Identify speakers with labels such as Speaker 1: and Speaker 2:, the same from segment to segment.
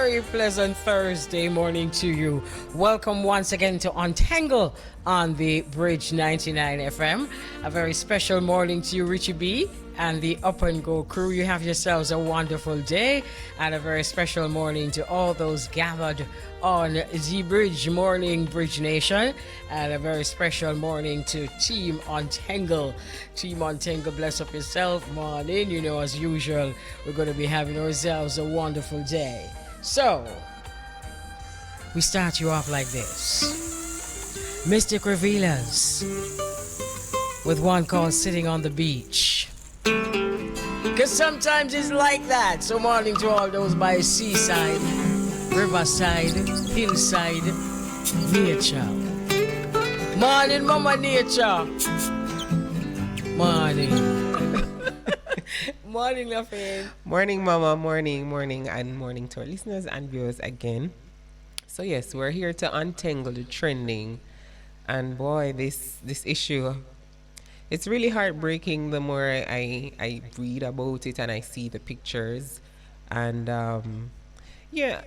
Speaker 1: very pleasant Thursday morning to you. Welcome once again to Untengle on the Bridge 99 FM. A very special morning to you, Richie B, and the Up and Go crew. You have yourselves a wonderful day, and a very special morning to all those gathered on the Bridge Morning Bridge Nation, and a very special morning to Team Untengle. Team Untengle, bless up yourself, morning. You know, as usual, we're going to be having ourselves a wonderful day. So, we start you off like this. Mystic Revealers, with one called Sitting on the Beach. Because sometimes it's like that. So morning to all those by seaside, riverside, hillside, nature. Morning, Mama Nature. Morning. Morning, my friend.
Speaker 2: Morning, Mama. Morning, and morning to our listeners and viewers again. So yes, we're here to untangle the trending, and boy, this issue, it's really heartbreaking. The more I read about it and I see the pictures, and yeah,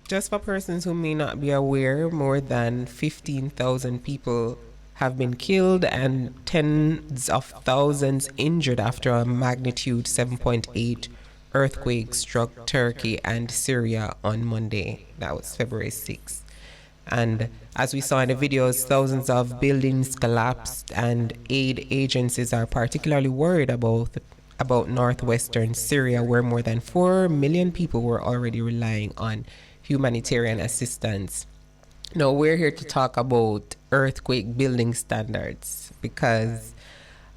Speaker 2: just for persons who may not be aware, more than 15,000 people have been killed and tens of thousands injured after a magnitude 7.8 earthquake struck Turkey and Syria on Monday. That was February 6th. And as we saw in the videos, thousands of buildings collapsed, and aid agencies are particularly worried about northwestern Syria, where more than 4 million people were already relying on humanitarian assistance. Now, we're here to talk about earthquake building standards because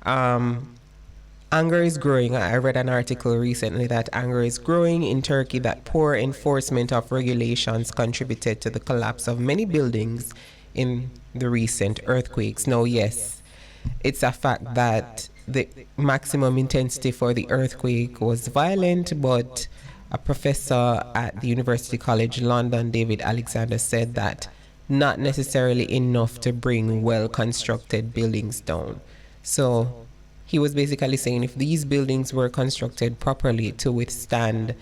Speaker 2: anger is growing. I read an article recently that anger is growing in Turkey, that poor enforcement of regulations contributed to the collapse of many buildings in the recent earthquakes. Now, yes, it's a fact that the maximum intensity for the earthquake was violent, but a professor at the University College London, David Alexander, said that not necessarily enough to bring well-constructed buildings down. So he was basically saying if these buildings were constructed properly to withstand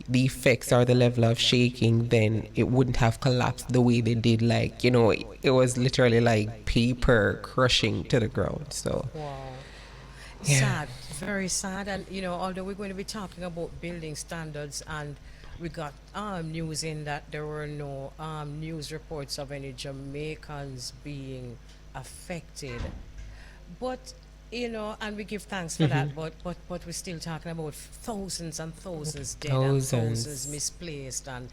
Speaker 2: the effects or the level of shaking, then it wouldn't have collapsed the way they did. Like, you know, it was literally like paper crushing to the ground. So,
Speaker 1: Wow.
Speaker 2: yeah.
Speaker 1: Sad, very sad. And, you know, although we're going to be talking about building standards, and we got news in that there were no news reports of any Jamaicans being affected. But you know, and we give thanks for that. But we're still talking about thousands and thousands dead and thousands misplaced, and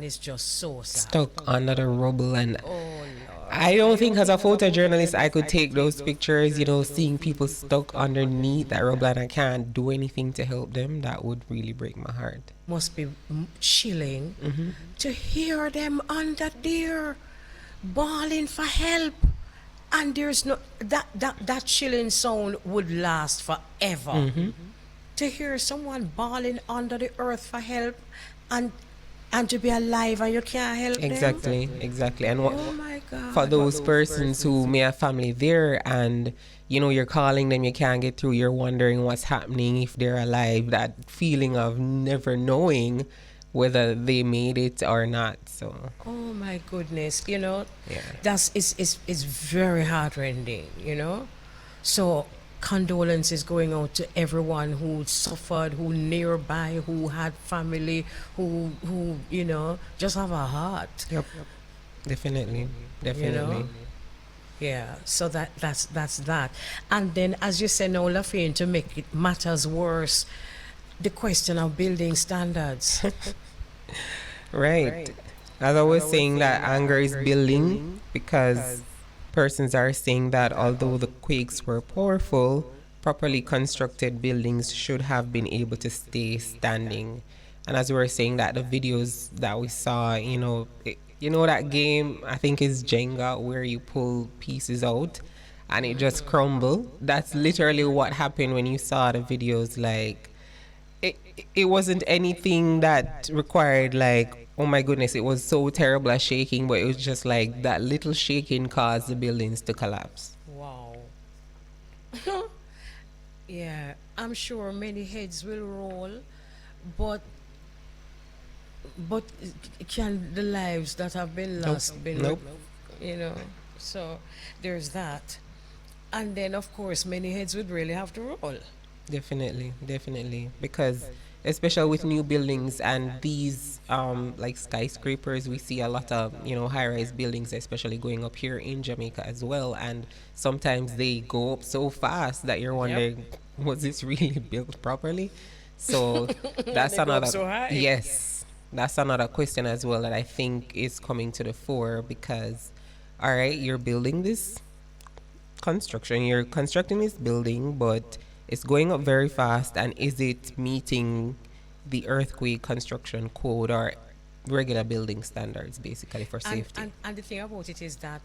Speaker 1: it's just so sad.
Speaker 2: Stuck under the rubble. And
Speaker 1: Oh Lord.
Speaker 2: I don't think as a photojournalist I could take those pictures, you know, seeing people stuck underneath that rubble and I can't do anything to help them. That would really break my heart.
Speaker 1: Must be chilling to hear them under there bawling for help, and there's no that chilling sound would last forever. To hear someone bawling under the earth for help, and to be alive and you can't help them.
Speaker 2: Exactly. And
Speaker 1: Oh my God.
Speaker 2: for those persons who may have family there, and you know, you're calling them, you can't get through, you're wondering what's happening, if they're alive, that feeling of never knowing whether they made it or not. So
Speaker 1: Oh my goodness, you know,
Speaker 2: yeah.
Speaker 1: that's is very heartrending, you know. So condolences going out to everyone who suffered, who nearby, who had family, who you know, just have a heart.
Speaker 2: Yep. Definitely.
Speaker 1: You know? Yeah, so that's that. And then, as you said, now, Lafayette, to make it matters worse, the question of building standards.
Speaker 2: Right. As I was saying, that anger is building because persons are saying that although the quakes were powerful, properly constructed buildings should have been able to stay standing. And as we were saying, that the videos that we saw, you know, you know that game, I think is Jenga, where you pull pieces out and it just crumble. That's literally what happened when you saw the videos. Like, it wasn't anything that required, like, oh my goodness, it was so terrible at shaking, but it was just like that little shaking caused the buildings to collapse.
Speaker 1: Wow. Yeah, I'm sure many heads will roll, but but can the lives that have been
Speaker 2: Nope.
Speaker 1: lost been,
Speaker 2: Nope.
Speaker 1: you know? So there's that, and then of course many heads would really have to roll.
Speaker 2: Definitely, definitely. Because especially with new buildings and these like skyscrapers, we see a lot of, high-rise buildings, especially going up here in Jamaica as well. And sometimes they go up so fast that you're
Speaker 1: Yep.
Speaker 2: wondering, was this really built properly? So
Speaker 1: And
Speaker 2: that's
Speaker 1: they go up
Speaker 2: another,
Speaker 1: so high.
Speaker 2: yes, that's another question as well that I think is coming to the fore because, all right, you're building this construction. You're constructing this building, but it's going up very fast. And is it meeting the earthquake construction code or regular building standards, basically for safety?
Speaker 1: And the thing about it is that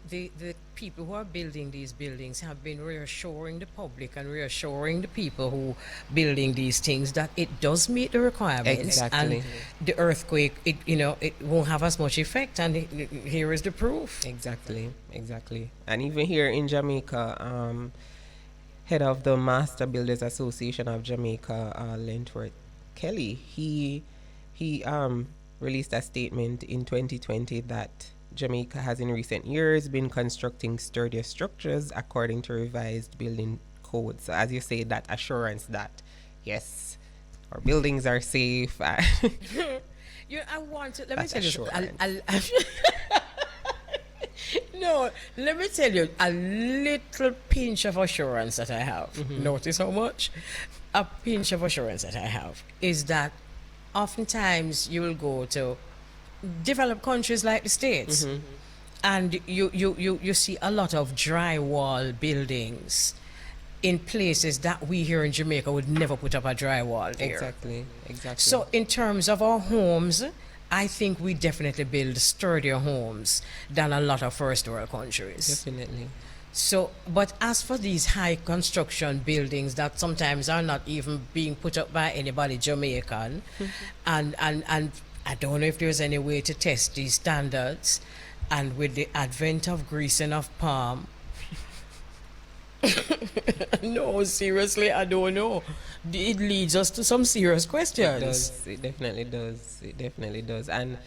Speaker 1: the people who are building these buildings have been reassuring the public and reassuring the people who building these things that it does meet the requirements.
Speaker 2: Exactly.
Speaker 1: And the earthquake, it won't have as much effect, and here is the proof.
Speaker 2: Exactly, exactly. And even here in Jamaica, head of the Master Builders Association of Jamaica, Lentworth Kelly, he released a statement in 2020 that Jamaica has in recent years been constructing sturdier structures according to revised building codes. So as you say, that assurance that yes, our buildings are safe.
Speaker 1: I want to let me
Speaker 2: That's
Speaker 1: tell you.
Speaker 2: assurance.
Speaker 1: No, let me tell you a little pinch of assurance that I have. Notice how much? A pinch of assurance that I have is that oftentimes you will go to developed countries like the States, and you see a lot of drywall buildings in places that we here in Jamaica would never put up a drywall there.
Speaker 2: Exactly, exactly.
Speaker 1: So in terms of our homes, I think we definitely build sturdier homes than a lot of first world countries.
Speaker 2: Definitely.
Speaker 1: So, but as for these high construction buildings that sometimes are not even being put up by anybody Jamaican, and I don't know if there's any way to test these standards, and with the advent of greasing of palm, no, seriously, I don't know. It leads us to some serious questions.
Speaker 2: It does. It definitely does. It definitely does. And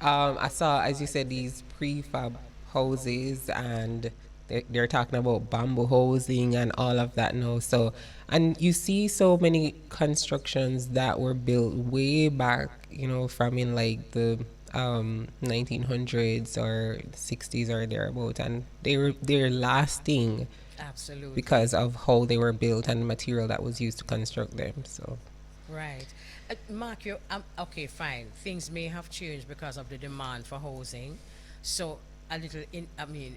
Speaker 2: I saw, as you said, these prefab houses, and they're talking about bamboo housing and all of that now. So, and you see so many constructions that were built way back, from in like the 1900s or 60s or thereabout, and they're lasting.
Speaker 1: Absolutely.
Speaker 2: Because of how they were built and the material that was used to construct them. So,
Speaker 1: Right. Mark, okay, fine. Things may have changed because of the demand for housing. So a little,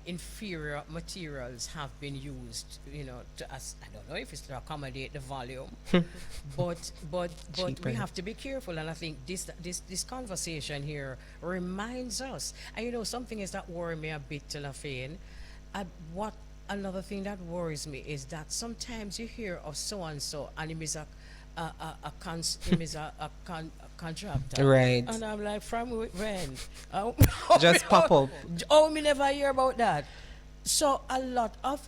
Speaker 1: inferior materials have been used, I don't know if it's to accommodate the volume, but
Speaker 2: Cheaper.
Speaker 1: we have to be careful. And I think this conversation here reminds us. And something is that worry me a bit, Telafane. What another thing that worries me is that sometimes you hear of so and so, and him is him is a contractor,
Speaker 2: right.
Speaker 1: and I'm like, from when?
Speaker 2: Just pop up.
Speaker 1: Oh, me never hear about that. So a lot of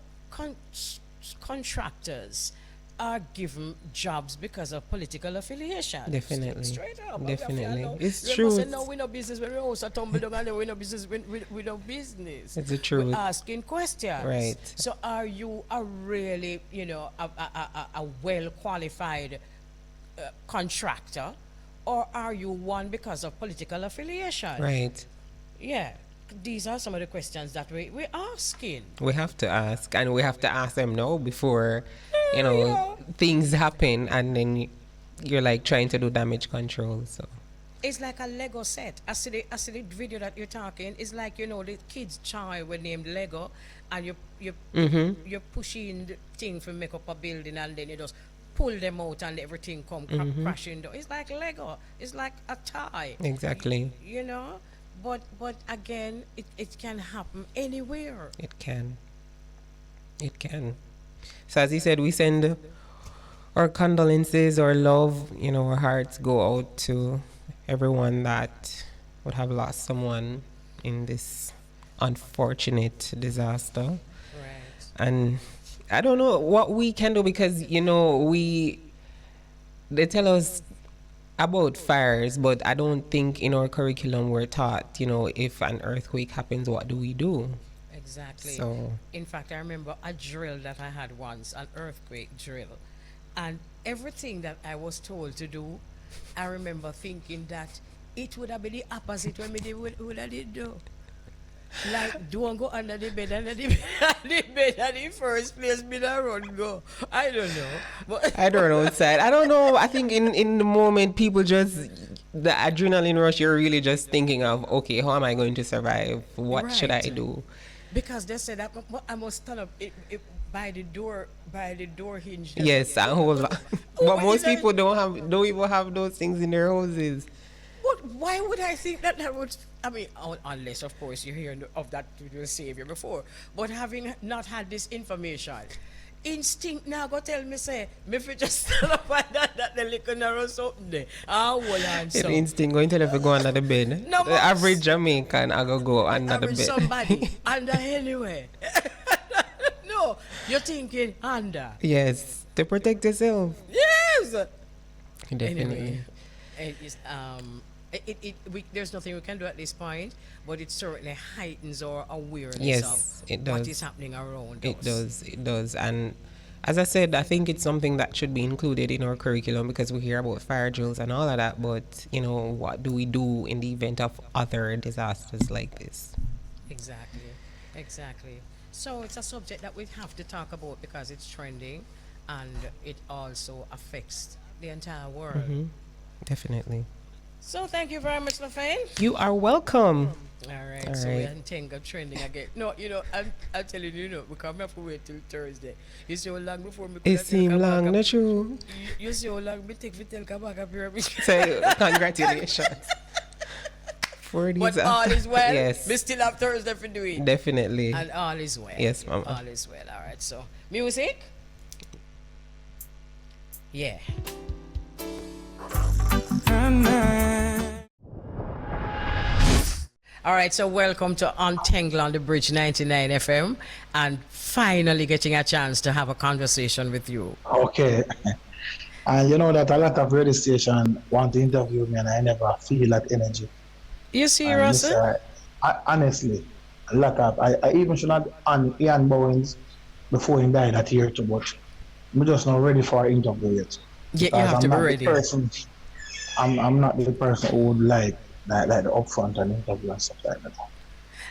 Speaker 1: contractors are given jobs because of political affiliation.
Speaker 2: Definitely.
Speaker 1: Straight up.
Speaker 2: Definitely. It's
Speaker 1: We
Speaker 2: true.
Speaker 1: must say, no, we no business when we also tumble down, and then we no business when we no business.
Speaker 2: It's the truth.
Speaker 1: We're asking questions.
Speaker 2: Right.
Speaker 1: So are you a really, a well qualified contractor, or are you one because of political affiliation?
Speaker 2: Right.
Speaker 1: Yeah. These are some of the questions that we're asking.
Speaker 2: We have to ask, and we have to ask them now before,
Speaker 1: Yeah.
Speaker 2: things happen, and then you're like trying to do damage control. So
Speaker 1: It's like a Lego set. I see the video that you're talking. It's like, the kids' child were named Lego, and you're pushing the thing to make up a building, and then you just pull them out and everything come crashing down. It's like Lego. It's like a toy.
Speaker 2: exactly,
Speaker 1: But again, it can happen anywhere.
Speaker 2: it can. It can. So as you said, we send our condolences, our love, our hearts go out to everyone that would have lost someone in this unfortunate disaster.
Speaker 1: Right.
Speaker 2: And I don't know what we can do because they tell us about fires, but I don't think in our curriculum we're taught, if an earthquake happens, what do we do?
Speaker 1: Exactly.
Speaker 2: So,
Speaker 1: In fact, I remember a drill that I had once, an earthquake drill. And everything that I was told to do, I remember thinking that it would have been the opposite when me did would I did do. Like, don't go under the bed, under the bed, the bed at the first place, me da run go. I don't know. But
Speaker 2: I don't know, sad. I don't know. I think in the moment, people just, the adrenaline rush, you're really just thinking of, okay, how am I going to survive? What should I
Speaker 1: right.
Speaker 2: do?
Speaker 1: Because they said that I must stand up by the door hinge.
Speaker 2: Yes, and hold on.
Speaker 1: Oh,
Speaker 2: But most people don't even have those things in their houses.
Speaker 1: But why would I think that that would? I mean, unless of course you hear of that to the Savior before. But having not had this information, instinct now go tell me say me fi just stand up and that the little narrow something there. Ah, hold on,
Speaker 2: Your
Speaker 1: so
Speaker 2: instinct going to tell if you go under the bed.
Speaker 1: No,
Speaker 2: The
Speaker 1: but-
Speaker 2: average Jamaican, I go under the
Speaker 1: average
Speaker 2: bed.
Speaker 1: somebody under anywhere. No, you're thinking under.
Speaker 2: Yes, to protect yourself.
Speaker 1: Yes.
Speaker 2: Definitely.
Speaker 1: Anyway, it is there's nothing we can do at this point, but it certainly heightens our awareness
Speaker 2: Yes,
Speaker 1: of
Speaker 2: it
Speaker 1: what
Speaker 2: does.
Speaker 1: is happening around
Speaker 2: It
Speaker 1: us.
Speaker 2: does, it does. And as I said, I think it's something that should be included in our curriculum because we hear about fire drills and all of that, but what do we do in the event of other disasters like this?
Speaker 1: Exactly, exactly. So it's a subject that we have to talk about because it's trending, and it also affects the entire world.
Speaker 2: Definitely.
Speaker 1: So thank you very much, LaFane.
Speaker 2: You are welcome.
Speaker 1: All right,
Speaker 2: All
Speaker 1: so
Speaker 2: right.
Speaker 1: we Untengle trending again. No, I'm telling you, we come have to wait till Thursday. You see how long before me
Speaker 2: It seemed long, not true.
Speaker 1: You see how long me take to tell come back up here.
Speaker 2: So, congratulations. For these
Speaker 1: But all is well.
Speaker 2: Yes.
Speaker 1: We still have Thursday for do it.
Speaker 2: Definitely.
Speaker 1: And all is well.
Speaker 2: Yes, mama.
Speaker 1: All is well. All right, so music? Yeah. All right, so welcome to Untengle on the Bridge 99 FM, and finally getting a chance to have a conversation with you.
Speaker 3: Okay. And you know that a lot of radio station want to interview me and I never feel that energy.
Speaker 1: You
Speaker 3: And
Speaker 1: serious?
Speaker 3: this, honestly, a lot of, I even should not on Ian Bowens before he died that year too, but I'm just not ready for an interview yet.
Speaker 1: Yeah, you
Speaker 3: Because
Speaker 1: have to
Speaker 3: I'm
Speaker 1: be
Speaker 3: not the
Speaker 1: ready.
Speaker 3: person, I'm not the person who would like the upfront and interview and stuff like that.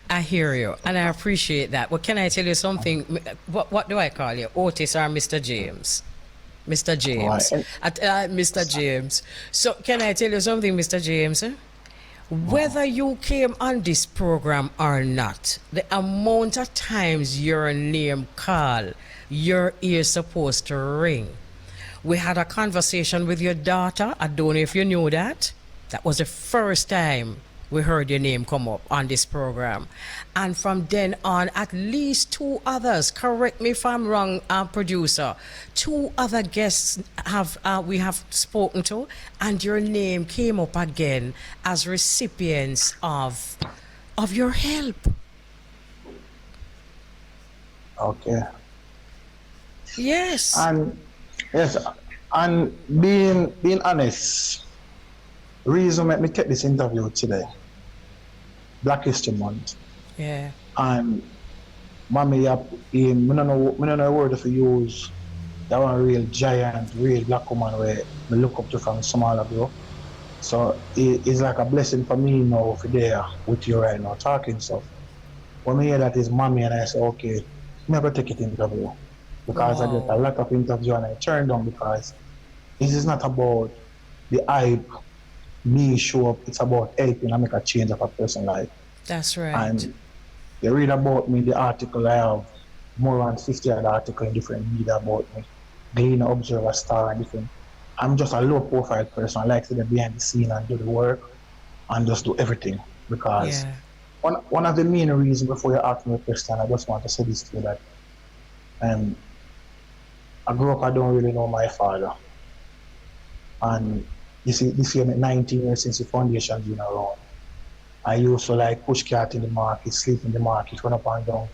Speaker 1: I hear you, and I appreciate that. But can I tell you something? What do I call you? Otis or Mr. James? Mr. James.
Speaker 3: Right.
Speaker 1: Mr. James. So can I tell you something, Mr. James? Whether you came on this program or not, the amount of times your name called, your ear's supposed to ring. We had a conversation with your daughter. I don't know if you knew that. That was the first time we heard your name come up on this program. And from then on, at least two others, correct me if I'm wrong, producer, two other guests we have spoken to, and your name came up again as recipients of your help.
Speaker 3: Okay.
Speaker 1: Yes.
Speaker 3: And yes, and being honest, reason make me take this interview today, Black History Month,
Speaker 1: Yeah.
Speaker 3: and mommy me no know word if you use that one real giant, real black woman where me look up to from small ago. So it's like a blessing for me now for there with you right now talking. So when I hear that is mommy and I say okay, I'm gonna take it interview. Because I get a lot of interview and I turn down because this is not about the hype, me show up, it's about helping and make a change of a person's life.
Speaker 1: That's right.
Speaker 3: And you read about me, the article I have more than 50 other articles in different media about me. Glean, Observer, Star and different. I'm just a low profile person. I like to get behind the scene and do the work and just do everything. Because
Speaker 1: Yeah.
Speaker 3: one of the main reasons before you ask me a question, I just want to say this to you that I grew up, I don't really know my father. And this year, 19 years since the foundation been around. I used to like push cat in the market, sleep in the market, run up and down.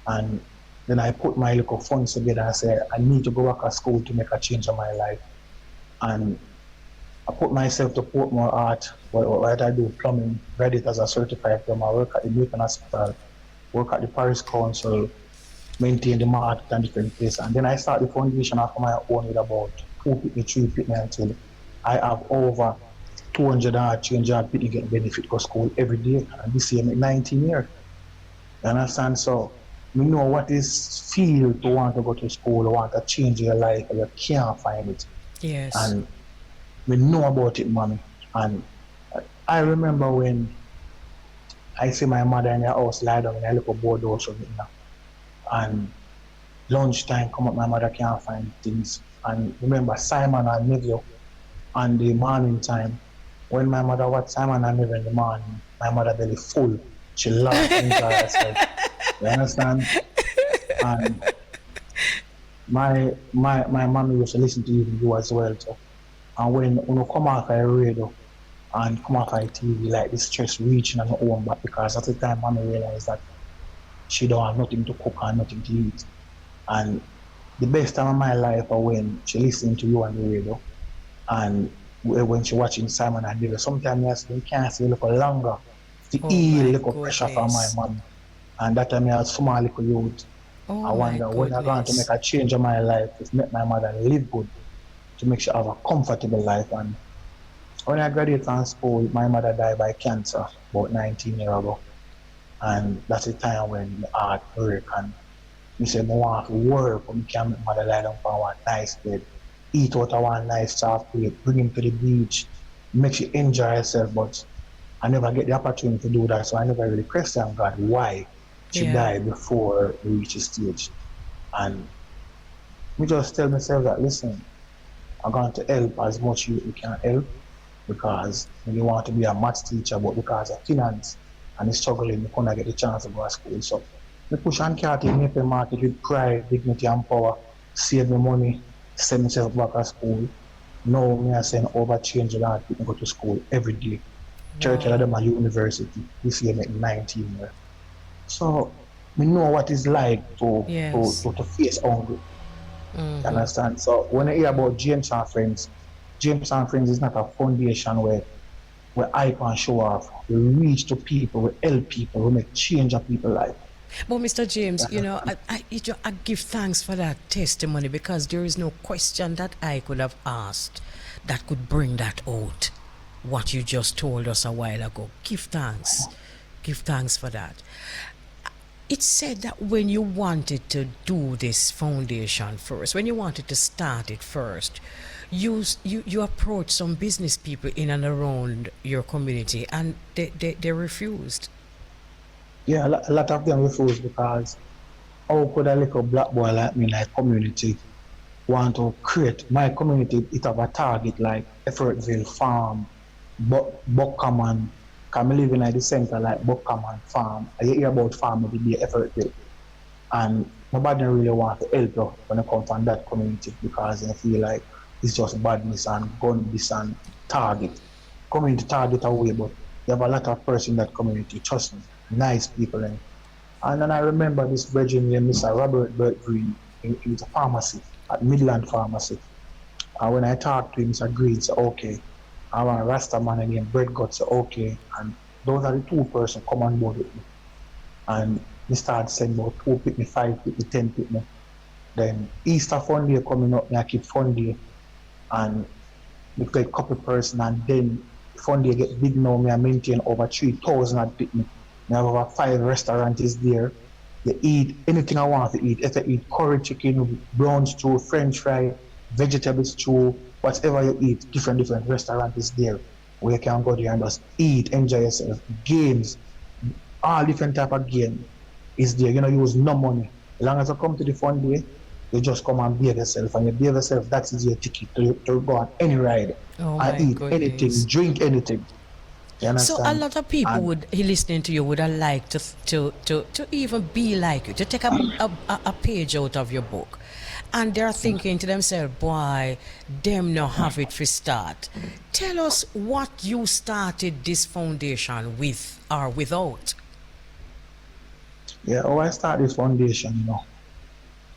Speaker 3: And then I put my little funds together and said, I need to go back to school to make a change in my life. And I put myself to Portmore Art, what I do, plumbing, graduate as a certified plumber, I work at the Newton Hospital, work at the Paris Council, maintain the market and different places. And then I start the foundation after my own with about 250, 350 until I have over 200 and 300 people get benefit for school every day. And this year, I'm 19 years. You understand? So, we know what is feel to want to go to school, want to change your life, and you can't find it.
Speaker 1: Yes.
Speaker 3: And we know about it, mommy. And I remember when I see my mother in the house lie down and I look at board house of it now. And lunchtime come up, my mother can't find things. And remember Simon and Neville on the morning time. When my mother watched Simon and Neville in the morning, my mother belly full. She laughed and enjoyed herself. You understand? And my mommy used to listen to you as well. So. And when you come off a radio and come off a TV, like the stress reaching on your own back, because at the time mommy realized that she don't have nothing to cook and nothing to eat. And the best time of my life are when she listening to you on the radio and when she watching Simon and David. Sometimes you can't see a little longer to ease a little pressure from my mom. And that time I was small little youth. I wonder when I'm going to make a change in my life to make my mother live good, to make sure I have a comfortable life. And when I graduated from school, my mother died by cancer about 19 years ago. And that's the time when the heart break and me say I want to work, but I can't make mother lie down for one nice bed, eat out of one nice soft plate, bring him to the beach, make she enjoy herself, but I never get the opportunity to do that, so I never really question God why she died before we reach the stage. And me just tell myself that, listen, I'm going to help as much as you can help, because you want to be a maths teacher, but because of finance and struggling, you couldn't get the chance to go to school. So I push and carry in the market with pride, dignity and power, save the money, send myself back to school. Now me I send over change a lot of people go to school every day. Church of them at university. This year make 19 years. So we know what it's like to face hungry. You understand? So when I hear about James and Friends is not a foundation where I can show off. We reach to people, we help people, we make change of people's life.
Speaker 1: But Mr. James, I give thanks for that testimony, because there is no question that I could have asked that could bring that out, what you just told us a while ago. Give thanks. Give thanks for that. It said that when you wanted to do this foundation first, when you wanted to start it first, you approached some business people in and around your community, and they refused.
Speaker 3: Yeah, a lot of them refuse, because how could a little black boy like me, like community, want to create my community? It have a target like Effortville Farm, Buckcommon. I'm living at the center like Buckcommon Farm. I hear about farm every day, Effortville. And nobody really want to help you when it comes from that community, because they feel like it's just badness and gunness and target. Community target away, but you have a lot of person in that community, trust me, nice people. And then I remember this virgin named Mr. Robert Burt Green. He was a pharmacy at Midland Pharmacy. And when I talked to him, Mr. Green said, okay. I want a Rasta man named Bread God said, okay. And those are the two persons come on board with me. And we started sending about 2 people, 5 people, 10 people. Then Easter fund day coming up, I keep fund day. And we get a couple person, and then fund day get big now, I maintain over 3,000 people. I have over 5 restaurants there. They eat anything I want to eat. If I eat curry chicken, brown stew, French fry, vegetable stew, whatever you eat, different restaurants is there where you can go there and just eat, enjoy yourself. Games, all different type of game is there. You know, use no money. As long as you come to the fun day, you just come and behave yourself. And you behave yourself, that is your ticket to go on any ride and eat anything, drink anything. You understand?
Speaker 1: So a lot of people would listening to you would have liked to even be like you, to take a page out of your book. And they're thinking to themselves, boy, them no have it for start. Tell us what you started this foundation with or without.
Speaker 3: Yeah, I started this foundation,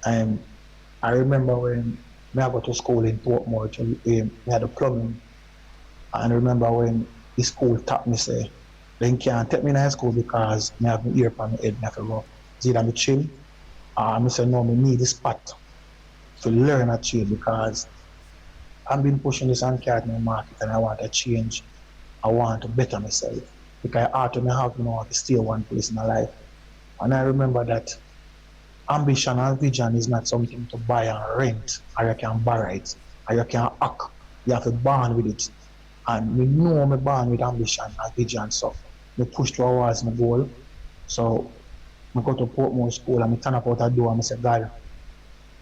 Speaker 3: I remember when I go to school in Portmore, we had a plumbing And I remember when the school tapped me say, then can't take me in high school because I have my ear upon my head, I have to go. It's either me chill, or I say no, me need this spot to learn a chill because I've been pushing this on-card in the market and I want to change. I want to better myself. Because I ought to have, to stay one place in my life. And I remember that ambition and vision is not something to buy and rent, or you can borrow it, or you can act. You have to born with it. And me know me born with ambition and vision, so me push towards my goal. So I go to Portmore School and I turn up out the door and I say, God,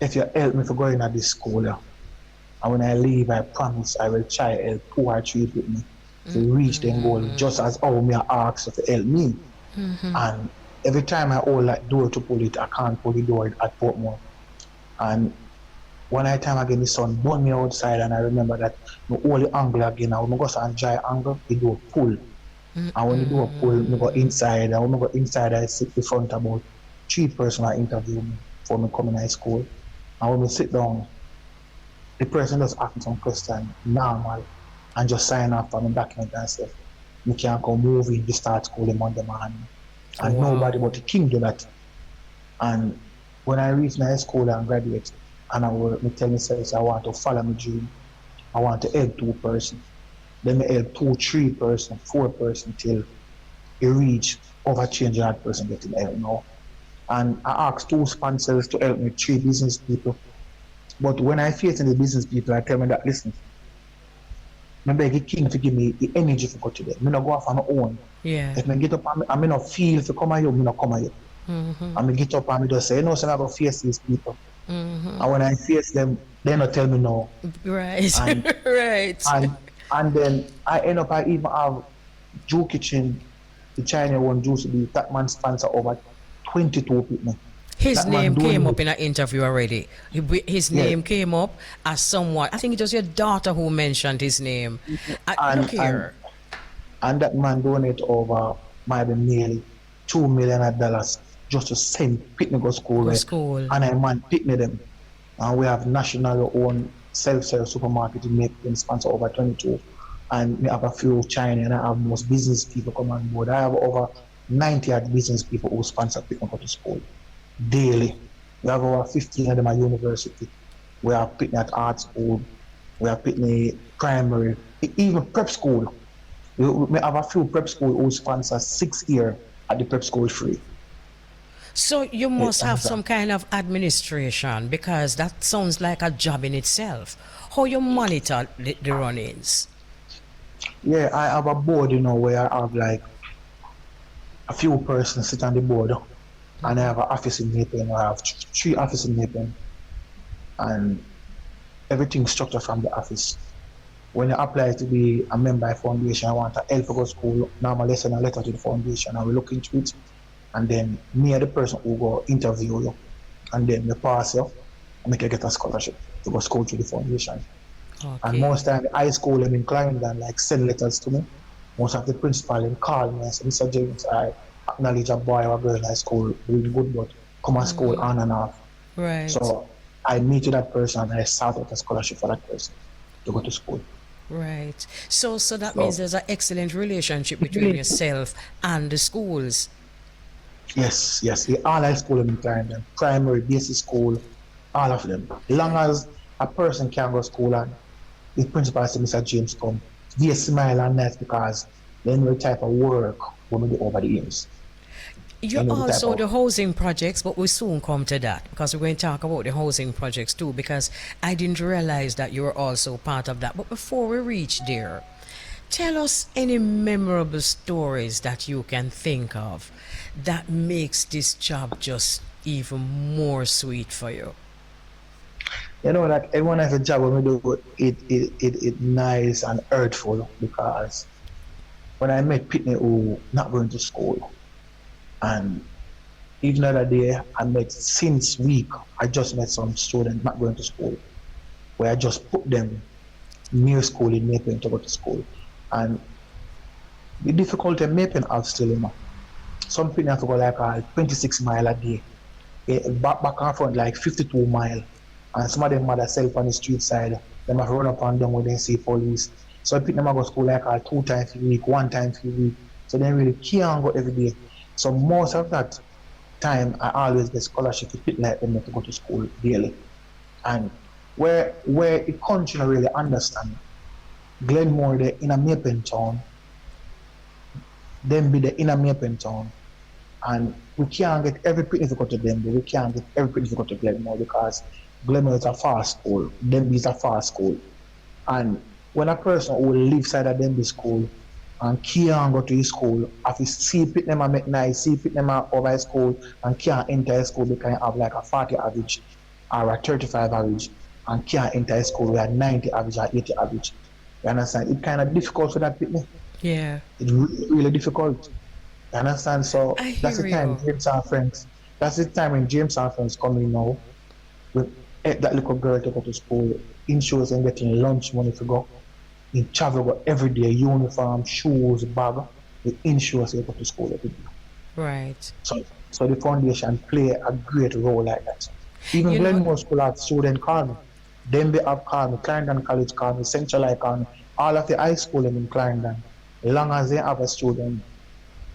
Speaker 3: if you help me to go in at this school, and when I leave, I promise I will try to help 2 or 3 with me to reach their goal, just as how me ask you to help me. And every time I hold that door to pull it, I can't pull the door at Portmore. And one night time again, the sun burned me outside, and I remember that I hold the angle again. I go to dry angle, the door pull. And when the door pull, I go inside. And when I go inside, I sit in front about 3 persons that interview me before me come in high school. And when we sit down, the person just ask me some question, normal, and just sign up on the document and say, we can't come move in the start school in Monday morning. And nobody but the king do that. And when I reach high school and graduate, and I will tell myself I want to follow my dream. I want to help 2 persons. Then I help 2, 3 persons, 4 persons till you reach over change that person getting help now. And I asked 2 sponsors to help me, 3 business people. But when I face the business people, I tell me that, listen, I beg the king to give me the energy to go to them. I not go off on my own.
Speaker 1: Yeah.
Speaker 3: If I get up and I not feel to come at you, I not come at you. And I get up and I just say, no, so I go face these people. And when I face them, they not tell me no.
Speaker 1: Right.
Speaker 3: And,
Speaker 1: right.
Speaker 3: And then I end up, I even have Jew Kitchen, the China one Jews to be that man sponsor over 22 people.
Speaker 1: His
Speaker 3: That
Speaker 1: name
Speaker 3: man doing
Speaker 1: came
Speaker 3: it.
Speaker 1: up in an interview already. His name came up as someone. I think it was your daughter who mentioned his name. Look here.
Speaker 3: And that man donate over maybe nearly $2 million just to send Pitney go school.
Speaker 1: Go school.
Speaker 3: And I man Pitney them. And we have national owned self-service supermarket in Macon sponsor over 22. And we have a few China and I have most business people come on board. I have over 90 other business people who sponsor Pitney go to school daily. We have over 15 of them at university. We have Pitney at art school. We have Pitney primary, even prep school. We have a few prep school who sponsor 6 years at the prep school free.
Speaker 1: So you must have some kind of administration, because that sounds like a job in itself. How you monitor the run-ins?
Speaker 3: Yeah, I have a board, where I have like a few persons sit on the board. And I have an office in Naples. I have 3 offices in Naples. And everything structured from the office. When I apply to be a member of foundation, I want to help to go to school. Normally, I send a letter to the foundation and we look into it. And then me and the person who go interview you. And then we pass you and make you get a scholarship to go school to the foundation.
Speaker 1: Okay.
Speaker 3: And most time the high school I'm inclined and like send letters to me. Most of the principal them call me and say, Mr. James, I acknowledge a boy or a girl in high school doing good, but come to school on and off.
Speaker 1: Right.
Speaker 3: So I meet with that person and I start out a scholarship for that person to go to school.
Speaker 1: Right. So that means there's an excellent relationship between yourself and the schools.
Speaker 3: Yes. The all high school I'm inclined them, primary, basic school, all of them. As long as a person can go to school and the principal says, Mr. James, come, they smile and nice because they know the type of work we do over the years.
Speaker 1: You also the housing projects, but we soon come to that because we're going to talk about the housing projects too, because I didn't realize that you were also part of that. But before we reach there, tell us any memorable stories that you can think of that makes this job just even more sweet for you.
Speaker 3: Like everyone has a job when we do it nice and hurtful, because when I met Pitney who not going to school, and even the other day I met since week, I just met some students not going to school, where I just put them near school in Mapen to go to school. And the difficulty in Mapen have still, some people have to go like 26 miles a day, back and front like 52 miles. And some of them mother self on the street side, they have to run up and down when they see police. So I pick them up go school like 2 times a week, 1 time a week. So they really can't go every day. So most of that time I always get scholarship to pick like them to go to school daily. And where the country don't really understand, Glenmore the in a Maple town, them be the inner Maple town. And we can't get every picnic to go to Denver. We can't get every picnic to go to Glenmore because Glenmore is a fast school. Denver is a fast school. And when a person who live side of Denver school and can't go to his school, if he see pit them and make nice, see pit them over his school and can't enter his school because he have like a 40 average or a 35 average and can't enter his school with a 90 average or 80 average. You understand? It's kind of difficult for that picnic.
Speaker 1: Yeah.
Speaker 3: It's really, really difficult. You understand? So that's the time
Speaker 1: you.
Speaker 3: James and friends. That's the time when James and friends come in now with that little girl to go to school, insurance and getting lunch money to go. In travel go every day, uniform, shoes, bag, with insurance to go to school every day.
Speaker 1: Right.
Speaker 3: So the foundation play a great role like that. Even
Speaker 1: You know-
Speaker 3: Glenmore School have student call me. Denver have call me, Clarendon College call me, Central I call me, all of the high school in Clarendon. As long as they have a student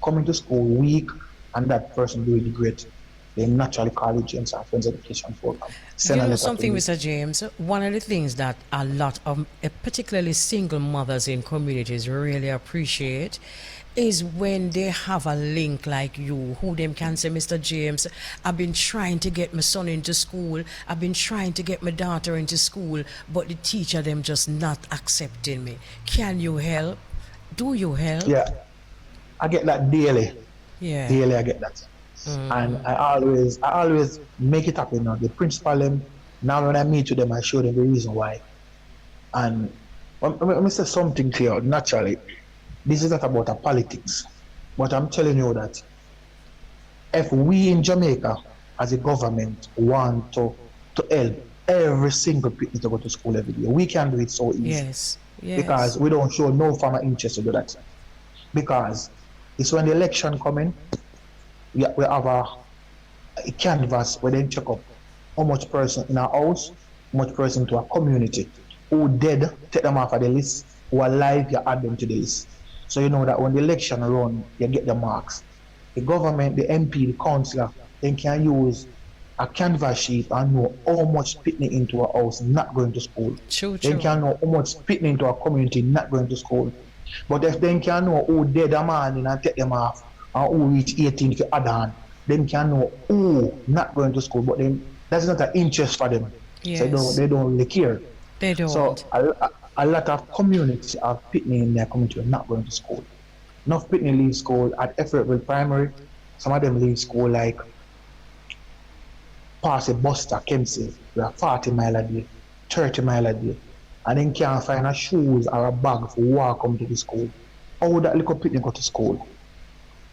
Speaker 3: coming to school week and that person doing great, they naturally call it James and Friends Education Program. Send a
Speaker 1: You know
Speaker 3: letter to
Speaker 1: something,
Speaker 3: me.
Speaker 1: Mr. James? One of the things that a lot of particularly single mothers in communities really appreciate is when they have a link like you, who them can say, Mr. James, I've been trying to get my son into school, I've been trying to get my daughter into school, but the teacher them just not accepting me. Can you help? Do you help?
Speaker 3: Yeah, I get that daily.
Speaker 1: Yeah.
Speaker 3: Daily I get that. And I always make it happen now. The principal them, now when I meet with them, I show them the reason why. And let me say something clear, naturally. This is not about a politics. But I'm telling you that if we in Jamaica as a government want to help every single people to go to school every day, we can do it so easy.
Speaker 1: Yes. Yes.
Speaker 3: Because we don't show no farmer interest to do that. Because it's when the election coming, we have a canvas where they check up how much person in our house, how much person to our community. Who dead, take them off of the list. Who alive, you add them to the list. So you know that when the election run, you get the marks. The government, the MP, the councillor, they can use a canvas sheet and know how much pitney into a house not going to school.
Speaker 1: True,
Speaker 3: They
Speaker 1: true.
Speaker 3: can know how much pitney into a community not going to school. But if they can know who dead a man and take them off, and who reach 18 for add on, then can know who not going to school. But then that's not an interest for them.
Speaker 1: Yes.
Speaker 3: So they don't really care.
Speaker 1: They don't.
Speaker 3: So a lot of communities have pitney in their community who are not going to school. Enough pitney leave school at Effortville Primary. Some of them leave school like past a Buster, Kempsey, we are 40 miles a day, 30 miles a day. And then can't find a shoes or a bag for walk come to the school. How that little pitney go to school?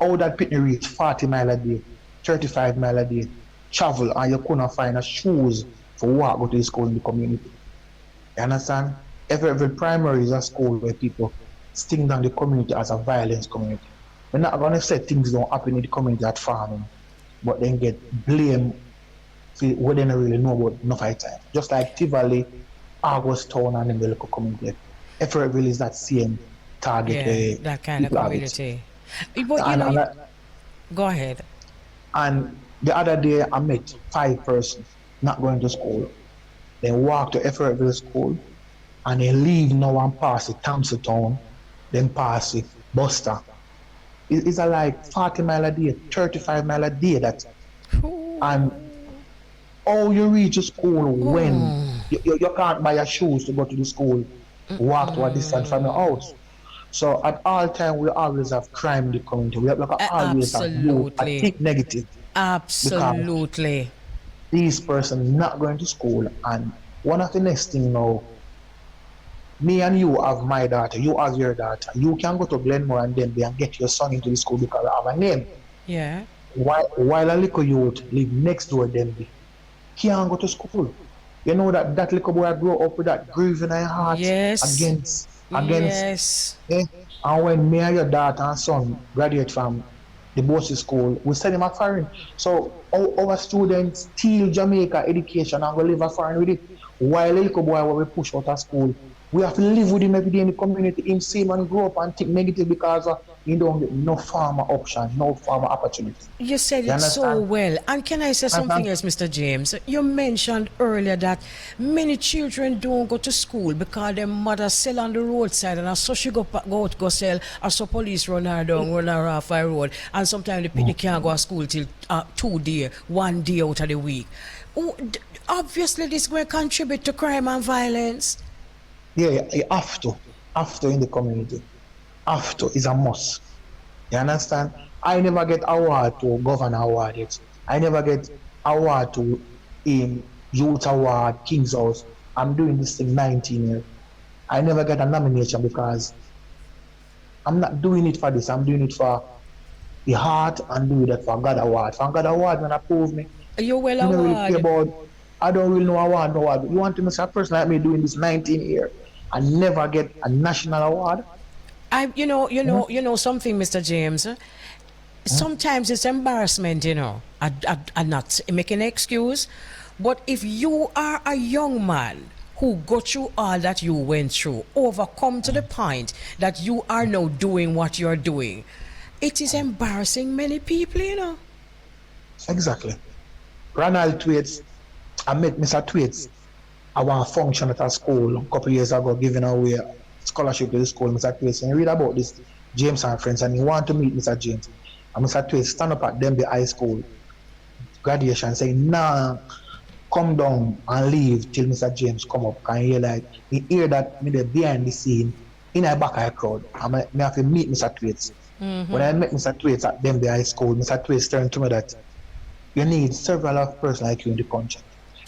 Speaker 3: How that pitney reach 40 miles a day, 35 miles a day, travel and you couldn't find a shoes for walk go to the school in the community. You understand? Every primary is a school where people sting down the community as a violence community. We're not going to say things don't happen in the community at farming, but then get blamed for what they don't really know about enough high time. Just like Tivoli, August Town and the local community. Effortville is that same target.
Speaker 1: Yeah, that kind of
Speaker 3: people have it.
Speaker 1: community. But you
Speaker 3: And,
Speaker 1: know,
Speaker 3: and,
Speaker 1: go ahead.
Speaker 3: and the other day I met 5 persons not going to school. They walk to Effortville School and they leave now and pass the Thompson Town, then pass the Buster. It's a like 40 miles a day, 35 miles a day that. And how you reach the school when you can't buy your shoes to go to the school, walk to a distance from your house. So at all time we always have crime in the community. We have like always have youth, I
Speaker 1: Absolutely.
Speaker 3: think negative.
Speaker 1: Absolutely.
Speaker 3: These persons not going to school, and one of the next thing now, me and you have my daughter, you have your daughter. You can go to Glenmore and Denby and get your son into the school because I have a name.
Speaker 1: Yeah.
Speaker 3: While a little youth live next door Denby, can't go to school. You know that little boy grow up with that grief in her heart
Speaker 1: Yes.
Speaker 3: against
Speaker 1: Yes.
Speaker 3: and when me and your daughter and son graduate from the boys school, we send him a foreign. So our students steal Jamaica education and we live a foreign with it. While a little boy when we push out of school, We have to live with him every day in the community. Him see him and grow up and think negative because he don't get no farmer option, no farmer opportunity.
Speaker 1: You said
Speaker 3: You
Speaker 1: it so
Speaker 3: understand?
Speaker 1: well. And can I say something else, Mr. James? You mentioned earlier that many children don't go to school because their mother sell on the roadside, and so she go out go sell, or so police run her down, run her off the road, and sometimes the people can't go to school till 2 days, 1 day out of the week. Oh, obviously, this will contribute to crime and violence.
Speaker 3: Yeah, you have to in the community. Have to is a must. You understand? I never get award to governor award yet. I never get award to youth award, King's House. I'm doing this thing 19 years. I never get a nomination because I'm not doing it for this. I'm doing it for the heart and doing it for God award. For God award, when approve me.
Speaker 1: You well
Speaker 3: I don't really care
Speaker 1: award.
Speaker 3: about, I don't really know award, no award. You want to miss a person like me doing this 19 years and never get a national award?
Speaker 1: You know something, Mr. James. Sometimes it's embarrassment, I'm not making an excuse. But if you are a young man who got through all that you went through, overcome to the point that you are now doing what you're doing, it is embarrassing many people.
Speaker 3: Exactly. Ronald Twaits, I met Mr. Twaits at one function at a school a couple of years ago, giving away a scholarship to the school, Mr. Twaits. And you read about this, James and friends, and he want to meet Mr. James. And Mr. Twaits stand up at Denby High School graduation saying, nah, come down and leave till Mr. James come up. And he hear that me there behind the scene in a back eye crowd. And I have to meet Mr. Twaits. When I met Mr. Twaits at Denby High School, Mr. Twaits turned to me that you need several of persons like you in the country.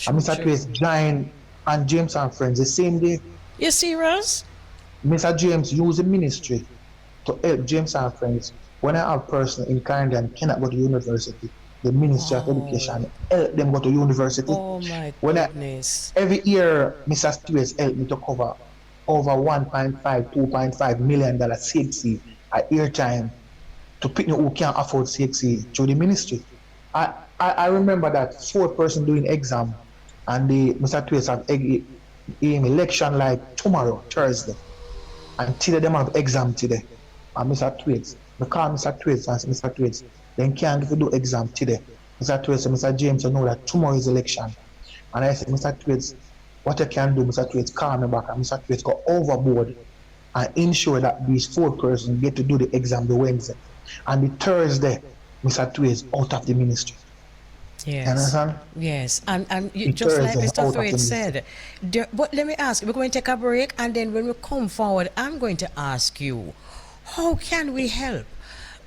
Speaker 3: And Mr. Twaits joined and James and friends the same day.
Speaker 1: You serious?
Speaker 3: Mr. James used the ministry to help James and friends. When I have person in Canada and cannot go to university, the Ministry of Education help them go to university.
Speaker 1: Oh my goodness.
Speaker 3: Every year, Mr. Stewart helped me to cover over $1.5, $2.5 million CXC at year time to people who can't afford CXC through the ministry. I remember that 4 person doing exam and the Mr. Twaits have election like tomorrow, Thursday. And today them have exam today. And Mr. Twaits, I call Mr. Twaits and say, Mr. Twaits, then can't do exam today. Mr. Twaits and Mr. James, you know that tomorrow is election. And I said, Mr. Twaits, what I can do, Mr. Twaits, call me back, and Mr. Twaits go overboard and ensure that these 4 persons get to do the exam the Wednesday. And the Thursday, Mr. Twaits out of the ministry.
Speaker 1: Yes.
Speaker 3: You understand?
Speaker 1: Yes. And you, just like Mr. Thwaite said, but let me ask, we're going to take a break, and then when we come forward, I'm going to ask you, how can we help?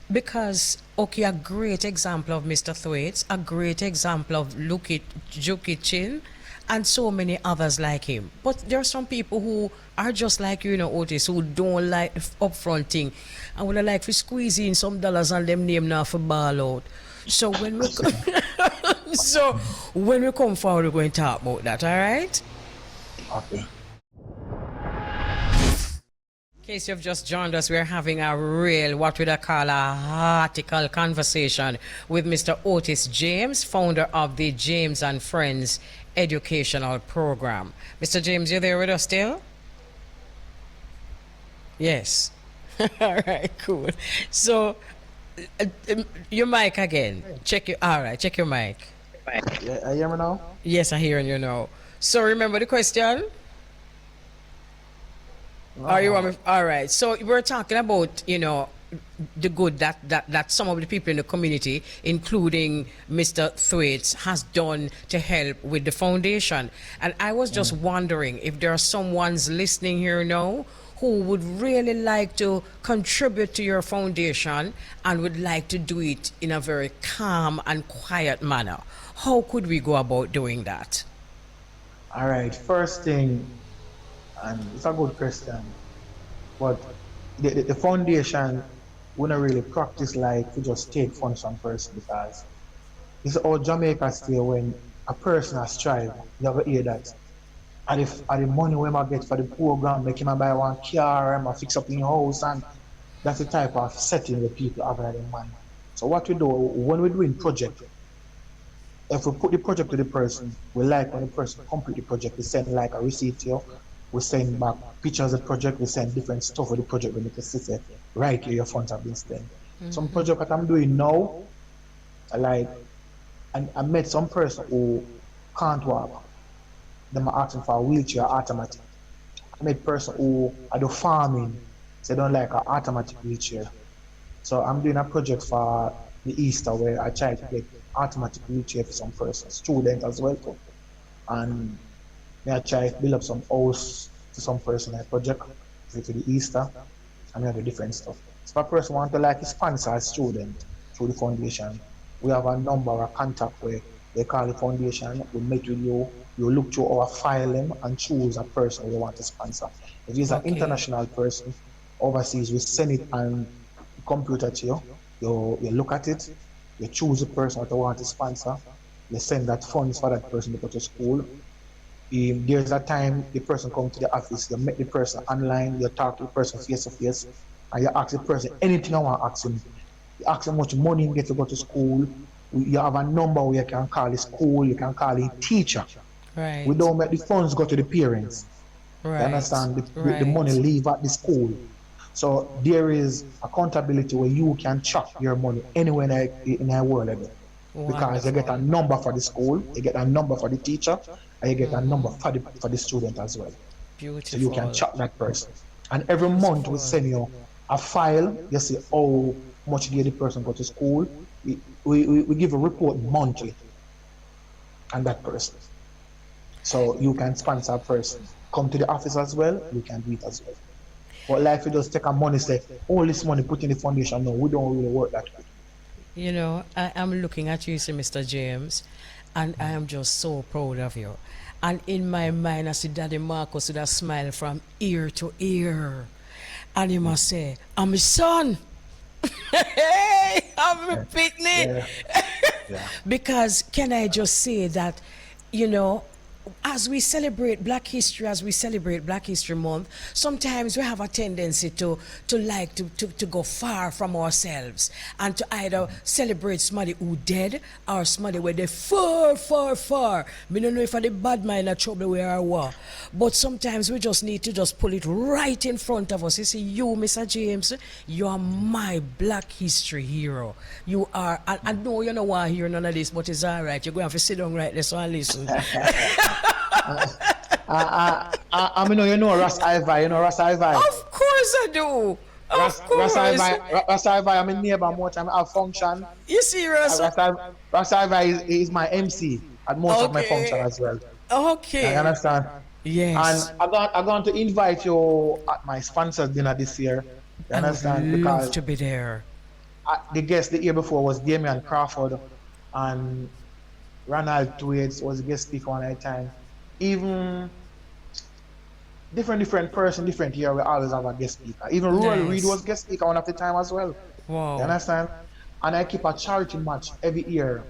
Speaker 1: Because, okay, a great example of Mr. Thwaites, a great example of Juki Chin, and so many others like him. But there are some people who are just like you, Otis, who don't like upfront thing, and would like to squeeze in some dollars and them name now for ball out. So when we when we come forward, we're going to talk about that. All right?
Speaker 3: Okay.
Speaker 1: In case you've just joined us, we're having a real, what would I call, a heartical conversation with Mr. Otis James, founder of the James and Friends Educational Program. Mr. James, you there with us still? Yes. All right, cool. So, your mic again. All right, check your mic.
Speaker 3: Yeah, I hear me now?
Speaker 1: Yes, I'm hearing you now. So remember the question? Are you want me? All right. So we're talking about, the good that some of the people in the community, including Mr. Thwaites, has done to help with the foundation. And I was just wondering if there are someone's listening here now who would really like to contribute to your foundation and would like to do it in a very calm and quiet manner. How could we go about doing that?
Speaker 3: All right. First thing, and it's a good question, but the foundation wouldn't really practice like to just take funds from person, because it's all Jamaica still when a person has strive, you ever hear that? And if the money we might get for the program, make him buy one car and fix up in your house, and that's the type of setting that people have in their mind. So what we do when we're doing project, if we put the project to the person, we like when the person complete the project, we send like a receipt to you. we send back pictures of the project, we send different stuff of the project, we make a say, right here, your funds have been spent. Some project that I'm doing now, like, and I met some person who can't walk. Them are asking for a wheelchair automatic. I met person who I do farming, so they don't like an automatic wheelchair. So I'm doing a project for the Easter where I try to get automatic wheelchair for some person, student as well too. And I try to build up some house to some person in a project for the Easter, and we have the different stuff. So if a person want to like sponsor a student through the foundation, we have a number or a contact where they call the foundation, we meet with you, you look through our file them and choose a person we want to sponsor. If it's an international person overseas, we send it and computer to you, you look at it, you choose the person that you want to sponsor, you send that funds for that person to go to school. If there's a time the person comes to the office, you meet the person online, you talk to the person face to face, and you ask the person anything I want to ask him. You ask him how much money he gets to go to school. You have a number where you can call the school, you can call the teacher.
Speaker 1: Right.
Speaker 3: We don't make the funds go to the parents.
Speaker 1: Right.
Speaker 3: You understand? The money leave at the school. So there is accountability where you can track your money anywhere in the world again. Because you get a number for the school, you get a number for the teacher, and you get a number for the student as well.
Speaker 1: Beautiful.
Speaker 3: So you can track that person. And every month we send you a file, you see how much did the person go to school. We give a report monthly on that person. So you can sponsor a person. Come to the office as well, you can do it as well. But like we just take our money, say, all this money put in the foundation, no, we don't really work that way.
Speaker 1: You know, I'm looking at you, Mr. James, and I am just so proud of you. And in my mind, I see Daddy Marcus with a smile from ear to ear. And he must say, I'm his son. Hey, I'm a picnic.
Speaker 3: Yeah.
Speaker 1: Because can I just say that, you know, as we celebrate Black History, as we celebrate Black History Month, sometimes we have a tendency to go far from ourselves and to either celebrate somebody who dead or somebody where they far. Me don't know if I the bad mind or trouble where I were. But sometimes we just need to just pull it right in front of us. You see, you, Mr. James, you are my Black History hero. You are, I know you don't want to hear none of this, but it's all right. You're going to have to sit down right there so and listen.
Speaker 3: I mean, you know Ras Ivi, Ras Ivi.
Speaker 1: Of course I do. Of course.
Speaker 3: Ras Ivi, I'm a neighbor more time. I function.
Speaker 1: You serious?
Speaker 3: Ras Ivi is my MC at most of my function as well.
Speaker 1: Okay.
Speaker 3: You understand?
Speaker 1: Yes.
Speaker 3: And I'm going to invite you at my sponsors dinner this year. You understand?
Speaker 1: I would love
Speaker 3: because
Speaker 1: to be there.
Speaker 3: the guest the year before was Damian Crawford, and Ronald Twaits was a guest speaker one at a time. Even different person, different year, we always have a guest speaker. Even Royal Reed was guest speaker one of the time as well.
Speaker 1: Wow.
Speaker 3: You understand? And I keep a charity match every year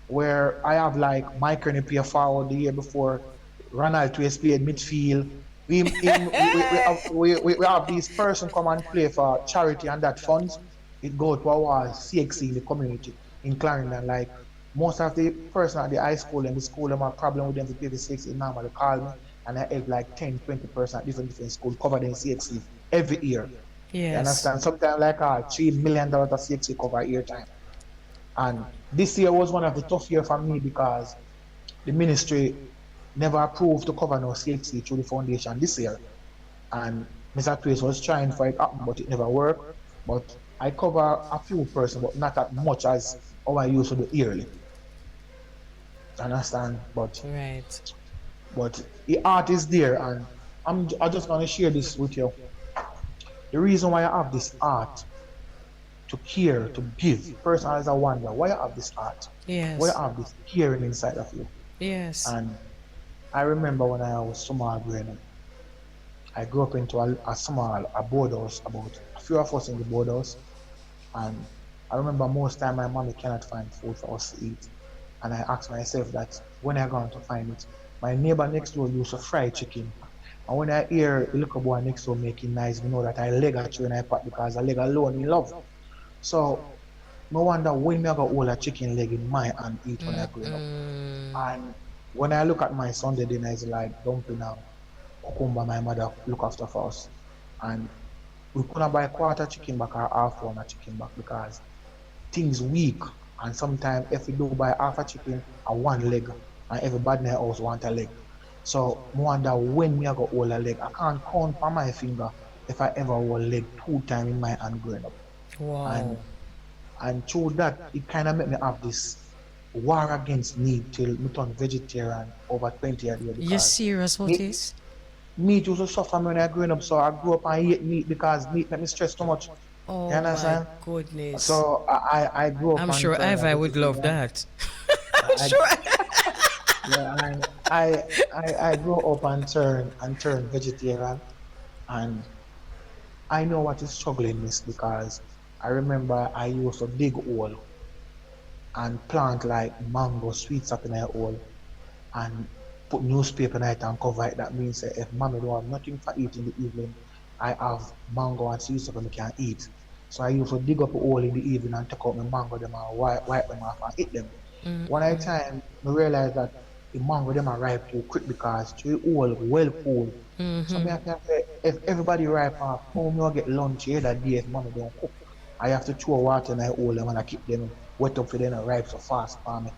Speaker 3: where I have like Mike Kearney play forward the year before, Ronald Twaits played midfield. We have these person come and play for charity, and that funds it go to our CXC in the community in Clarendon. Like most of the person at the high school and the school them have problem with them to pay the CXC normally call me, and I help like 10-20% at different schools cover them CXC every year.
Speaker 1: Yes.
Speaker 3: You understand? Sometimes like $3 million of CXC cover year time. And this year was one of the tough years for me because the ministry never approved to cover no CXC through the foundation this year. And Mr. Trace was trying for it to happen, but it never worked. But I cover a few persons, but not as much as how I used to do yearly. Understand? But
Speaker 1: Right.
Speaker 3: but the art is there, and I just want to share this with you. The reason why I have this art to care, to give, personally, I wonder why I have this art.
Speaker 1: Yes.
Speaker 3: Why I have this caring inside of you.
Speaker 1: Yes.
Speaker 3: And I remember when I was small growing up, I grew up into a board house, about a few of us in the board house. And I remember most time my mommy cannot find food for us to eat. And I asked myself that when I going to find it, my neighbor next door used to fry chicken. And when I hear the little boy next door making noise, we know that I leg at you and I pat because I leg alone in love. So no wonder when I got all a chicken leg in my hand eat when I grow up. And when I look at my Sunday dinner, it's like dumpling now. cucumber my mother look after for us. And we couldn't buy quarter chicken back or half one a chicken back because things weak. And sometimes if we do buy half a chicken a one leg, and everybody in the house want a leg. So I wonder when me I go hold a leg. I can't count on my finger if I ever hold a leg 2 times in my hand growing up. And
Speaker 1: Wow.
Speaker 3: and through that it kind of made me have this war against meat till me turn vegetarian over 20 years ago
Speaker 1: You
Speaker 3: because
Speaker 1: serious,
Speaker 3: meat,
Speaker 1: Otis?
Speaker 3: meat used to suffer me when I growing up. So I grew up and ate meat because meat make me stress too much. You
Speaker 1: Oh my
Speaker 3: understand?
Speaker 1: goodness.
Speaker 3: So I grew up
Speaker 1: I'm
Speaker 3: and
Speaker 1: sure
Speaker 3: turned a
Speaker 1: Eva would love
Speaker 3: vegetarian.
Speaker 1: that. I'm
Speaker 3: I,
Speaker 1: sure.
Speaker 3: yeah, I grew up and turned vegetarian, and I know what is struggling is because I remember I used to dig hole and plant like mango, sweet stuff in a hole and put newspaper in it and cover it. That means that if mommy don't have nothing for eat in the evening, I have mango and sweet stuff and I can eat. So I used to dig up a hole in the evening and take out my mango them and wipe them off and eat them. One at a time, I realized that the mango them are ripe too quick because too old, well cool. So me I can say if everybody ripe off, how me I get lunch here that day if mommy don't cook? I have to throw water in I hole them and I keep them wet up for them and ripe so fast for me.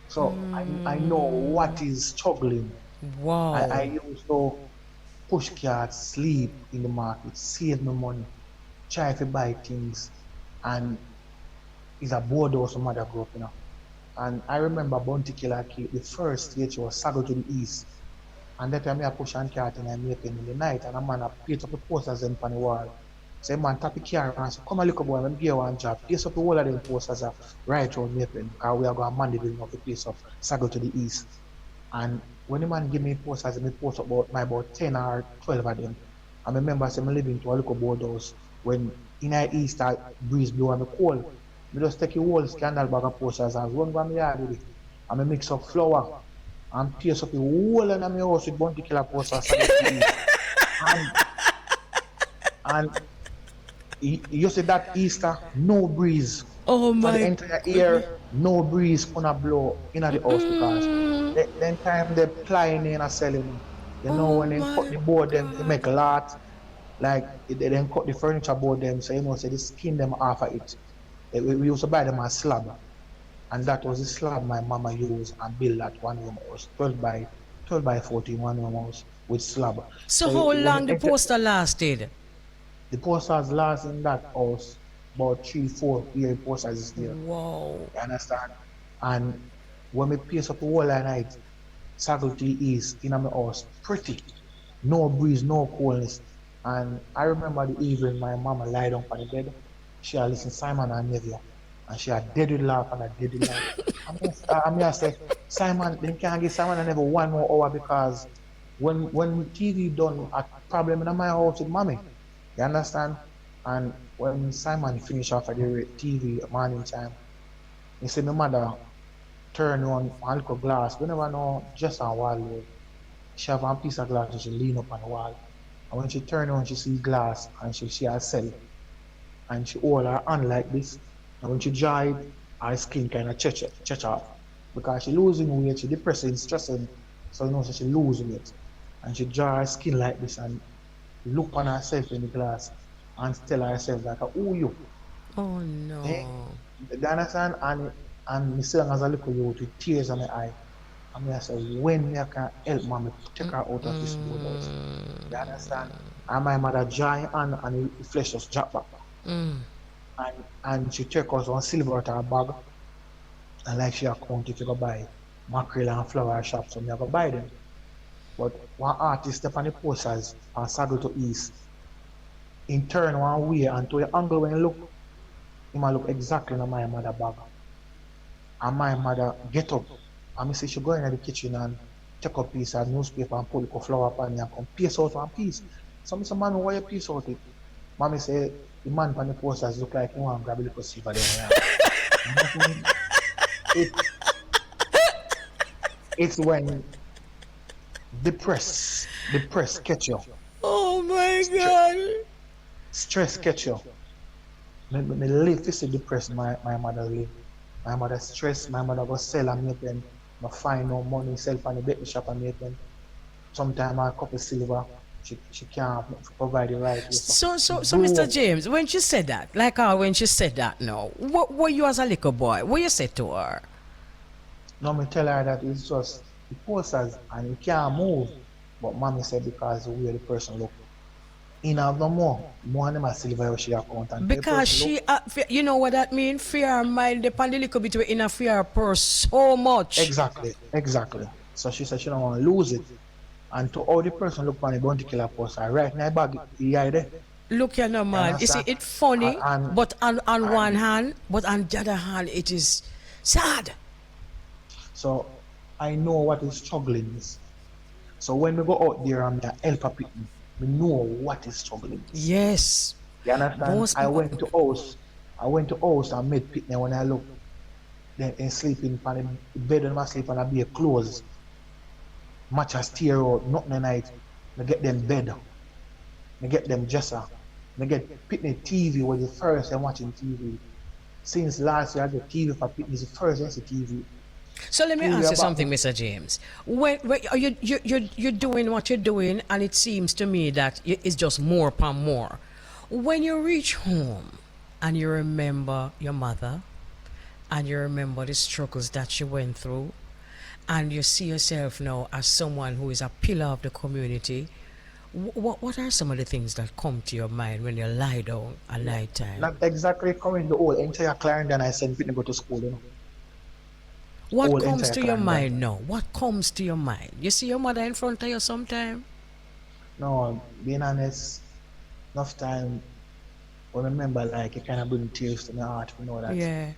Speaker 3: So I know what is struggling. I
Speaker 1: Wow.
Speaker 3: used to push cards, sleep in the market, save my money, try to buy things, and it's a board or some other group, you know. And I remember Bounty Killer Kid, the first stage was Sago to the East. And that time I push and cart and I make in the night and a man a paint up the posters them on the wall. So a man tap the car and say, come a look boy, let me give you one job. Paste up the whole of them posters are right round Maple because we are going to mandate enough to place up Sago to the East. And when the man give me posters, I post about 10 or 12 of them. I remember I living to a little boardhouse when in the east breeze blow and the cold. I just take a whole scandal bag of posters and run by my yard with it. And I mix up flour and paste up the whole of my house with bounty killer posters so to the east. And and you see that Easter, no breeze.
Speaker 1: Oh
Speaker 3: For the
Speaker 1: my
Speaker 3: entire
Speaker 1: goodness.
Speaker 3: year, no breeze gonna blow in the house because then time they plying in and selling. You know
Speaker 1: Oh
Speaker 3: when they cut
Speaker 1: my
Speaker 3: the board them, they
Speaker 1: god.
Speaker 3: make a lot. Like they then cut the furniture board them, so you know, say they skin them off of it. We used to buy them as slab, and that was the slab my mama used and build that one room house, 12 by 14 one room house with slab.
Speaker 1: So
Speaker 3: So
Speaker 1: how
Speaker 3: when you
Speaker 1: long the
Speaker 3: enter,
Speaker 1: poster lasted?
Speaker 3: the posters last in that house about 3, 4 year posters is there.
Speaker 1: Wow.
Speaker 3: You understand? And when we pace up the whole night, faculty is in my house pretty. No breeze, no coolness. And I remember the evening my mama lied down on the bed. She had listened Simon and Neville. And she had dead with laugh and a dead with laugh. I say, Simon, they can't give Simon and Neville 1 more hour because when TV done a problem in my house with mommy. You understand? And when Simon finished off at the TV at morning time, he said my mother turn on a little glass. Whenever know just on wall, she have a piece of glass and she lean up on the wall. And when she turn on, she see glass and she see herself. And she hold her hand like this. And when she dry it, her skin kind of stretch off. Because she losing weight, she depressing, stressing. So you know, so she losing weight. And she draw her skin like this and look on herself in the glass and tell herself like, oh you.
Speaker 1: Oh
Speaker 3: Eh?
Speaker 1: no.
Speaker 3: You understand? And me still as a little youth with tears in my eye. And I say, when me I can help mommy take her out of this board house. You understand? And my mother dry and the flesh just drop back. And she take us one silver out of her bag and like she account if you go buy mackerel and flower shop, so me I go buy them. But one artist step on the posters and saddle to east. In turn one way and to the angle when you look, he might look exactly like my mother bag. And my mother get up and me say she go in the kitchen and take a piece of newspaper and put a flower pan and come piece out one piece. So I say, man, why you piece out it? Mommy say, the man on the posters look like he want to grab a little silver there. it, it's when the press catch you.
Speaker 1: Oh my
Speaker 3: Stre-
Speaker 1: god.
Speaker 3: stress catch you. Me live to see depressed my mother live. My mother stress, my mother go sell and make them. I find no money, sell from the bakery shop and make them. sometimes a couple silver, she can't provide the right way.
Speaker 1: So,
Speaker 3: Though,
Speaker 1: Mr. James, when she said that, like how when she said that, no, what were you as a little boy? What you said to her?
Speaker 3: now me tell her that it's just the posters and you can't move. But mommy said because the way the person look. In have no more than them a silver she account and the
Speaker 1: Because
Speaker 3: person look.
Speaker 1: you know what that mean? Fear mind depend a little bit we in a fear purse so much.
Speaker 3: Exactly. So she said she don't want to lose it. And to all the person look on the bounty killer poster, right now bag the eye there.
Speaker 1: Look here no
Speaker 3: You
Speaker 1: man. You see
Speaker 3: understand?
Speaker 1: it funny,
Speaker 3: And,
Speaker 1: but on one
Speaker 3: and
Speaker 1: hand, but on the other hand it is sad.
Speaker 3: so I know what is struggling is. So when we go out there and me help a people, we know what is struggling is.
Speaker 1: Yes.
Speaker 3: You understand?
Speaker 1: Most
Speaker 3: I
Speaker 1: people
Speaker 3: went to house. I went to house and met people when I look. Then they sleeping on the bed and I sleep and I be clothes. Mattress tear out, nothing at night. I get them bed. I get them dresser. I get pitney TV was the first I'm watching TV. Since last year I get TV for pitney is the first I see TV.
Speaker 1: So let me
Speaker 3: TV
Speaker 1: ask you
Speaker 3: about
Speaker 1: something,
Speaker 3: me.
Speaker 1: Mr. James. When you're doing what you're doing, and it seems to me that it's just more upon more. When you reach home and you remember your mother, and you remember the struggles that she went through, and you see yourself now as someone who is a pillar of the community, what are some of the things that come to your mind when you lie down at night time?
Speaker 3: Not exactly coming the whole entire Clarendon I send people go to school, you know.
Speaker 1: What
Speaker 3: Whole
Speaker 1: comes
Speaker 3: entire
Speaker 1: to your
Speaker 3: Clarendon.
Speaker 1: mind now? What comes to your mind? You see your mother in front of you sometime?
Speaker 3: No, being honest, enough time I remember like it kinda bring tears to my heart to know that.
Speaker 1: Yeah,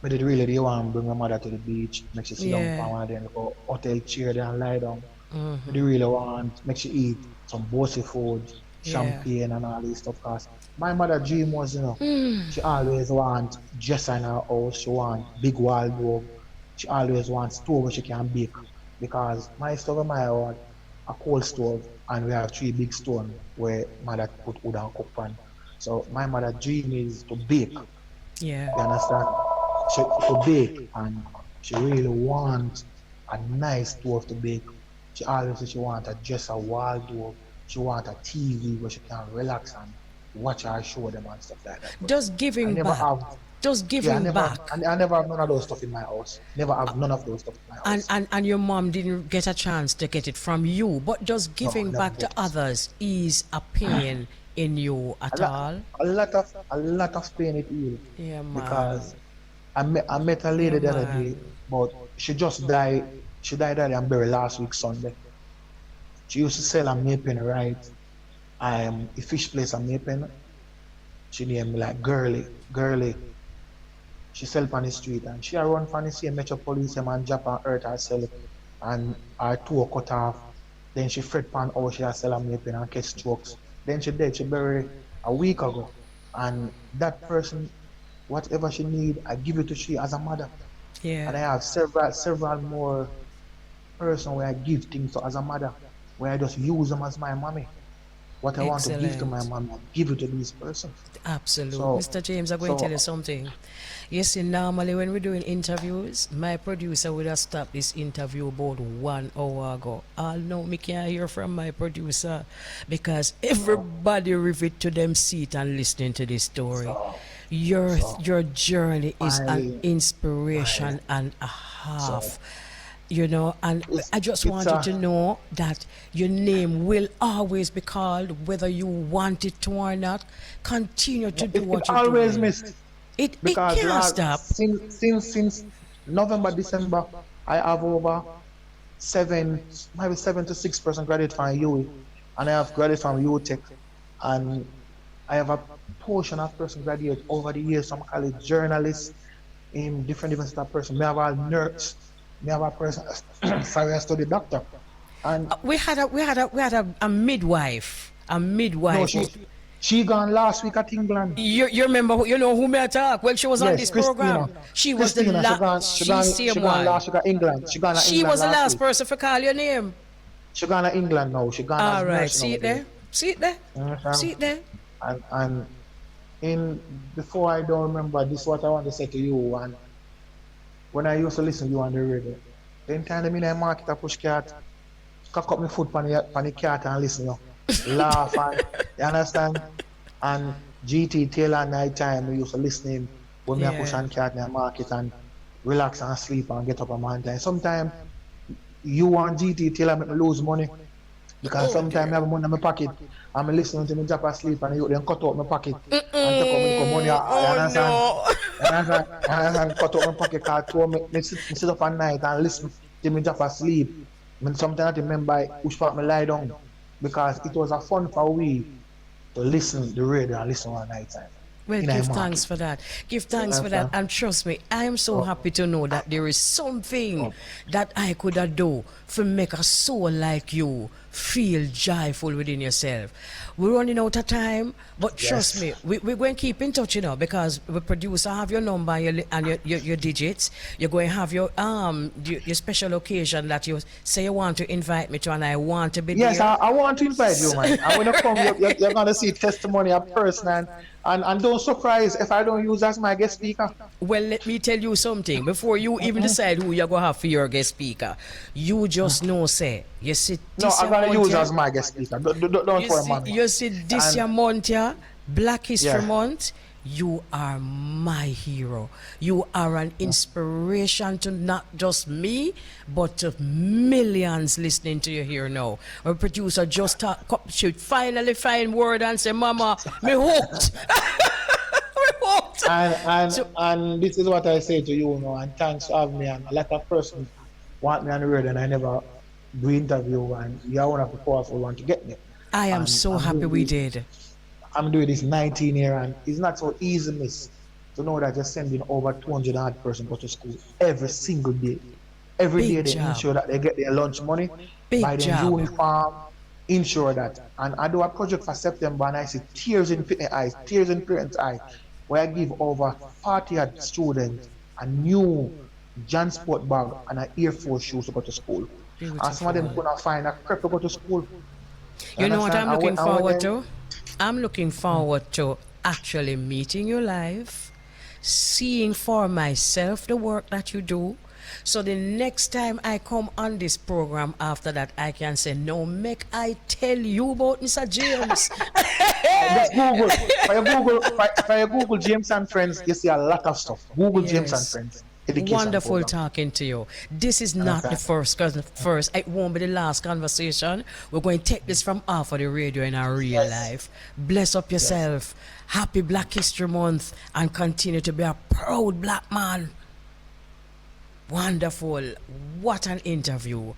Speaker 3: But it really they want to bring my mother to the beach, make she sit down
Speaker 1: yeah.
Speaker 3: for one of them go hotel chair there and lie down.
Speaker 1: Mm-hmm.
Speaker 3: They really want make she eat some bossy food,
Speaker 1: Yeah.
Speaker 3: champagne and all this stuff. Cause my mother dream was,
Speaker 1: Mm.
Speaker 3: she always want dresser in her house, she want big wardrobe, she always wants stove where she can bake. Because my stove in my house, a coal stove, and we have three big stone where mother put wood and cook pan. So my mother dream is to bake.
Speaker 1: Yeah.
Speaker 3: You understand? She to bake and she really wants a nice stove to bake. She always say she want a just a wardrobe. She want a TV where she can relax and watch her show them and stuff like that. But
Speaker 1: Just
Speaker 3: I
Speaker 1: giving
Speaker 3: never
Speaker 1: back.
Speaker 3: have
Speaker 1: Just
Speaker 3: yeah,
Speaker 1: giving back.
Speaker 3: I never have none of those stuff in my house. Never have none of those stuff in my house.
Speaker 1: And your mom didn't get a chance to get it from you, but just
Speaker 3: No,
Speaker 1: giving
Speaker 3: never
Speaker 1: back to
Speaker 3: get it.
Speaker 1: others is a pain in you
Speaker 3: A
Speaker 1: at
Speaker 3: lot,
Speaker 1: all.
Speaker 3: a lot of pain it is
Speaker 1: Yeah, man.
Speaker 3: because I met a lady
Speaker 1: Yeah,
Speaker 3: the other day,
Speaker 1: man.
Speaker 3: but she just died. She died early and buried last week Sunday. She used to sell a Mapen, right? A fish place a Mapen. She named like Girly. She sell on the street and she a run from the same Metro Police and drop and hurt herself and her toe cut off. Then she fret pan how she a sell a Mapen and catch strokes. Then she dead, she buried a week ago. And that person, whatever she need, I give it to she as a mother. And I
Speaker 1: Yeah.
Speaker 3: have several more person where I give things to as a mother, where I just use them as my mommy. What I want to give to my
Speaker 1: Excellent.
Speaker 3: mom, I give it to this person.
Speaker 1: Absolute.
Speaker 3: So,
Speaker 1: Mr. James, I'm going to tell you
Speaker 3: so
Speaker 1: something. You see, normally when we're doing interviews, my producer would have stopped this interview about 1 hour ago. All know me can't hear from my producer because everybody rivet to them seat and listening to this story.
Speaker 3: so
Speaker 1: Your journey is an
Speaker 3: my
Speaker 1: inspiration
Speaker 3: my
Speaker 1: and a
Speaker 3: so
Speaker 1: half. And
Speaker 3: it's
Speaker 1: I just
Speaker 3: it's
Speaker 1: want you
Speaker 3: a
Speaker 1: to know that your name will always be called whether you want it to or not. Continue to do
Speaker 3: it
Speaker 1: what you're
Speaker 3: always
Speaker 1: doing.
Speaker 3: missed
Speaker 1: It
Speaker 3: because
Speaker 1: can't stop.
Speaker 3: since November, December, I have over maybe 7 to 6% graduate from UE, and I have graduate from UTech, and I have a portion of person graduate over the years. Some call it journalists in different type of person. Me have a nurse, me have a person, sorry, I study doctor, and
Speaker 1: We had a midwife. A
Speaker 3: no,
Speaker 1: midwife.
Speaker 3: she gone last week at England.
Speaker 1: You remember you know who may I talk? Well, she was on
Speaker 3: Yes,
Speaker 1: this program. She was the
Speaker 3: Christina,
Speaker 1: she's
Speaker 3: she
Speaker 1: same
Speaker 3: gone
Speaker 1: one.
Speaker 3: last week at England. She gone to
Speaker 1: She
Speaker 3: England
Speaker 1: was the
Speaker 3: last
Speaker 1: last
Speaker 3: week.
Speaker 1: person to call your name.
Speaker 3: She gone to England now. She gone as
Speaker 1: All right,
Speaker 3: nursing
Speaker 1: see
Speaker 3: over
Speaker 1: it
Speaker 3: there.
Speaker 1: there? See it there?
Speaker 3: You understand?
Speaker 1: See it there?
Speaker 3: And in before I don't remember this what I want to say to you and when I used to listen to you on the radio. Then time I market a push cat cock up my foot on the cat and listen, you know. Laugh and, you understand? And GT tail and night time, we used to listen when me a push and cat in the market and relax and sleep and get up a man time. Sometimes you and GT tail and make me lose money. Because sometimes I have money in my pocket and I'm listening to me drop asleep and you then cut out my pocket and take out my money. You understand? Cut out my pocket because I sit up at night and listen to me drop asleep. And sometimes I remember which part me lie down because it was a fun for we to listen to the radio and listen all night time.
Speaker 1: Well, give thanks for that. Give thanks for that. And trust me, I am so happy to know that there is something that I could do to make a soul like you feel joyful within yourself. We're running out of time, but trust me, we're going to keep in touch, you know, because the producer have your number and your digits. You're going to have your special occasion that you say you want to invite me to, and I want to be there.
Speaker 3: Yes, I want to invite you, man. I want to come. You're going to see testimony of person and don't surprise if I don't use as my guest speaker.
Speaker 1: Well, let me tell you something. Before you even decide who you're going to have for your guest speaker, you just know, say, you see...
Speaker 3: No, I'm going to use as my guest speaker. Don't worry, man.
Speaker 1: You see this year month here, Black History Month, you are my hero. You are an inspiration to not just me, but to millions listening to you here now. Our producer just should finally find word and say, Mama, me hooked.
Speaker 3: And this is what I say to you now, and thanks for having me. And a lot of persons want me on the road and I never do interview, and you're one of the powerful ones to get me.
Speaker 1: I am so happy we did.
Speaker 3: I'm doing this 19 year and it's not so easy, miss, to know that you're sending over 200 odd person go to school every single day. Every day they ensure that they get their lunch money, buy their uniform, ensure that. And I do a project for September and I see tears in eyes, tears in parents' eyes, where I give over 40 odd students a new Jansport bag and an Air Force shoes to go to school. Beautiful. And some of them couldn't find a crap to go to school.
Speaker 1: You know what I'm looking forward to? I'm looking forward to actually meeting you live, seeing for myself the work that you do. So the next time I come on this program after that, I can say, no, make I tell you about Mr. James.
Speaker 3: Just Google. For your Google James and Friends, you see a lot of stuff. Google James and Friends.
Speaker 1: Wonderful
Speaker 3: program.
Speaker 1: Talking to you. This is not the first, it won't be the last conversation. We're going to take this from off of the radio in our real life. Bless up yourself. Happy Black History Month and continue to be a proud black man. Wonderful. What an interview.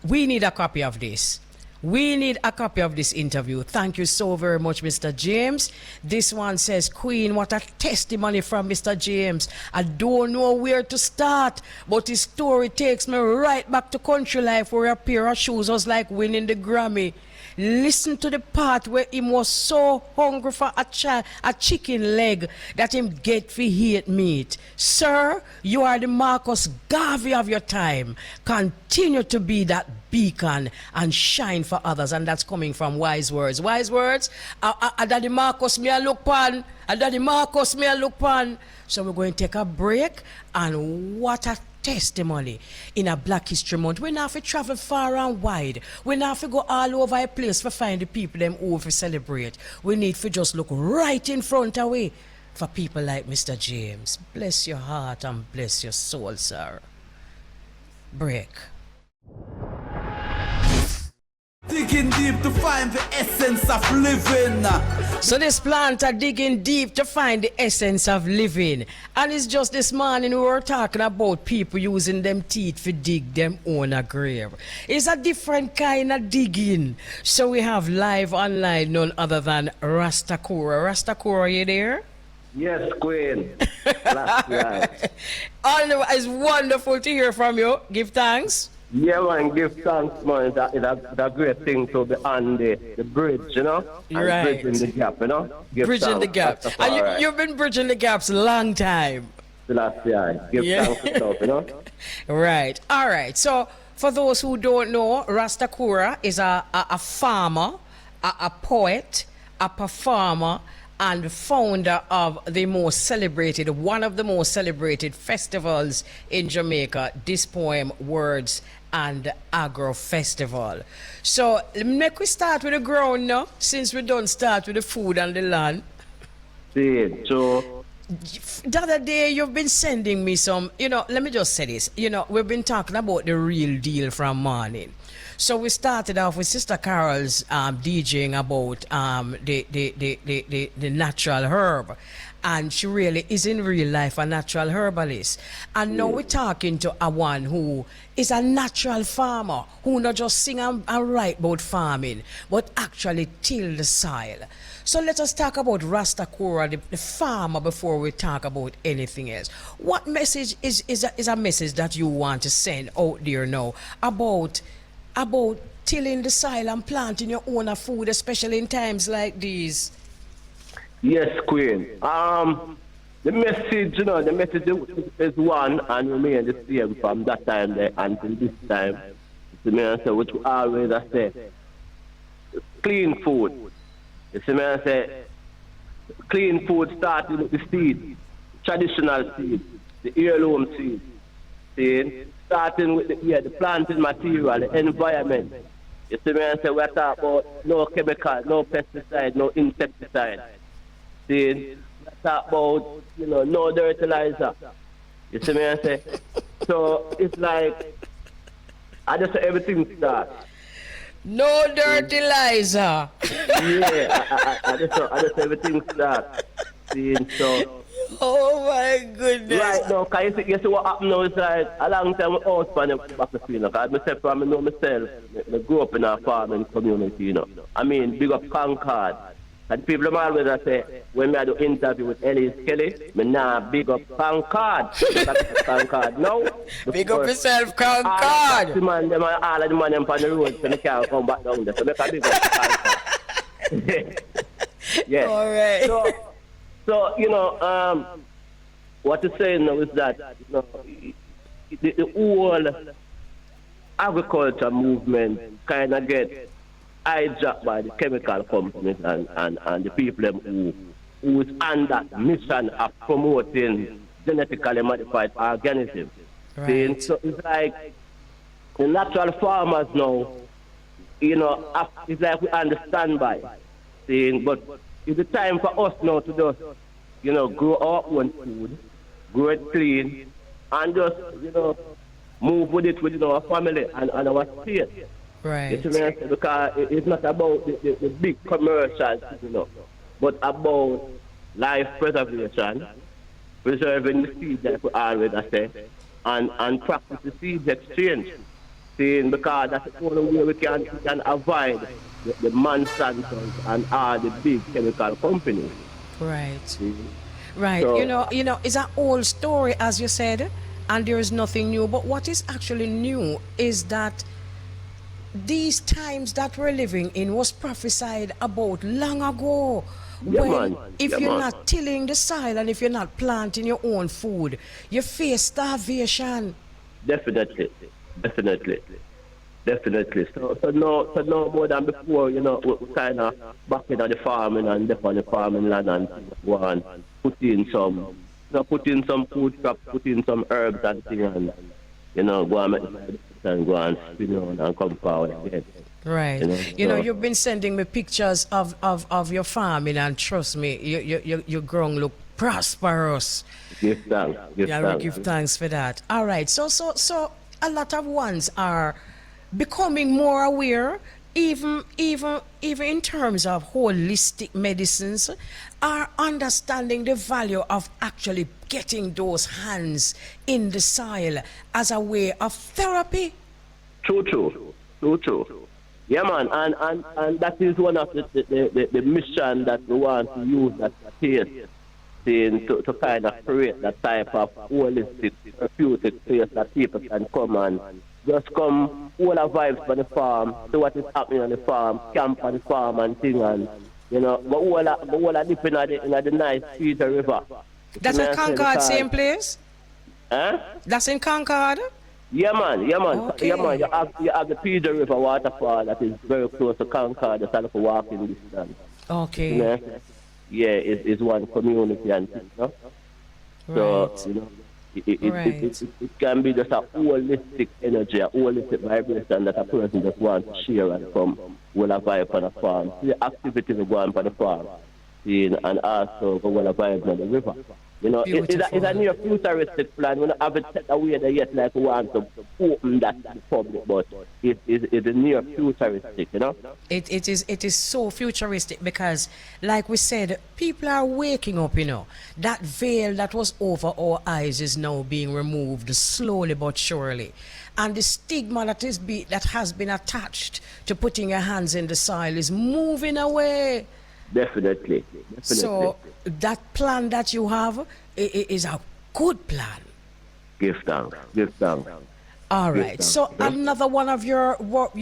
Speaker 1: We need a copy of this. We need a copy of this interview. Thank you so very much, Mr. James. This one says, Queen, what a testimony from Mr. James. I don't know where to start, but his story takes me right back to country life where a pair of shoes was like winning the Grammy. Listen to the part where him was so hungry for a chicken leg that him get for hate meat. Sir, you are the Marcus Garvey of your time. Continue to be that beacon and shine for others. And that's coming from Wise Words. Wise Words, Daddy Marcus me a look pan. Daddy Marcus me a look pan. So we're going to take a break, and what a testimony in a Black History Month. We not have to travel far and wide. We not have to go all over a place to find the people them who we celebrate. We need to just look right in front of we for people like Mr. James. Bless your heart and bless your soul, sir. Break.
Speaker 4: Digging deep to find the essence of living.
Speaker 1: So this plant are digging deep to find the essence of living. And it's just this morning we were talking about people using them teeth to dig them own a grave. It's a different kind of digging. So we have live online none other than Tukura. Tukura, are you there?
Speaker 5: Yes, Queen. Last night.
Speaker 1: It's wonderful to hear from you. Give thanks.
Speaker 5: Yeah, man, give thanks, man. It's a great thing to be on the bridge, you know? And
Speaker 1: right.
Speaker 5: Bridging the gap, you know? Give
Speaker 1: bridging
Speaker 5: thanks.
Speaker 1: the gap. And you've been bridging the gaps a long time.
Speaker 5: Last year. Give thanks to stuff, you know?
Speaker 1: Right. All right. So, for those who don't know, Tukura is a farmer, a poet, a performer, and founder of the most celebrated, one of the most celebrated festivals in Jamaica, this poem, Wordz. and the Agro Festival. So make we start with the ground now, since we don't start with the food and the land.
Speaker 5: See, so
Speaker 1: The other day you've been sending me some, let me just say this. We've been talking about the real deal from morning. So we started off with Sister Carol's DJing about the natural herb. And she really is in real life a natural herbalist. And now we're talking to a one who is a natural farmer, who not just sing and write about farming, but actually till the soil. So let us talk about Tukura, the farmer, before we talk about anything else. What message is a message that you want to send out there now about tilling the soil and planting your own food, especially in times like these?
Speaker 5: yes, Queen. The message, the message is one and remain the same from that time there until this time. You see me, I say, which we always say, clean food. You see me, I say, clean food starting with the seed, traditional seed, the heirloom seed. See? Starting with the planting material, the environment. You see me, I say, we talk about no chemical, no pesticide, no insecticide. See? We talk about, no fertilizer. You see me, I say? So it's like, I just say everything starts.
Speaker 1: No fertilizer.
Speaker 5: Yeah, I just everything starts. See? So,
Speaker 1: Oh my goodness.
Speaker 5: right now, because you see what happened now is like a long time with house on the battlefield. Because myself, I know myself, I grew up in a farming community, I mean, big up Concord. And people always say, when I do interview with Elise Kelly, I nah big up Concord. Concord, no.
Speaker 1: Big up yourself, Concord.
Speaker 5: All of the man on the road, so they can't come back down there. So make a big up Concord. Yeah.
Speaker 1: All right.
Speaker 5: So, what you're saying now is that the whole agriculture movement kind of get hijacked by the chemical companies and the people who is on that mission of promoting genetically modified organisms.
Speaker 1: Right.
Speaker 5: So it's like the natural farmers now, it's like we understand by saying, but it's the time for us now to just, grow our own food, grow it clean, and just, move with it within our family and our state.
Speaker 1: Right.
Speaker 5: Because it's not about the big commercials, but about life preservation, preserving the seeds that we always say, and practice the seeds exchange. Because that's the only way we can avoid the Monsantos and all the big chemical companies.
Speaker 1: Right. Right.
Speaker 5: So,
Speaker 1: it's an old story, as you said, and there is nothing new. But what is actually new is that these times that we're living in was prophesied about long ago. If you're not tilling the soil and if you're not planting your own food, you face starvation.
Speaker 5: Definitely. So no more than before, we kind of back in the farming and up on the farming land and go on, put in some food crops, put in some herbs and things, and go and make and go and spin on and come forward again.
Speaker 1: Right. You've been sending me pictures of your farming, and trust me, your ground look prosperous.
Speaker 5: Give thanks.
Speaker 1: We give thanks for that. All right. So a lot of ones are becoming more aware, even in terms of holistic medicines, are understanding the value of actually getting those hands in the soil as a way of therapy.
Speaker 5: True. Yeah, man, and that is one of the mission that we want to use that space to kind of create that type of holistic therapeutic space that people can come and just come all our vibes on the farm, see what is happening on the farm, camp on the farm and thing, and but all are dipping in the nice Peter River.
Speaker 1: That's in Concord, same place?
Speaker 5: Huh?
Speaker 1: That's in Concord?
Speaker 5: Yeah, man.
Speaker 1: Okay.
Speaker 5: Yeah, man. You have the Peter River waterfall that is very close to Concord, that's like a walking distance.
Speaker 1: Okay.
Speaker 5: Yeah, it's one community and things,
Speaker 1: Right.
Speaker 5: So, It can be just a holistic energy, a holistic vibration that a person just wants to share and come will a vibe on a farm. See the activity we go on the farm, and also go will a vibe on the river. You know, it's a near futuristic plan. We don't have it set away there yet like we want to open that to the public, but it's a near futuristic, you know?
Speaker 1: It is so futuristic because, like we said, people are waking up, you know. That veil that was over our eyes is now being removed slowly but surely. And the stigma that has been attached to putting your hands in the soil is moving away.
Speaker 5: Definitely.
Speaker 1: So that plan that you have is a good plan.
Speaker 5: Give thanks.
Speaker 1: All right. So another one of your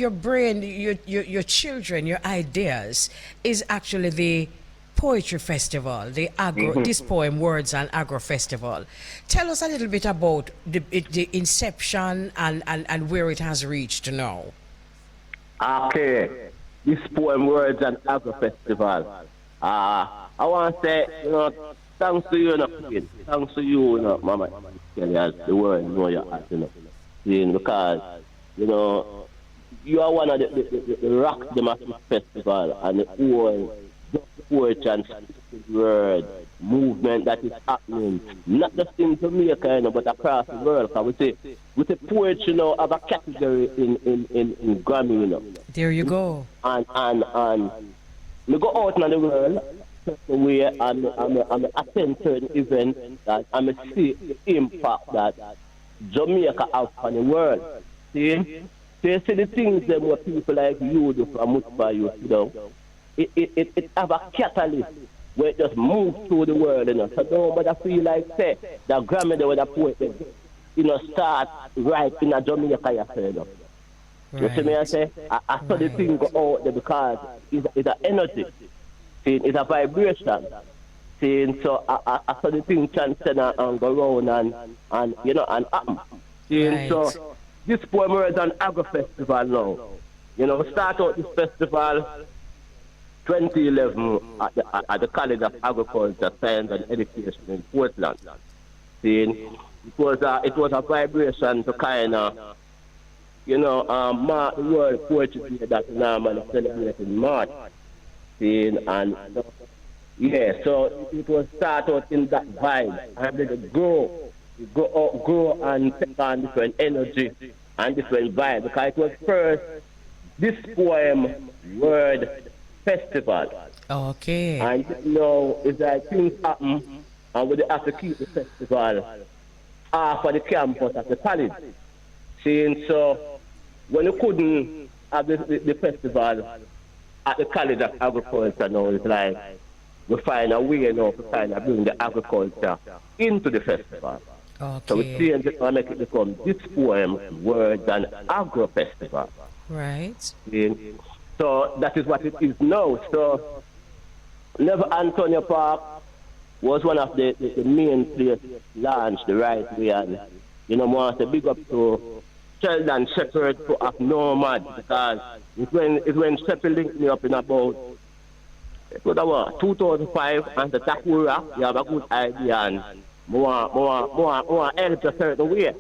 Speaker 1: brain, your children, your ideas is actually the poetry festival, the Agro, this poem, Wordz and Agro festival. Tell us a little bit about the inception and where it has reached now.
Speaker 5: Okay. This poem, Wordz and Agro festival. I want to say, you know, thanks to you, thanks to you, Mama Kelly, as the world know your art, because, you know, you are one of the rock the festival and the whole poetry and spoken word movement that is happening, not just in Jamaica, you know, but across the world. Because we say poetry, you know, have a category in Grammy, you know.
Speaker 1: There you go.
Speaker 5: And we go out in the world, where I'm attend certain events that I'm see the impact that Jamaica have on the world. See? So you see the things that what people like you do from Mutba, you know, it have a catalyst where it just moves through the world, you know. So nobody feel like say that grandmother with a poet, you know, start right in a Jamaica, you know. Right. You see me I say? I saw the thing go out there because it's an energy. See, it's a vibration. See, so I saw the thing transcend and go around and you know and happen. See, right. So this poem is an Agro festival now. You know, we start out this festival 2011 at the College of Agriculture, Science and Education in Portland. See, it was a vibration to kind of, you know, mark the World Poetry Day that normally celebrated in March. See, and yeah, so it was start out in that vibe and then it grow and take on different energy and different vibe, because it was first this poem word festival.
Speaker 1: Okay.
Speaker 5: And you know, it's like things happen and we have to keep the festival off of the campus at the college. See, so when you couldn't have the festival at the College of Agriculture now, it's like we find a way now to kind of bring the agriculture into the festival.
Speaker 1: Okay.
Speaker 5: So we change it and make it become this poem, Wordz and Agro Festival.
Speaker 1: Right.
Speaker 5: So that is what it is now. So Never Antonio Park was one of the main places launched the right way, and you know, I want to big up to Sheldon Shepherd to have Nomad, because it's when Shepherd linked me up in about 2005 and the Tukura. You have a good idea and more help a certain way.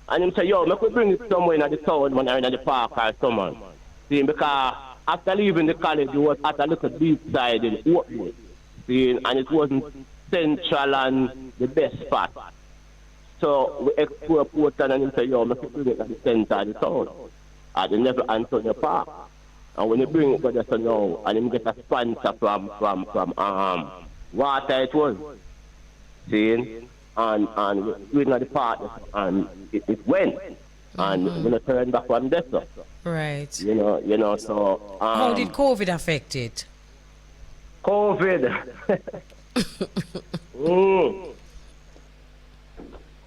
Speaker 5: And him say, yo, I could bring it somewhere in the town when I'm in the park or someone. See, because after leaving the college, it was at a little beach side in Oakwood. See, and it wasn't central and the best spot. So we explore Portland and him say, yo, I could bring it at the center of the town, at the Never Antonio Park. And when you bring it to the now, and him get a sponsor from water it was. See? And we know the partners, and it went. And we're going to turn back from there. So.
Speaker 1: Right.
Speaker 5: You know, so...
Speaker 1: how did COVID affect it?
Speaker 5: COVID?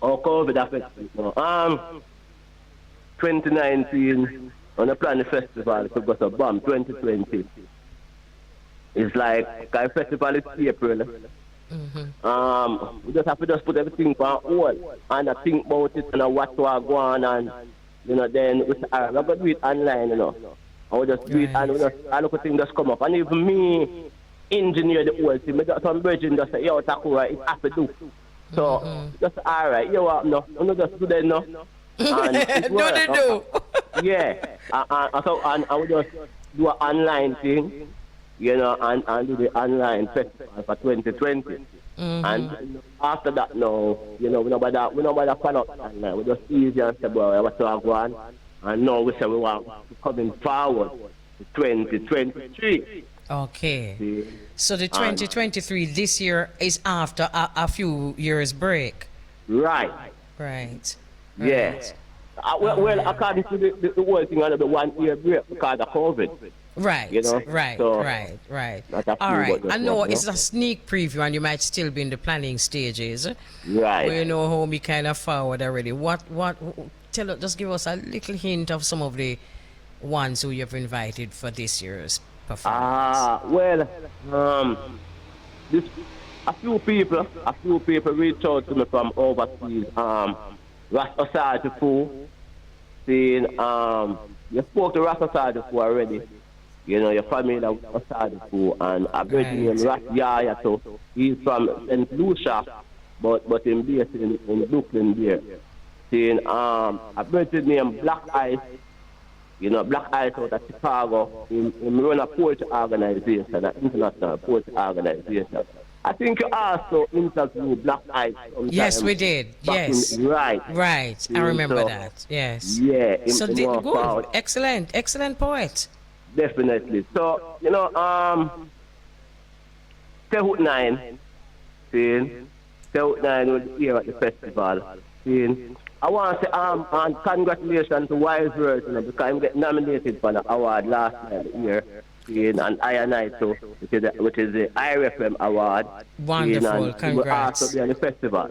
Speaker 5: How COVID affected it? 2019, on the Planet Festival, it was a bomb. 2020. It's like, the festival is April. We just have to just put everything on hold and think about it and watch what go on, and you know, then we're going to do it online, you know. And we just do it, and we just, a lot of things just come up. And even me engineer the whole thing, I got some bridging just say, yo, Tukura, it has to do. So just all right, you what no, no just do that no. And it
Speaker 1: No, they do.
Speaker 5: Yeah, and we just do an online thing, you know, and do the online festival for 2020. And after that, no, you know, we know about follow up online. We just easy and say, boy, what's going on? And now we say we want to coming forward to 2023.
Speaker 1: Okay.
Speaker 5: See?
Speaker 1: So the 2023 this year is after a few years break.
Speaker 5: Right.
Speaker 1: Right.
Speaker 5: Yeah.
Speaker 1: Right.
Speaker 5: Well, according to the whole thing, another 1 year break because of COVID.
Speaker 1: Right,
Speaker 5: You know?
Speaker 1: right,
Speaker 5: So,
Speaker 1: right.
Speaker 5: not a
Speaker 1: All
Speaker 5: few,
Speaker 1: right.
Speaker 5: but just
Speaker 1: I know
Speaker 5: one,
Speaker 1: it's
Speaker 5: no?
Speaker 1: a sneak preview and you might still be in the planning stages.
Speaker 5: Right.
Speaker 1: Well, you know how we kind of forward already. Tell us, just give us a little hint of some of the ones who you've invited for this year's performance.
Speaker 5: This a few people reached out to me from overseas. Rasta Fu, saying you spoke to Rasta Fu already. You know, your family of Rasta Fu, and I bet him Ras Yaya, so he's from St. Lucia, but in based in Brooklyn there. Saying I bet his name Black Ice. You know, Black Ice out of Chicago, in run a poetry organization, an international poetry organization. I think you also interviewed Black Ice sometime.
Speaker 1: Yes, we did. Yes.
Speaker 5: Right.
Speaker 1: Right. I remember that. Yes.
Speaker 5: Yeah.
Speaker 1: So good. Excellent poet.
Speaker 5: Definitely. So, you know, Tehut 9, Tehut 9 was here at the festival. I want to say and congratulations to Wise Words, you know, because I'm getting nominated for the award last year. And I too, which is the IRFM award.
Speaker 1: Wonderful, congrats.
Speaker 5: We'll also be on the festival.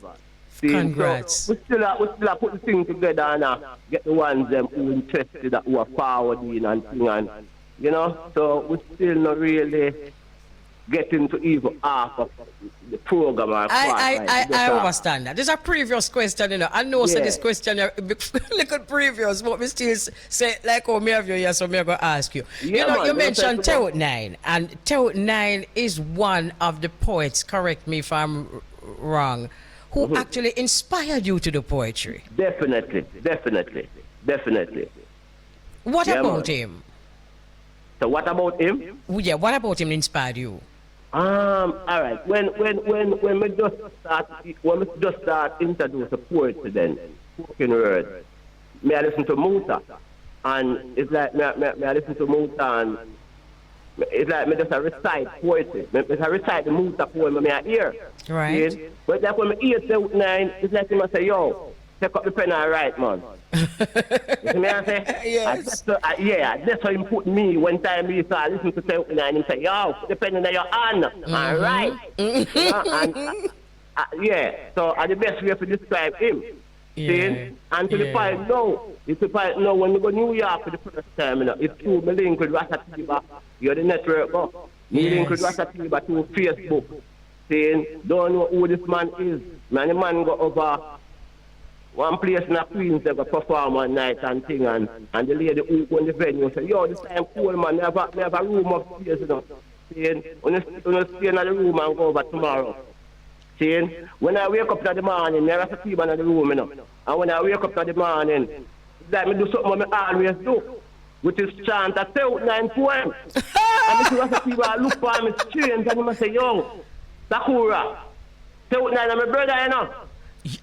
Speaker 1: Congrats.
Speaker 5: So we still are putting things together and get the ones them who interested, that who are forwarding and thing, and you know. So we still not really getting to even half of the program.
Speaker 1: I understand that. There's a previous question, you know. I know so this question look at previous, but we still say like, oh, me have you here, so me go ask you.
Speaker 5: Yeah,
Speaker 1: you know,
Speaker 5: man,
Speaker 1: you mentioned Tehut 9, and Tehut 9 is one of the poets, correct me if I'm wrong, who actually inspired you to do poetry.
Speaker 5: Definitely.
Speaker 1: What
Speaker 5: Yeah,
Speaker 1: about
Speaker 5: man.
Speaker 1: him?
Speaker 5: So what about him?
Speaker 1: Yeah, what about him inspired you?
Speaker 5: All right. When we just start introduce the poetry, then spoken word, me I listen to Musa, and it's like me I listen to Musa, and it's like me just a recite poetry. Me just a recite the Musa poem me I hear.
Speaker 1: Right.
Speaker 5: See? But like when me hear Tehut 9, it's like him I say, yo, take up the pen and write, man. You see me I say?
Speaker 1: Yes.
Speaker 5: That's how he put me when time he started listening to Tehut 9, and he say, yo, put the pen in your hand and write. You know, so the best way to describe him. See? And to the point now, it's the point now when we go to New York for the first time, you know, it's through my link with Rasta Tiba, you're the network, go. Me link with Rasta Tiba through Facebook. Saying, don't know who this man is. Man, the man go over one place in the Queens, they go perform one night and thing, and the lady who own the venue say, yo, this time cool, man, me have a room upstairs, you know. Saying, when you stay in the room and go over tomorrow. Saying, when I wake up in the morning, me have a sleep in the room, you know. And when I wake up in the morning, it's like me do something what I always do, which is chant a Tehut 9 poem. And Mr. Rasta people look for me strange, and he say, yo, Tukura, Tehut 9 and my brother, you know.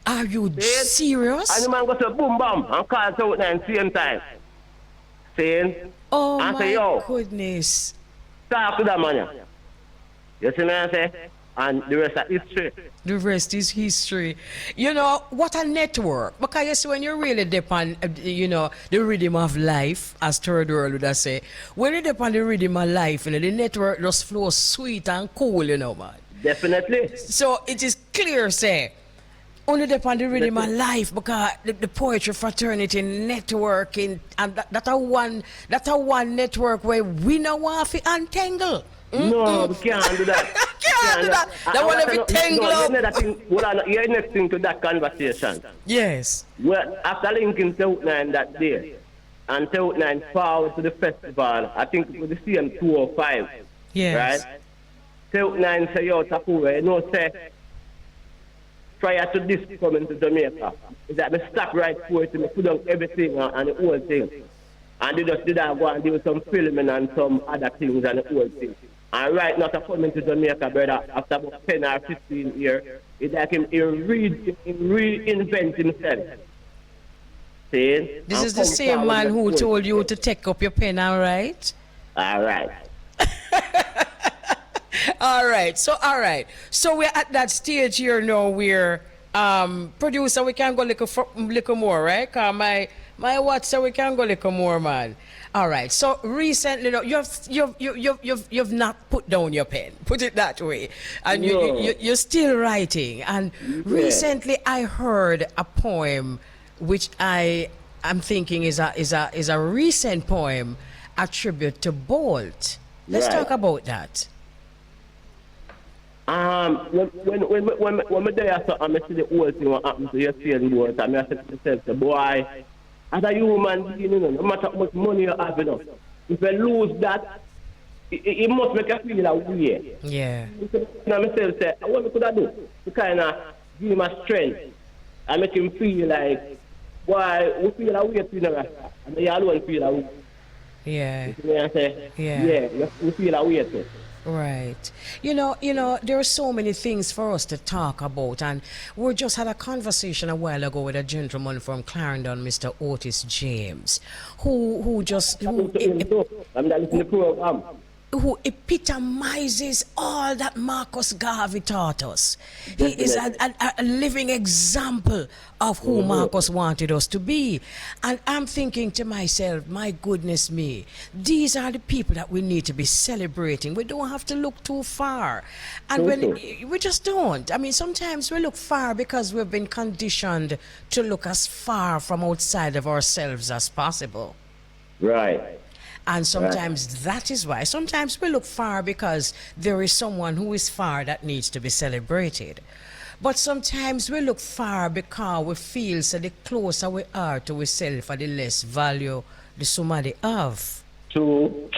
Speaker 1: Are you serious?
Speaker 5: And the man go to boom bam and call Tehut 9 same time. Saying,
Speaker 1: Oh
Speaker 5: and
Speaker 1: my
Speaker 5: say, yo,
Speaker 1: goodness.
Speaker 5: talk to that man. Yeah. You see me I say? And the rest of history.
Speaker 1: The rest is history. You know, what a network. Because you see, when you really depend, you know, the rhythm of life, as Third World would say, when you depend on the rhythm of life, you know, the network just flows sweet and cool, you know, man.
Speaker 5: Definitely.
Speaker 1: So it is clear, say, only depend on the rhythm of life, because the poetry fraternity networking, and that's a one network where we know want to untangle.
Speaker 5: No, we can't do that.
Speaker 1: Can't do that. That one every tangle up.
Speaker 5: You're next thing to that conversation.
Speaker 1: Yes.
Speaker 5: Well, after linking Tehut 9 that day, and Tehut 9 forward to the festival, I think it was the same 205.
Speaker 1: Yes.
Speaker 5: Right? Tehut 9 say, yo, Tukura, you know, say, prior to this coming to Jamaica, is that I stop right for it and I put down everything and the whole thing. And they just did go and do some filming and some other things and the whole thing. And right now, coming to Jamaica, brother, after about 10 or 15 years, it's like him reinvent himself. See?
Speaker 1: This is the same man who told you to take up your pen, all right?
Speaker 5: All right.
Speaker 1: All right. So we're at that stage here now where producer, we can go little more, right? Cause my watch, so we can go little more, man. All right. So recently, no, you've not put down your pen. Put it that way, and you're still writing. And recently, I heard a poem, which I'm thinking is a recent poem, a tribute to Bold. Let's talk about that.
Speaker 5: When I there, so I see the whole thing what happened to your sales board, and I said to myself, boy, as a human being, no matter how much money you have, if you lose that, it must make you feel a way.
Speaker 1: Yeah.
Speaker 5: I myself say, what could I do to kind of give him a strength and make him feel like, boy, we feel a way to and you alone feel a way.
Speaker 1: Yeah.
Speaker 5: You know what I say? Yeah, we feel a way too.
Speaker 1: Right. You know, there are so many things for us to talk about, and we just had a conversation a while ago with a gentleman from Clarendon, Mr. Otis James, who epitomizes all that Marcus Garvey taught us. He is a living example of who Marcus wanted us to be. And I'm thinking to myself, my goodness me, these are the people that we need to be celebrating. We don't have to look too far. And we just don't. I mean, sometimes we look far because we've been conditioned to look as far from outside of ourselves as possible.
Speaker 5: Right.
Speaker 1: And sometimes that is why. Sometimes we look far because there is someone who is far that needs to be celebrated. But sometimes we look far because we feel so the closer we are to ourselves, the less value the somebody have.
Speaker 5: True.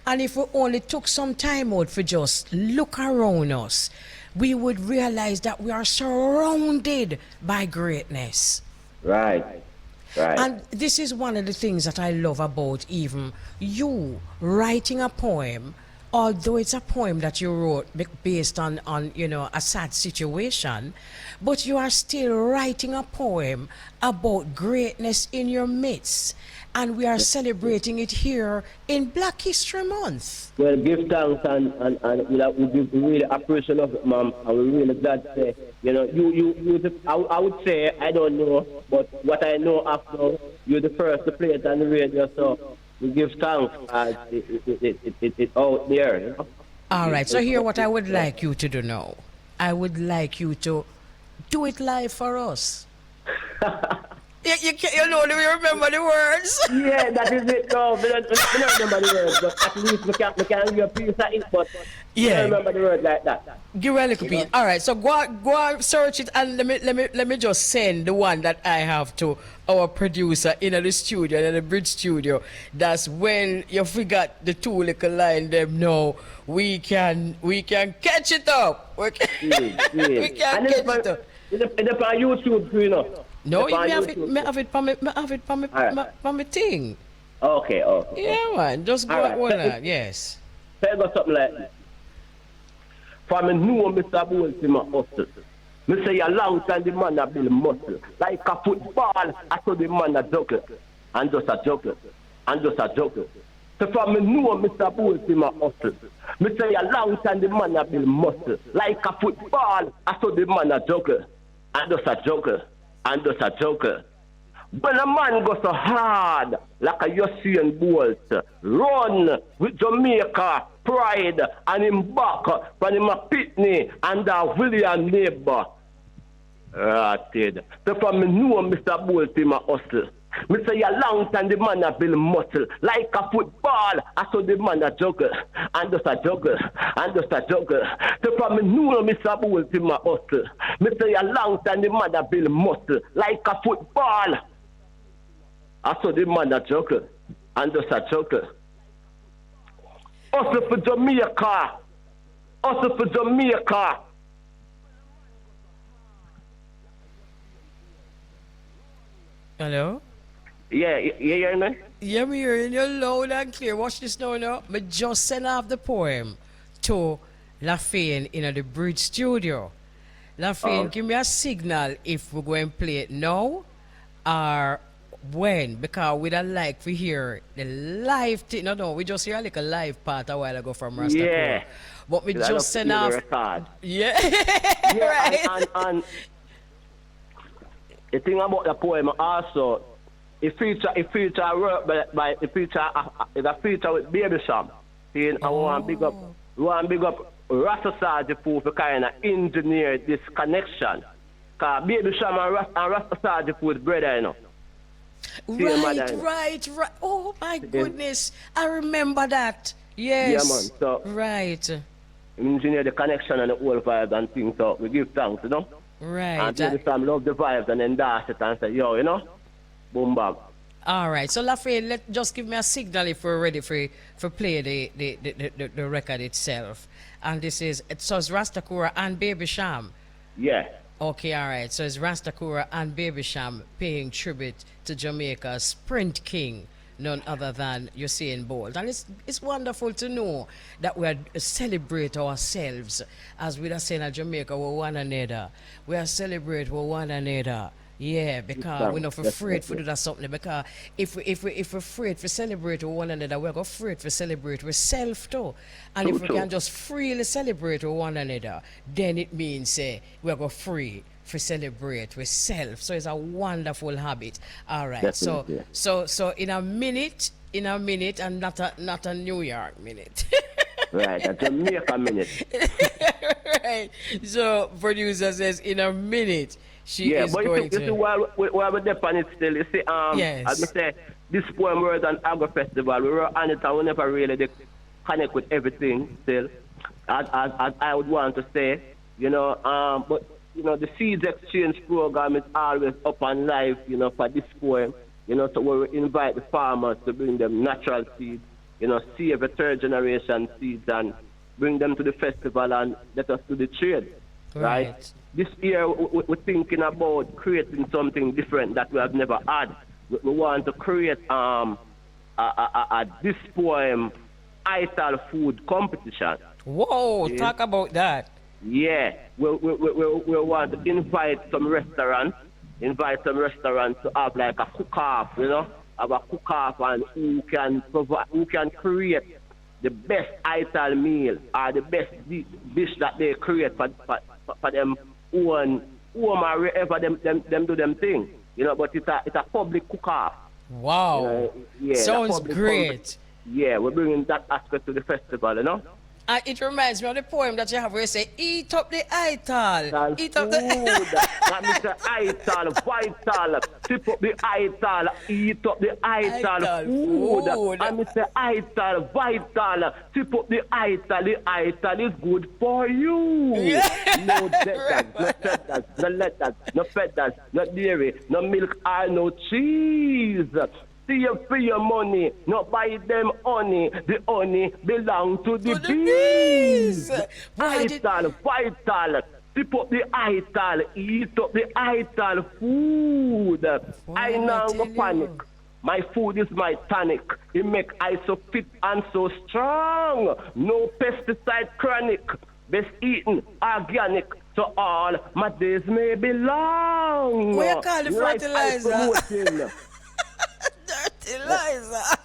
Speaker 1: And if we only took some time out for just look around us, we would realize that we are surrounded by greatness.
Speaker 5: Right.
Speaker 1: And this is one of the things that I love about even you writing a poem, although it's a poem that you wrote based on a sad situation, but you are still writing a poem about greatness in your midst. And we are celebrating it here in Black History Month.
Speaker 5: Well, give thanks and we give really appreciation of it, ma'am. And we're really glad to say, I would say, I don't know, but what I know after, you're the first to play it on the radio, so we give thanks as it's out there.
Speaker 1: All right, so here what I would like you to do now. I would like you to do it live for us. You remember the words?
Speaker 5: Yeah, that is it. No, we don't remember the words, but at least we can give you a piece of it, but we don't remember the words like that.
Speaker 1: Give me a little bit. All right, so go search it and let me just send the one that I have to our producer in the studio, in the bridge studio. That's when you forgot the two little line them now. We can catch it up. We can catch it up.
Speaker 5: It's on YouTube too, you know.
Speaker 1: No, you have it from my thing.
Speaker 5: Okay.
Speaker 1: Yeah, man. Just go on that. Yes.
Speaker 5: Say go something like that. For me know Mr. Bolt in my hustle. Me say a long time the man a build muscle. Like a football, I saw the man a juggle. And just a juggle. So for me know Mr. Bolt in my hustle. Me say a long time the man a build muscle. Like a football, I saw the man a juggle. And just a juggle. When a man goes so hard, like a Usain Bolt, run with Jamaica pride and him back from him a Pitney and a William neighbor. So from me know Mr. Bolt in my hustle. Me say a long time the man a build muscle. Like a football, I saw the man a juggle. And just a juggle. So from me know Mr. Bolt in my hustle. Me say a long time the man a build muscle. Like a football, I saw the man a juggle. And just a juggle. Hustle for Jamaica.
Speaker 1: Hello?
Speaker 5: Yeah, you hear me?
Speaker 1: Yeah, me hearing you loud and clear. Watch this now. Me just send off the poem to Lafayette in the Bridge studio. Lafayette, give me a signal if we're going to play it now or when, because we don't like to hear the live thing. No, we just hear like a live part a while ago from Rasta
Speaker 5: Yeah.
Speaker 1: But we
Speaker 5: 'Cause I love
Speaker 1: just send
Speaker 5: to hear
Speaker 1: off.
Speaker 5: the record.
Speaker 1: Yeah,
Speaker 5: Yeah,
Speaker 1: right.
Speaker 5: and the thing about the poem also, it feature work by it feature with Baby Sham. See, I want to big up Rasta Sarge for kind of engineer this connection. Cause Baby Sham and Rasta Sarge is brother, you know.
Speaker 1: Right. Oh my goodness, I remember that. Yes.
Speaker 5: Yeah, man. So
Speaker 1: right.
Speaker 5: engineer the connection and the whole vibes and things. So we give thanks, you know.
Speaker 1: Right.
Speaker 5: And Baby Sham love the vibes and then dash it and say, yo, you know, boom bam.
Speaker 1: All right. So Lafayette, just give me a signal if we're ready for play the record itself. And this is it's Rastakura and Baby Sham.
Speaker 5: Yeah.
Speaker 1: Okay, all right. So it's Rastakura and Baby Sham paying tribute to Jamaica's Sprint King, none other than Usain Bolt. And it's wonderful to know that we are celebrate ourselves as we are saying at Jamaica with one another. We are celebrate with one another. Yeah, because we're not afraid to do that something. Because if we're afraid to celebrate with one another, we're afraid to celebrate with self too. And if we can just freely celebrate with one another, then it means we're free to celebrate with self. So it's a wonderful habit. All right.
Speaker 5: Definitely.
Speaker 1: So in a minute, and not a New York minute.
Speaker 5: Right, a Jamaica minute.
Speaker 1: Right. So producer says in a minute. She is
Speaker 5: but
Speaker 1: going
Speaker 5: you
Speaker 1: to.
Speaker 5: see while we're there on it still, you see,
Speaker 1: Yes.
Speaker 5: as I say, this poem was an Agro festival. We were on it and we never really did connect with everything still, as I would want to say, you know, but, you know, the seeds exchange program is always up and live, you know, for this poem, you know, so we invite the farmers to bring them natural seeds, you know, save the third generation seeds and bring them to the festival and let us do the trade, right? This year, we're thinking about creating something different that we have never had. We want to create this poem ital food competition.
Speaker 1: Whoa, talk about that.
Speaker 5: Yeah, we want to invite some restaurants to have like a cook-off, you know, have a cook-off and who can create the best ital meal or the best dish that they create for them own or wherever them do them thing, you know. But it's a public cook-off.
Speaker 1: Wow, sounds great.
Speaker 5: Yeah, we're bringing that aspect to the festival, you know.
Speaker 1: It reminds me of the poem that you have where you say, "Eat up the ital, eat up the."
Speaker 5: That means the ital, vital. Tip up the ital, eat up the ital food. And it's the ital, vital. Tip up the ital. The ital is good for you. No dead, no letters, no feathers, no dairy, no milk or no cheese. Save for your money, not buy them honey. The honey belong to the bees. Ital, vital. Tip up the ital, eat up the ital food. I now go panic. My food is my tonic. It make I so fit and so strong. No pesticide chronic. Best eaten organic. So all my days may be long.
Speaker 1: What you call the fertilizer? Eliza.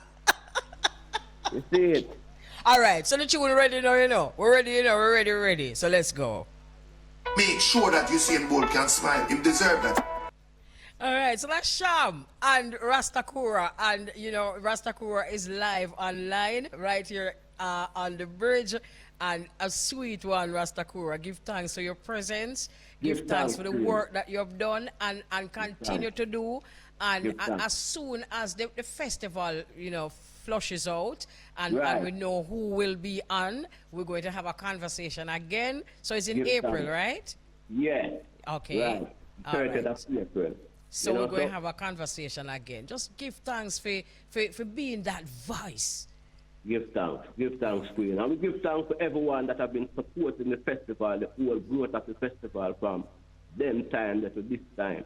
Speaker 5: You see it?
Speaker 1: All right, so the tune ready now, you know. We're ready, you know. We're ready. So let's go.
Speaker 6: Make sure that Usain Bolt can smile. He deserves that.
Speaker 1: All right, so that's Sham and Rastakura. And, you know, Rastakura is live online right here on the bridge. And a sweet one, Rastakura. Give thanks for your presence. Give thanks for the work that you have done and continue to do. And as soon as the festival, you know, flushes out and we know who will be on, we're going to have a conversation again. So it's in April, right?
Speaker 5: Yeah.
Speaker 1: Okay.
Speaker 5: Right.
Speaker 1: All
Speaker 5: 30th
Speaker 1: right.
Speaker 5: of April.
Speaker 1: So we're going to have a conversation again. Just give thanks for being that voice.
Speaker 5: Give thanks, Queen. And we give thanks to everyone that have been supporting the festival, the whole growth of the festival from them time to this time.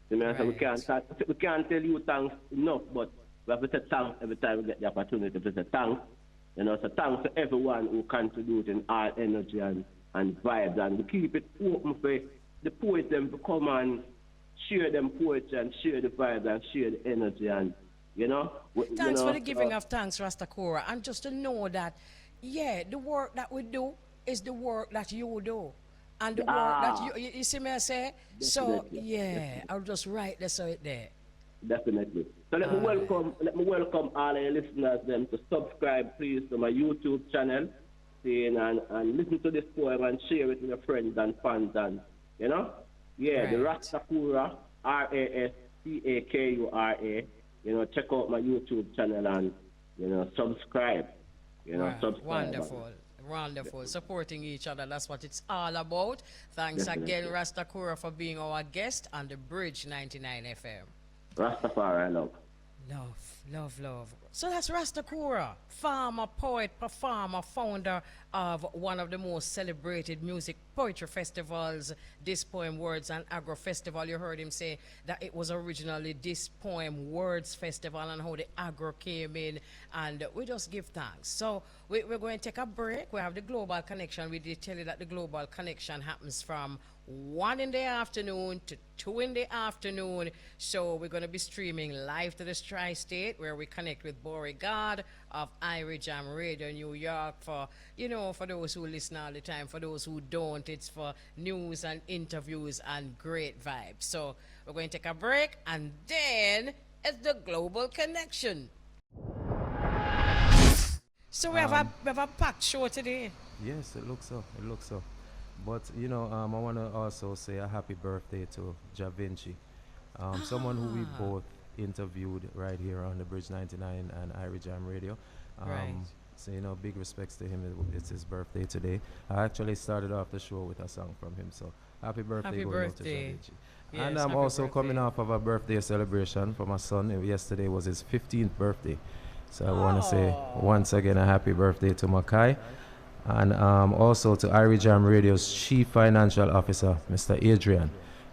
Speaker 5: You know, so
Speaker 1: Right.
Speaker 5: we can't tell you thanks enough, but we have to say thanks every time we get the opportunity to say thanks. You know, so thanks to everyone who contribute in our energy and vibes, and we keep it open for the poets them to come and share them poetry and share the vibes and share the energy, and you know.
Speaker 1: Thanks for the giving of thanks, Rastakura, and just to know that, yeah, the work that we do is the work that you do. And the work that you see me I say? So,
Speaker 5: Definitely.
Speaker 1: yeah, I'll just write this out there.
Speaker 5: Definitely. So let me welcome all our listeners them to subscribe please to my YouTube channel, seeing and listen to this poem and share it with your friends and fans, and you know? Yeah, the
Speaker 1: Right.
Speaker 5: Rastakura, Rastakura, you know, check out my YouTube channel and you know, subscribe. You know,
Speaker 1: Right.
Speaker 5: subscribe.
Speaker 1: Wonderful. Wonderful. Supporting each other. That's what it's all about. Thanks again,
Speaker 5: Definitely.
Speaker 1: Rastakura, for being our guest on the Bridge 99 FM.
Speaker 5: Rastafari love.
Speaker 1: Love, love, love. So that's Rastakura, farmer, poet, performer, founder of one of the most celebrated music poetry festivals, This Poem Wordz and Agro Festival. You heard him say that it was originally This Poem Wordz Festival, and how the Agro came in, and we just give thanks. So we're going to take a break. We have the Global Connection. We did tell you that the Global Connection happens from 1 in the afternoon to 2 in the afternoon. So we're going to be streaming live to the Tri-State, where we connect with Beau-regard of Irie Jam Radio New York. For, you know, for those who listen all the time, for those who don't, it's for news and interviews and great vibes. So we're going to take a break, and then it's the Global Connection. So we have a packed show today.
Speaker 7: Yes, it looks so. It looks so. But you know, I want to also say a happy birthday to Ja Vinci, someone who we both interviewed right here on the Bridge 99 and Irie Jam Radio.
Speaker 1: Right.
Speaker 7: So you know, big respects to him. It's his birthday today. I actually started off the show with a song from him. So happy birthday,
Speaker 1: Happy
Speaker 7: going out to Ja
Speaker 1: birthday.
Speaker 7: Vinci.
Speaker 1: Yes,
Speaker 7: And I'm
Speaker 1: happy
Speaker 7: also coming
Speaker 1: birthday.
Speaker 7: off of a birthday celebration for my son. Yesterday was his 15th birthday. So I want to say once again a happy birthday to Makai. And also to Irie Jam Radio's Chief Financial Officer, Mr. Adrian,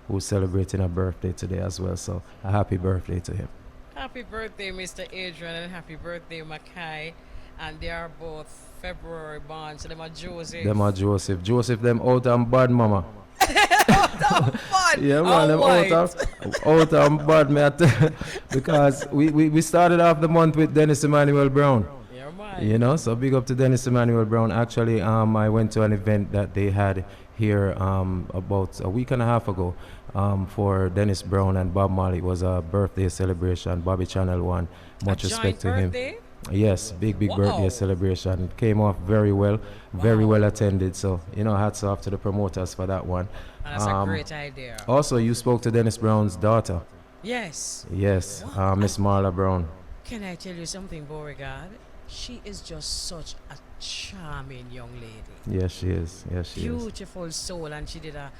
Speaker 7: who's celebrating a birthday today as well. So a happy birthday to him.
Speaker 1: Happy birthday, Mr. Adrian, and happy birthday, Makai. And they are both February born, so them are Joseph.
Speaker 7: Them are Joseph. Joseph, them out and bad, mama.
Speaker 1: Fun.
Speaker 7: Yeah, man, them out and bad, me. Because we started off the month with Dennis Emmanuel Brown.
Speaker 1: Yeah, man.
Speaker 7: You know, so big up to Dennis Emmanuel Brown. Actually, I went to an event that they had here about a week and a half ago for Dennis Brown and Bob Marley. It was a birthday celebration. Bobby Channel 1. Much
Speaker 1: A
Speaker 7: respect to
Speaker 1: joint
Speaker 7: him.
Speaker 1: birthday?
Speaker 7: Yes, big
Speaker 1: Wow.
Speaker 7: birthday celebration. Came off very well, very well attended. So, you know, hats off to the promoters for that one.
Speaker 1: And that's a great idea.
Speaker 7: Also, you spoke to Dennis Brown's daughter.
Speaker 1: Yes.
Speaker 7: Yes, Miss Marla Brown.
Speaker 1: Can I tell you something, Beau-regard? She is just such a charming young lady.
Speaker 7: Yes, she is. Yes, she is.
Speaker 1: Beautiful soul, and she did a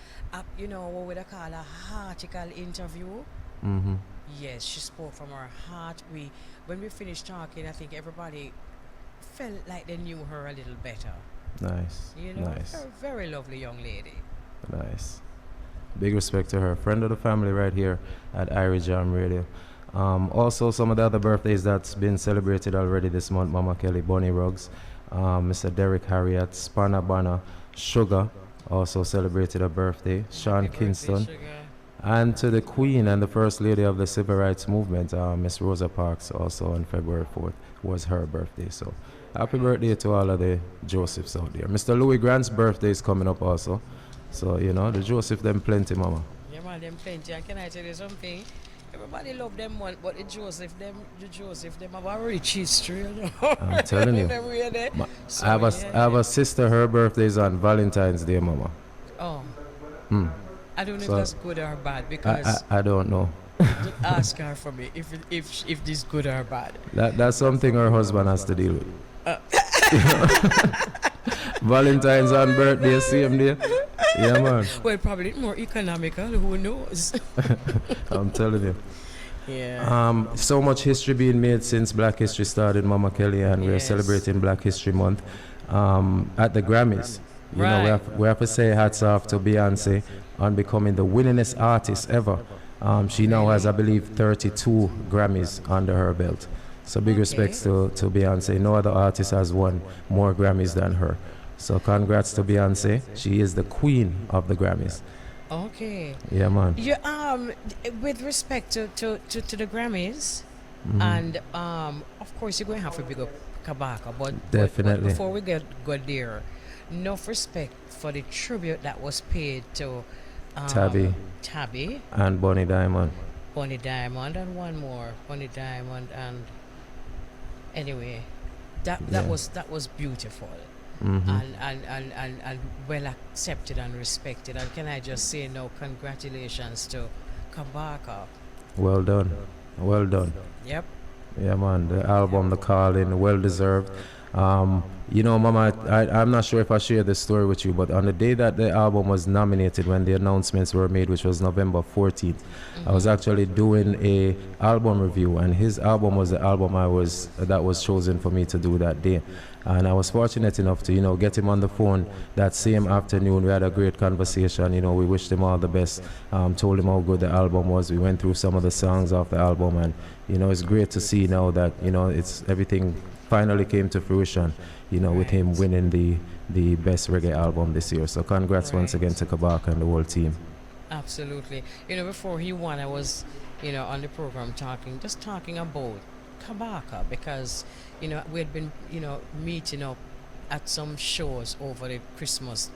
Speaker 1: you know, what would I call a heartical interview?
Speaker 7: Mm-hmm.
Speaker 1: Yes, she spoke from her heart. When we finished talking, I think everybody felt like they knew her a little better.
Speaker 7: Nice.
Speaker 1: You know,
Speaker 7: Nice.
Speaker 1: very lovely young lady.
Speaker 7: Nice. Big respect to her. Friend of the family right here at Irie Jam Radio. Also, some of the other birthdays that's been celebrated already this month. Mama Kelly, Bonnie Ruggs, Mr. Derek Harriet, Spanner Banner, Sugar also celebrated a birthday. Sean
Speaker 1: Happy
Speaker 7: Kingston.
Speaker 1: birthday, sugar.
Speaker 7: And to the Queen and the First Lady of the Civil Rights Movement, Miss Rosa Parks, also on February 4th, was her birthday. So, happy birthday to all of the Josephs out there. Mr. Louis Grant's birthday is coming up also. So, you know, the Joseph, them plenty, mama.
Speaker 1: Yeah, man, them plenty. And can I tell you something? Everybody love them one, but the Joseph, them have a rich history. You know?
Speaker 7: I'm telling you.
Speaker 1: Them way there. So,
Speaker 7: I have a sister, her birthday is on Valentine's Day, mama.
Speaker 1: Oh.
Speaker 7: Hmm.
Speaker 1: I don't know
Speaker 7: So,
Speaker 1: if that's good or bad, because
Speaker 7: I don't know.
Speaker 1: just ask her for me if this is good or bad.
Speaker 7: That's something her husband has to deal with. Valentine's on birthday, same day. Yeah, man.
Speaker 1: Well, probably more economical. Who knows?
Speaker 7: I'm telling you.
Speaker 1: Yeah.
Speaker 7: So much history being made since Black History started, Mama Kelly, and we're
Speaker 1: Yes.
Speaker 7: celebrating Black History Month at the Grammys. You know,
Speaker 1: Right.
Speaker 7: we have to say hats off to Beyonce on becoming the winningest artist ever She now has, I believe, 32 Grammys under her belt. So big respects to Beyonce. No other artist has won more Grammys than her. So congrats to Beyonce. She is the queen of the Grammys.
Speaker 1: Okay.
Speaker 7: Yeah, man.
Speaker 1: You with respect to the Grammys, and of course you're going to have to big up Kabaka, but
Speaker 7: Definitely.
Speaker 1: But before we go there, enough respect for the tribute that was paid to Tabby
Speaker 7: and Bonnie Diamond.
Speaker 1: Bonnie Diamond, and one more Bonnie Diamond, and anyway, that was beautiful. And well accepted and respected. And can I just say now, congratulations to Kabaka.
Speaker 7: Well done. Well done.
Speaker 1: Yep.
Speaker 7: Yeah, man. The album, The Calling, well deserved. You know, Mama, I'm not sure if I shared this story with you, but on the day that the album was nominated, when the announcements were made, which was November 14th, I was actually doing a album review, and his album was the album that was chosen for me to do that day. And I was fortunate enough to, you know, get him on the phone that same afternoon. We had a great conversation. You know, we wished him all the best. Told him how good the album was. We went through some of the songs off the album, and you know, it's great to see now that, you know, it's everything finally came to fruition, you know, with him winning the best reggae album this year. So congrats once again to Kabaka and the whole team.
Speaker 1: Absolutely. You know, before he won, I was, you know, on the program talking about Kabaka, because, you know, we had been, you know, meeting up at some shows over the Christmas,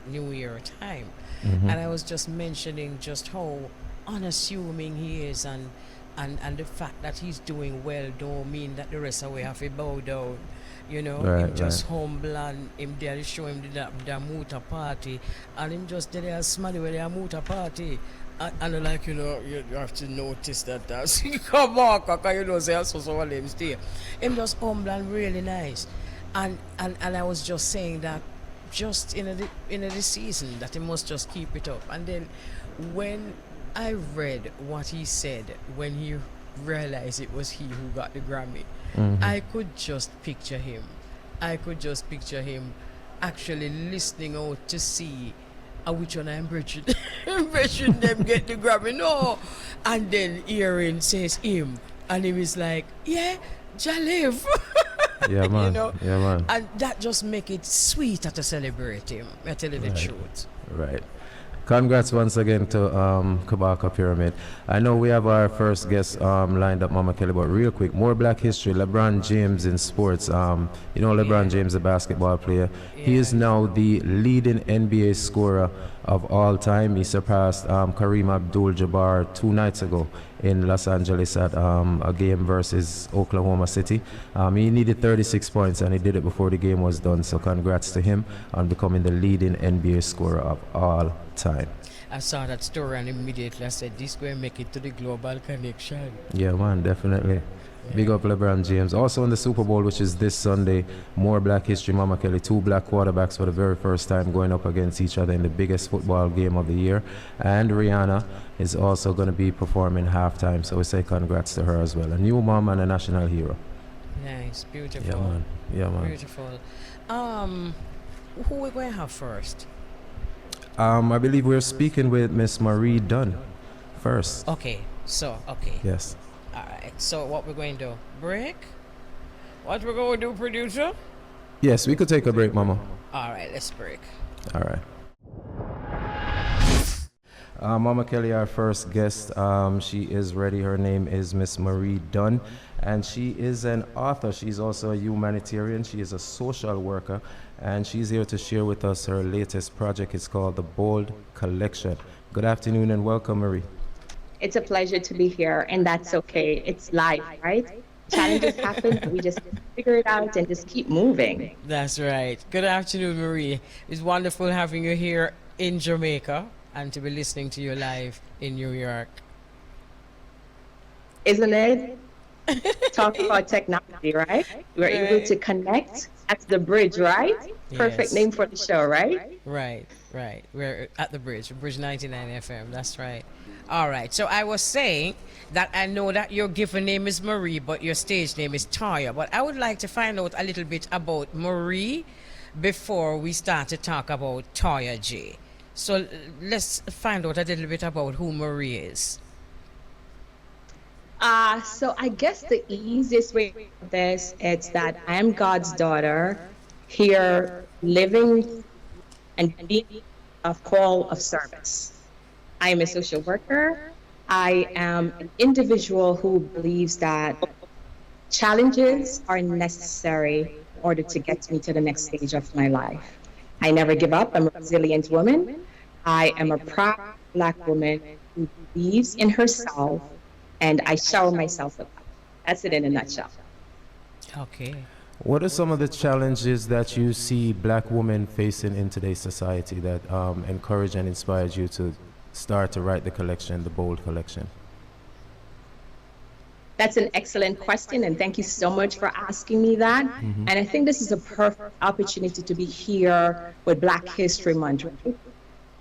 Speaker 1: New Year time. And I was just mentioning just how unassuming he is, and the fact that he's doing well don't mean that the rest of we have to bow down. You know, him just humble, and him there show him the Muta party, and him just there a smiley with the Muta party. And like, you know, you have to notice that come back, because you know, say also so all them stay. Him just humble and really nice. And I was just saying that just in the season that he must just keep it up. And then when I read what he said when he realized it was he who got the Grammy, I could just picture him. Actually listening out to see which one I'm bridging. Bridging them get the Grammy. No. And then hearing says him, and he was like, yeah, Jalev.
Speaker 7: Yeah, man.
Speaker 1: You know?
Speaker 7: Yeah, man.
Speaker 1: And that just make it sweeter to celebrate him. I tell you the truth.
Speaker 7: Right. Congrats once again to Kabaka Pyramid. I know we have our first guest lined up, Mama Kelly, but real quick, more Black history. LeBron James in sports. You know LeBron James, a basketball player. He is now the leading NBA scorer of all time. He surpassed Kareem Abdul-Jabbar 2 nights ago in Los Angeles at a game versus Oklahoma City. He needed 36 points, and he did it before the game was done. So congrats to him on becoming the leading NBA scorer of all time.
Speaker 1: I saw that story and immediately I said, this going to make it to the global connection.
Speaker 7: Yeah, man, definitely. Yeah. Big up LeBron James. Also in the Super Bowl, which is this Sunday, more Black history, Mama Kelly. 2 black quarterbacks for the very first time going up against each other in the biggest football game of the year. And Rihanna is also going to be performing halftime. So we say congrats to her as well. A new mom and a national hero.
Speaker 1: Nice, beautiful.
Speaker 7: Yeah, man. Yeah, man.
Speaker 1: Beautiful. Who are we going to have first?
Speaker 7: I believe we're speaking with Miss Marie Dunn first.
Speaker 1: Okay.
Speaker 7: Yes.
Speaker 1: All right. So what we're going to do? Break? What we're going to do, producer?
Speaker 7: Yes, we could take a break, Mama.
Speaker 1: All right, let's break.
Speaker 7: All right. Mama Kelly, our first guest, she is ready. Her name is Miss Marie Dunn, and she is an author. She's also a humanitarian. She is a social worker, and she's here to share with us her latest project. It's called the Bold Collection. Good afternoon and welcome, Marie.
Speaker 8: It's a pleasure to be here, and that's okay. It's life, right? Challenges happen, but we just figure it out and just keep moving.
Speaker 1: That's right. Good afternoon, Marie. It's wonderful having you here in Jamaica and to be listening to you live in New York.
Speaker 8: Isn't it? Talk about technology, right? We're able to connect at the bridge, right? Perfect name for the show, right?
Speaker 1: Right. We're at the Bridge 99 FM. That's right. All right. So I was saying that I know that your given name is Marie, but your stage name is Toya. But I would like to find out a little bit about Marie before we start to talk about Toya J. So let's find out a little bit about who Marie is.
Speaker 8: So I guess the easiest way of this is that I am God's daughter here living and being a call of service. I am a social worker. I am an individual who believes that challenges are necessary in order to get me to the next stage of my life. I never give up. I'm a resilient woman. I am a proud Black woman who believes in herself, and I shower myself with love. That's it in a nutshell.
Speaker 1: Okay.
Speaker 7: What are some of the challenges that you see Black women facing in today's society that encourage and inspired you to start to write the collection, the Bold collection?
Speaker 8: That's an excellent question, and thank you so much for asking me that. And I think this is a perfect opportunity to be here with Black History Month. Right?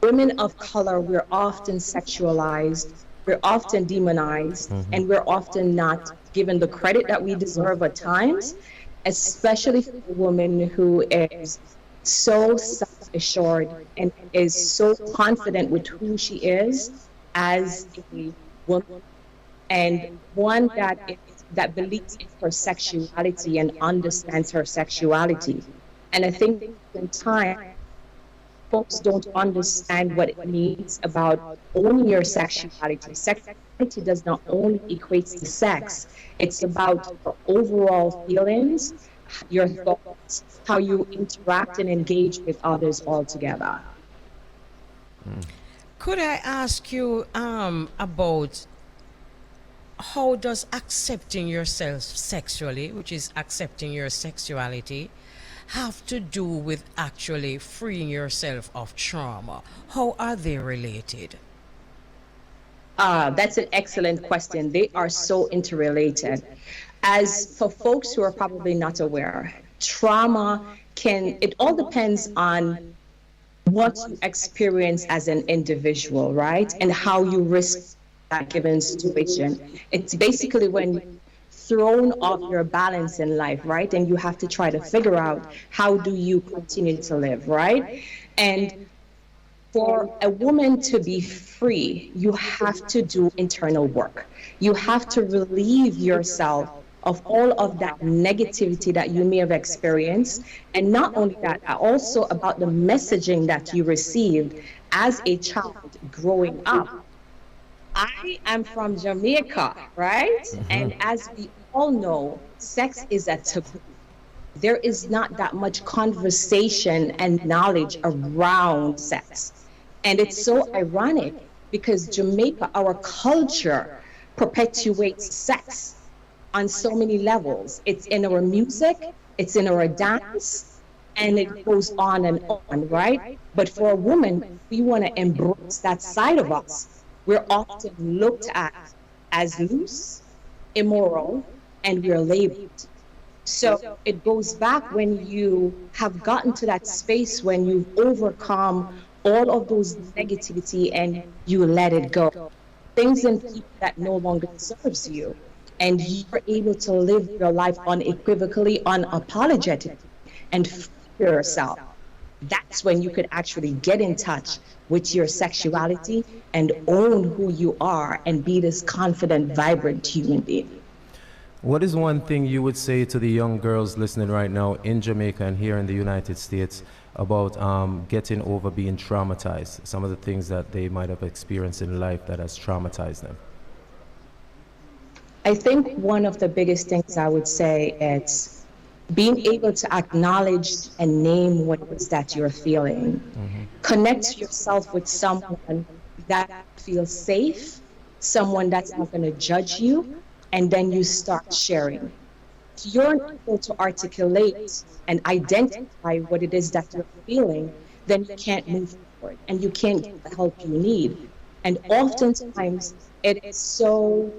Speaker 8: Women of color, we're often sexualized, we're often demonized, and we're often not given the credit that we deserve at times, especially for a woman who is so self-assured and is so confident with who she is as a woman, and one that believes in her sexuality and understands her sexuality. And I think in time, folks don't understand what it means about owning your sexuality. Sexuality does not only equate to sex, it's about your overall feelings, your thoughts, how you interact and engage with others altogether.
Speaker 1: Could I ask you about how does accepting yourself sexually, which is accepting your sexuality, have to do with actually freeing yourself of trauma? How are they related?
Speaker 8: That's an excellent question. They are so interrelated. As for folks who are probably not aware, trauma it all depends on what you experience as an individual, right? And how you risk that given situation. It's basically when you're thrown off your balance in life, right? And you have to try to figure out how do you continue to live, right? And for a woman to be free, you have to do internal work. You have to relieve yourself of all of that negativity that you may have experienced. And not only that, also about the messaging that you received as a child growing up. I am from Jamaica, right? And as we all know, sex is a taboo. There is not that much conversation and knowledge around sex. And it's so ironic because Jamaica, our culture, perpetuates sex on so many levels. It's in our music, it's in our dance, and it goes on and on, right? But for a woman, we want to embrace that side of us. We're often looked at as loose, immoral, and we're labeled. So it goes back when you have gotten to that space when you've overcome all of those negativity and you let it go. Things and people that no longer serves you. And you're able to live your life unequivocally, unapologetically, and free yourself. That's when you could actually get in touch with your sexuality and own who you are and be this confident, vibrant human being.
Speaker 7: What is one thing you would say to the young girls listening right now in Jamaica and here in the United States about getting over being traumatized? Some of the things that they might have experienced in life that has traumatized them.
Speaker 8: I think one of the biggest things I would say is being able to acknowledge and name what it is that you're feeling. Connect yourself with someone that feels safe, someone that's not going to judge you, and then you start sharing. If you're not able to articulate and identify what it is that you're feeling, then you can't move forward and you can't get the help you need. And oftentimes it is so,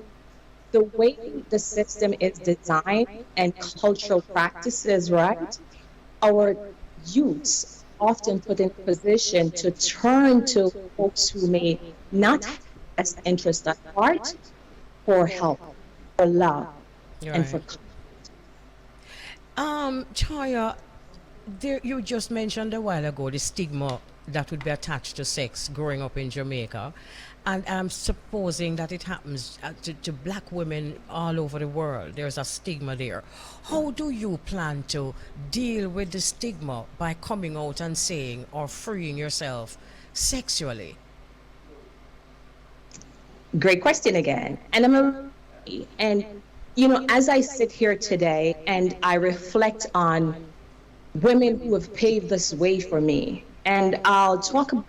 Speaker 8: the way the system is designed and cultural practices, right? Our youths often put in a position to turn to folks who may not have best interest at heart for help, for love, and for
Speaker 1: Toya, you just mentioned a while ago the stigma that would be attached to sex growing up in Jamaica. And I'm supposing that it happens to black women all over the world. There's a stigma there. How do you plan to deal with the stigma by coming out and saying or freeing yourself sexually?
Speaker 8: Great question again. And you know, as I sit here today and I reflect on women who have paved this way for me, and I'll talk about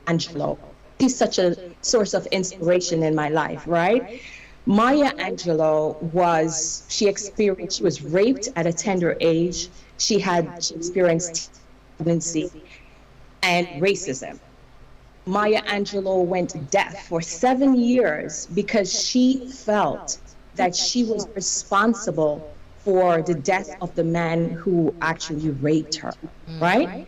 Speaker 8: Angelo. He's such a source of inspiration in my life, right? Maya Angelou she was raped at a tender age. She experienced pregnancy and racism. Maya Angelou went deaf for 7 years because she felt that she was responsible for the death of the man who actually raped her, right?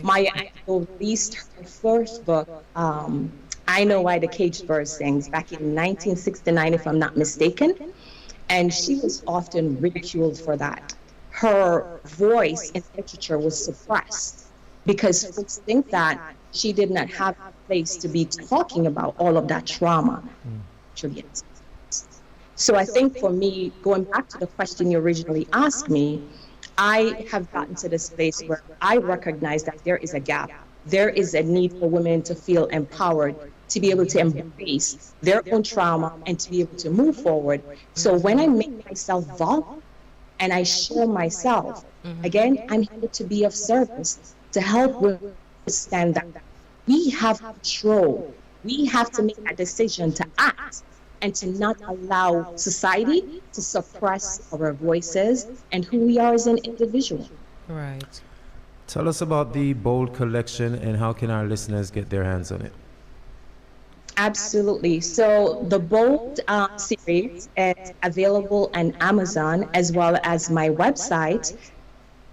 Speaker 8: Maya Angelou released her first book, I Know Why the Caged Bird Sings, back in 1969, if I'm not mistaken. And she was often ridiculed for that. Her voice in literature was suppressed because folks think that she did not have a place to be talking about all of that trauma. So I think for me, going back to the question you originally asked me, I have gotten to this place where I recognize that there is a gap. There is a need for women to feel empowered, to be able to embrace their own trauma and to be able to move forward. So when I make myself vulnerable and I share myself, again, I'm here to be of service, to help women understand that we have control. We have to make a decision to act and to not allow society to suppress our voices and who we are as an individual.
Speaker 1: Right.
Speaker 7: Tell us about the Bold collection and how can our listeners get their hands on it?
Speaker 8: Absolutely. So the Bold series is available on Amazon as well as my website,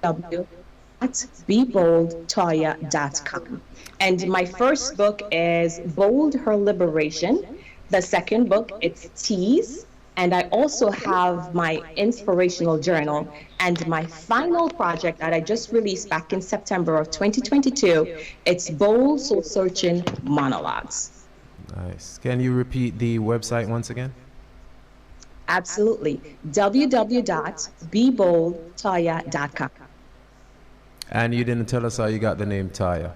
Speaker 8: www.beboldtoya.com. And my first book is Bold, Her Liberation. The second book, it's Tease. And I also have my inspirational journal. And my final project that I just released back in September of 2022, it's Bold Soul Searching Monologues.
Speaker 7: Nice. Can you repeat the website once again?
Speaker 8: Absolutely. www.beboldtoya.com.
Speaker 7: And you didn't tell us how you got the name Toya.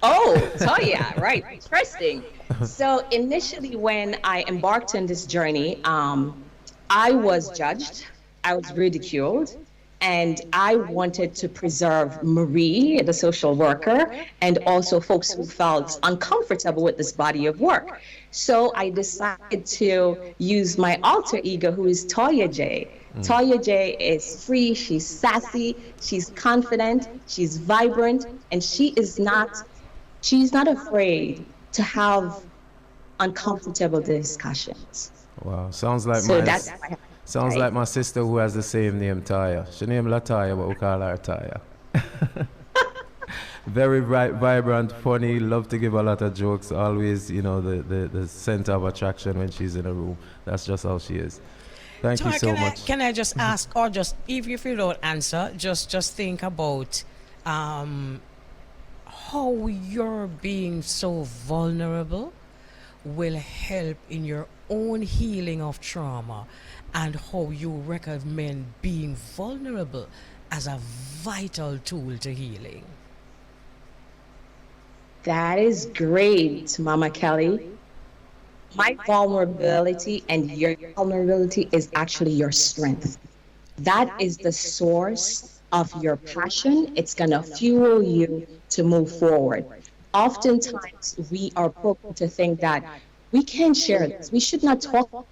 Speaker 8: Oh, Toya, right. Interesting. So initially when I embarked on this journey, I was judged, I was ridiculed, and I wanted to preserve Marie, the social worker, and also folks who felt uncomfortable with this body of work. So I decided to use my alter ego, who is Toya J. Toya J is free, she's sassy, she's confident, she's vibrant, and she's not afraid to have uncomfortable discussions.
Speaker 7: Wow, sounds like my sister who has the same name, Toya. She named La Toya, but we call her Toya. Very bright, vibrant, funny, love to give a lot of jokes, always, you know, the center of attraction when she's in a room. That's just how she is. Thank you so much.
Speaker 1: Can I just ask, or just, if you don't answer, just think about how your being so vulnerable will help in your own healing of trauma, and how you recommend being vulnerable as a vital tool to healing.
Speaker 8: That is great, Mama Kelly. My vulnerability and your vulnerability is actually your strength. That is the source of your passion. It's going to fuel you to move forward. Oftentimes, we are programmed to think that we can't share this. We should not talk about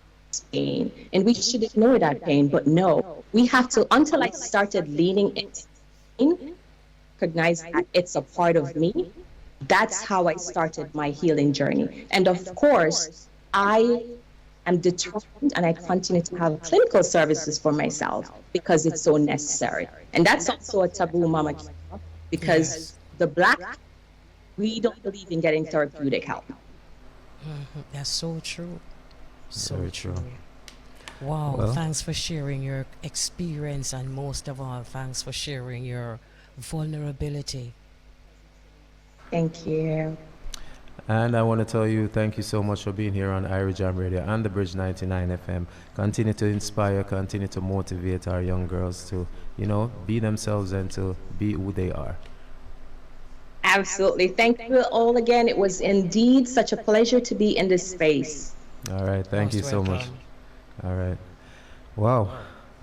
Speaker 8: pain, and we should ignore that pain. But no, we have to, until I started leaning into pain, recognize that it's a part of me. That's how I started my healing journey. And of course, I am determined, and I continue to have clinical services for myself because it's so necessary. And that's also a taboo, Mama, because the Black, we don't believe in getting therapeutic help.
Speaker 1: That's so true. So
Speaker 7: Very true.
Speaker 1: Wow,
Speaker 7: Well,
Speaker 1: thanks for sharing your experience, and most of all, thanks for sharing your vulnerability.
Speaker 8: Thank you.
Speaker 7: And I want to tell you, thank you so much for being here on Irish Jam Radio and the Bridge 99 FM. Continue to inspire, continue to motivate our young girls to, be themselves and to be who they are.
Speaker 8: Absolutely. Thank you all again. It was indeed such a pleasure to be in this space.
Speaker 7: All right, thank you so much. All right. Wow.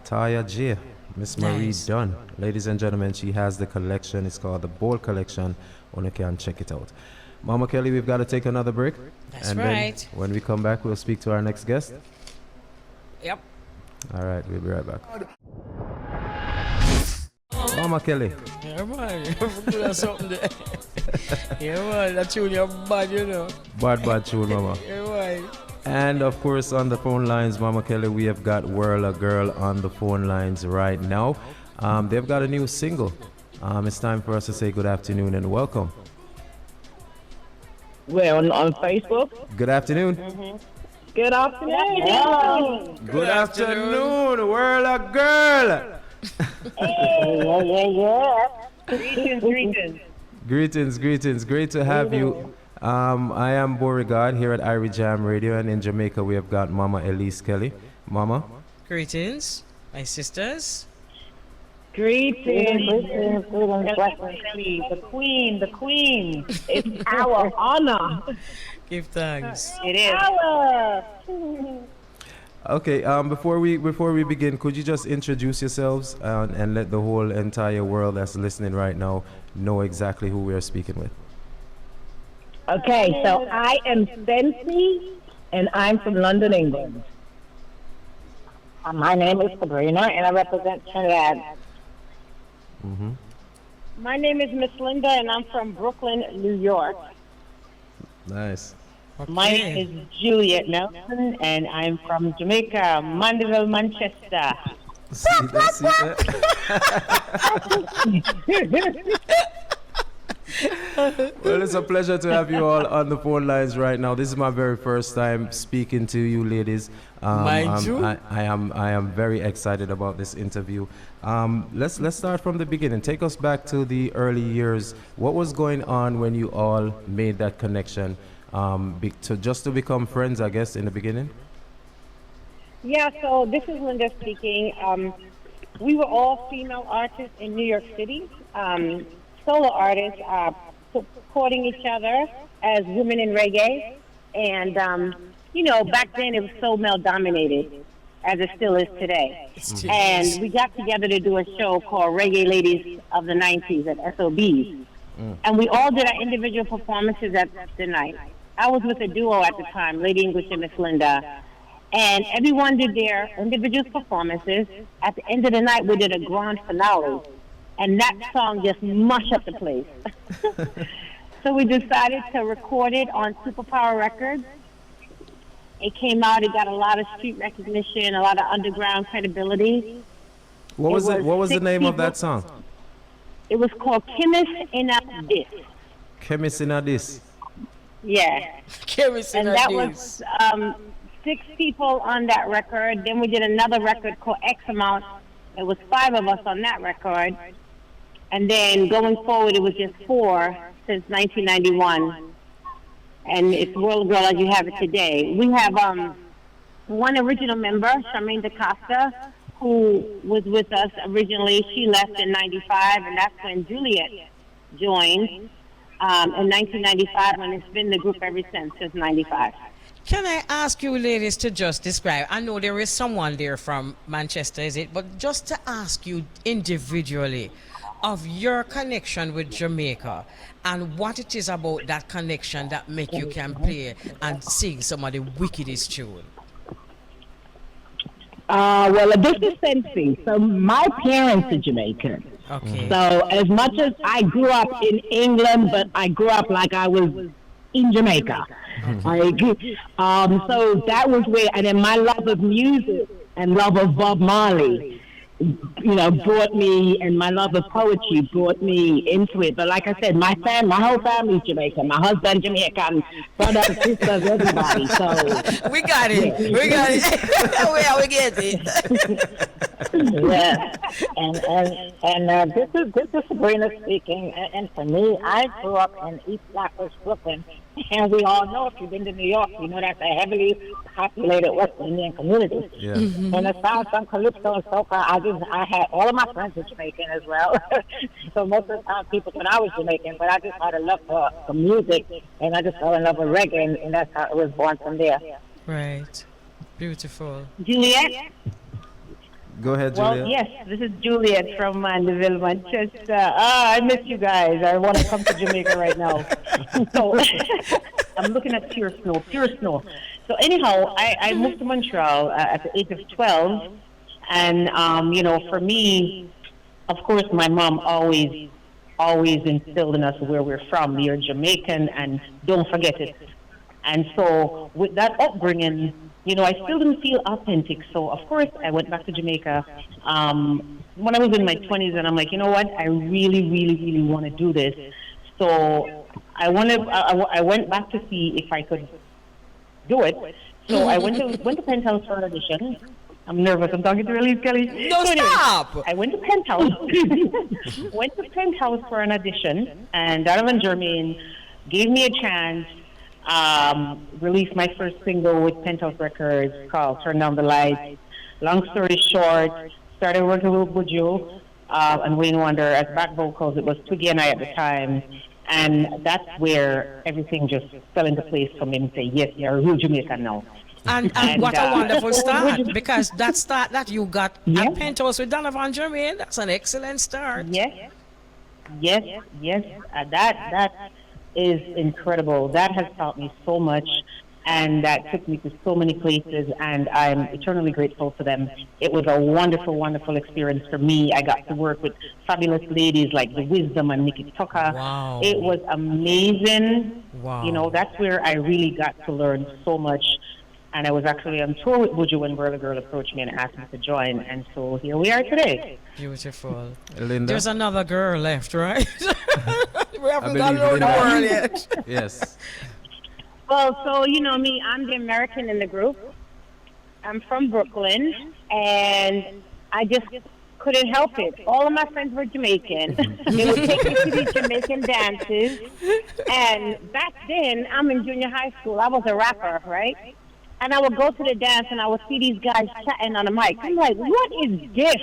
Speaker 7: Toya J, Miss Marie Dunn. Ladies and gentlemen, she has the collection. It's called the Bold Collection. One can check it out. Mama Kelly, we've got to take another break.
Speaker 1: That's right.
Speaker 7: Then when we come back, we'll speak to our next guest.
Speaker 1: Yep.
Speaker 7: All right, we'll be right back. Mama Kelly.
Speaker 1: Yeah, man. That's something there. Yeah, man. That tune you're bad,
Speaker 7: Bad tune, Mama.
Speaker 1: Yeah, man.
Speaker 7: And of course, on the phone lines, Mama Kelly, we have got Worl-A-Girl on the phone lines right now. They've got a new single. It's time for us to say good afternoon and welcome.
Speaker 9: Where, on Facebook?
Speaker 7: Good afternoon.
Speaker 9: Mm-hmm. Good afternoon.
Speaker 7: Good afternoon, Worl-A-Girl.
Speaker 9: Yeah.
Speaker 7: Greetings. Great to have you. I am Beau-regard here at Irish Jam Radio, and in Jamaica we have got Mama Elise Kelly. Mama.
Speaker 1: Greetings, my sisters.
Speaker 9: Greetings. The queen. It's our honor.
Speaker 1: Give thanks.
Speaker 9: It is.
Speaker 7: Okay, before we begin, could you just introduce yourselves and let the whole entire world that's listening right now know exactly who we are speaking with?
Speaker 9: Okay, so I am Sensi, and I'm from London, England. My name is Sabrina, and I represent Trinidad.
Speaker 7: Mm-hmm.
Speaker 9: My name is Miss Linda, and I'm from Brooklyn, New York.
Speaker 7: Nice.
Speaker 1: Okay.
Speaker 9: My name is Juliet Nelson, and I'm from Jamaica, Mandeville, Manchester.
Speaker 7: See that? Well, it's a pleasure to have you all on the phone lines right now. This is my very first time speaking to you, ladies.
Speaker 1: Mind you?
Speaker 7: I am very excited about this interview. Let's start from the beginning. Take us back to the early years. What was going on when you all made that connection? To become friends, I guess, in the beginning?
Speaker 9: Yeah, so this is Linda speaking. We were all female artists in New York City, solo artists supporting each other as women in reggae. And, back then it was so male-dominated, as it still is today. And we got together to do a show called Reggae Ladies of the 90s at SOBs. And we all did our individual performances at the night. I was with a duo at the time, Lady English and Miss Linda. And everyone did their individual performances. At the end of the night, we did a grand finale. And that song just mushed up the place. So we decided to record it on Superpower Records. It came out, it got a lot of street recognition, a lot of underground credibility.
Speaker 7: What was the name of that song?
Speaker 9: It was called Chemist in a Dis.
Speaker 7: Chemist in a Dis.
Speaker 9: Yeah.
Speaker 1: Chemist in a
Speaker 9: Dis.
Speaker 1: And
Speaker 9: that was 6 people on that record. Then we did another record called X Amount. It was 5 of us on that record. And then going forward, it was just 4 since 1991. And it's Worl-A-Girl as you have it today. We have one original member, Charmaine DaCosta, who was with us originally. She left in 95, and that's when Juliet joined in 1995, and it's been the group ever since 95.
Speaker 1: Can I ask you ladies to just describe, I know there is someone there from Manchester, is it? But just to ask you individually of your connection with Jamaica and what it is about that connection that make you can play and sing some of the wickedest tune.
Speaker 9: Well, this is Sensi. So my parents are Jamaican.
Speaker 1: Okay.
Speaker 9: So as much as I grew up in England, but I grew up like I was in Jamaica. So that was where, and then my love of music and love of Bob Marley, brought me, and my love of poetry brought me into it. But like I said, my whole family's Jamaican. My husband Jamaican, brothers, sisters, everybody. So
Speaker 1: we got it. Yeah. We got it. We get it.
Speaker 9: Yeah, and this is Sabrina speaking. And for me, I grew up in East Flatbush, Brooklyn, and we all know if you've been to New York, you know that's a heavily populated West Indian community.
Speaker 7: Yeah.
Speaker 9: And aside from calypso and soca, I had all of my friends were Jamaican as well. So most of the time, people thought I was Jamaican, but I just had a love for music, and I just fell in love with reggae, and that's how it was born from there.
Speaker 1: Right. Beautiful.
Speaker 9: Juliet.
Speaker 7: Go ahead, Julia.
Speaker 9: Well, yes, this is Juliet from Mandeville, Manchester. I miss you guys. I want to come to Jamaica right now. So I'm looking at pure snow. So anyhow, I moved to Montreal at the age of 12. And, for me, of course, my mom always instilled in us where we're from. You're Jamaican and don't forget it. And so with that upbringing, I still didn't feel authentic. So, of course, I went back to Jamaica when I was in my 20s, and I'm like, you know what? I really, really, really want to do this. So I went back to see if I could do it. So I went to Penthouse for an audition. I'm nervous. I'm talking to Elise Kelly.
Speaker 1: No,
Speaker 9: so anyway,
Speaker 1: stop!
Speaker 9: I went to Penthouse for an audition, and Donovan Germain gave me a chance. Released my first single with Penthouse Records called Turn Down the Lights. Long story short, started working with Buju and Wayne Wonder as back vocals. It was Twiggy and I at the time. And that's where everything just fell into place for me and say, yes, you're a real Jamaican now.
Speaker 1: And what a wonderful start, because that start that you got at Penthouse with Donovan Germain, that's an excellent start.
Speaker 9: Yes. That is incredible. That has taught me so much, and that took me to so many places, and I'm eternally grateful for them. It was a wonderful, wonderful experience for me. I got to work with fabulous ladies like The Wisdom and Nikki Tucker.
Speaker 1: Wow.
Speaker 9: It was amazing.
Speaker 1: Wow.
Speaker 9: That's where I really got to learn so much. And I was actually on tour with Buju when Worl-A-Girl approached me and asked me to join. And so here we are today.
Speaker 1: Beautiful.
Speaker 7: Linda?
Speaker 1: There's another girl left, right? We haven't
Speaker 7: I
Speaker 1: got
Speaker 7: believe
Speaker 1: no
Speaker 7: Linda.
Speaker 1: world yet.
Speaker 7: Yes.
Speaker 9: Well, so you know me, I'm the American in the group. I'm from Brooklyn, and I just couldn't help it. All of my friends were Jamaican. They would take me to these Jamaican dances. And back then, I'm in junior high school. I was a rapper, right? And I would go to the dance, and I would see these guys chatting on the mic. I'm like, what is this?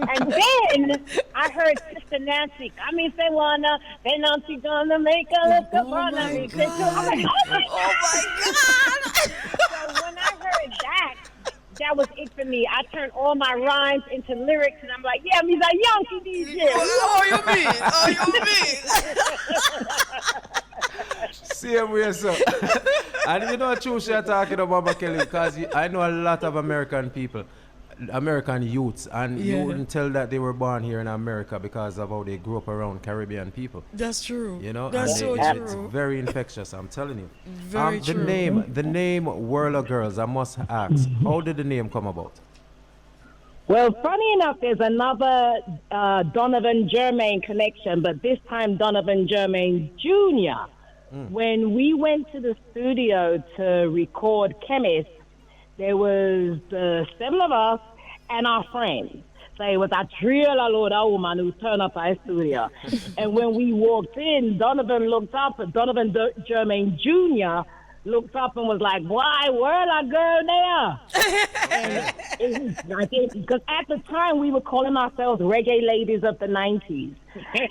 Speaker 9: And then I heard Sister Nancy. I mean, say wanna, then Nancy gonna make a look up on me. I'm like, oh my God! So when I heard that was it for me. I turned all my rhymes into lyrics, and I'm like, yeah, me's a Yankee DJ.
Speaker 1: Oh, you mean?
Speaker 7: Same way, so. And you know, true, you're talking about Mama Kelly, because I know a lot of American people, American youths, and you wouldn't tell that they were born here in America because of how they grew up around Caribbean people.
Speaker 1: That's true.
Speaker 7: You know,
Speaker 1: that's so
Speaker 7: it's
Speaker 1: true.
Speaker 7: very infectious, I'm telling you.
Speaker 1: Very
Speaker 7: the
Speaker 1: true.
Speaker 7: name Worl-A-Girls, I must ask, how did the name come about?
Speaker 10: Well, funny enough, there's another Donovan Germain connection, but this time Donovan Germain Jr. When we went to the studio to record Chemist, there was the 7 of us and our friends. So it was a real load of woman who turned up our studio. And when we walked in, Donovan looked up, and Donovan Germain Jr. looked up and was like, why, Worl-A-Girl there? Because at the time, we were calling ourselves reggae ladies of the 90s.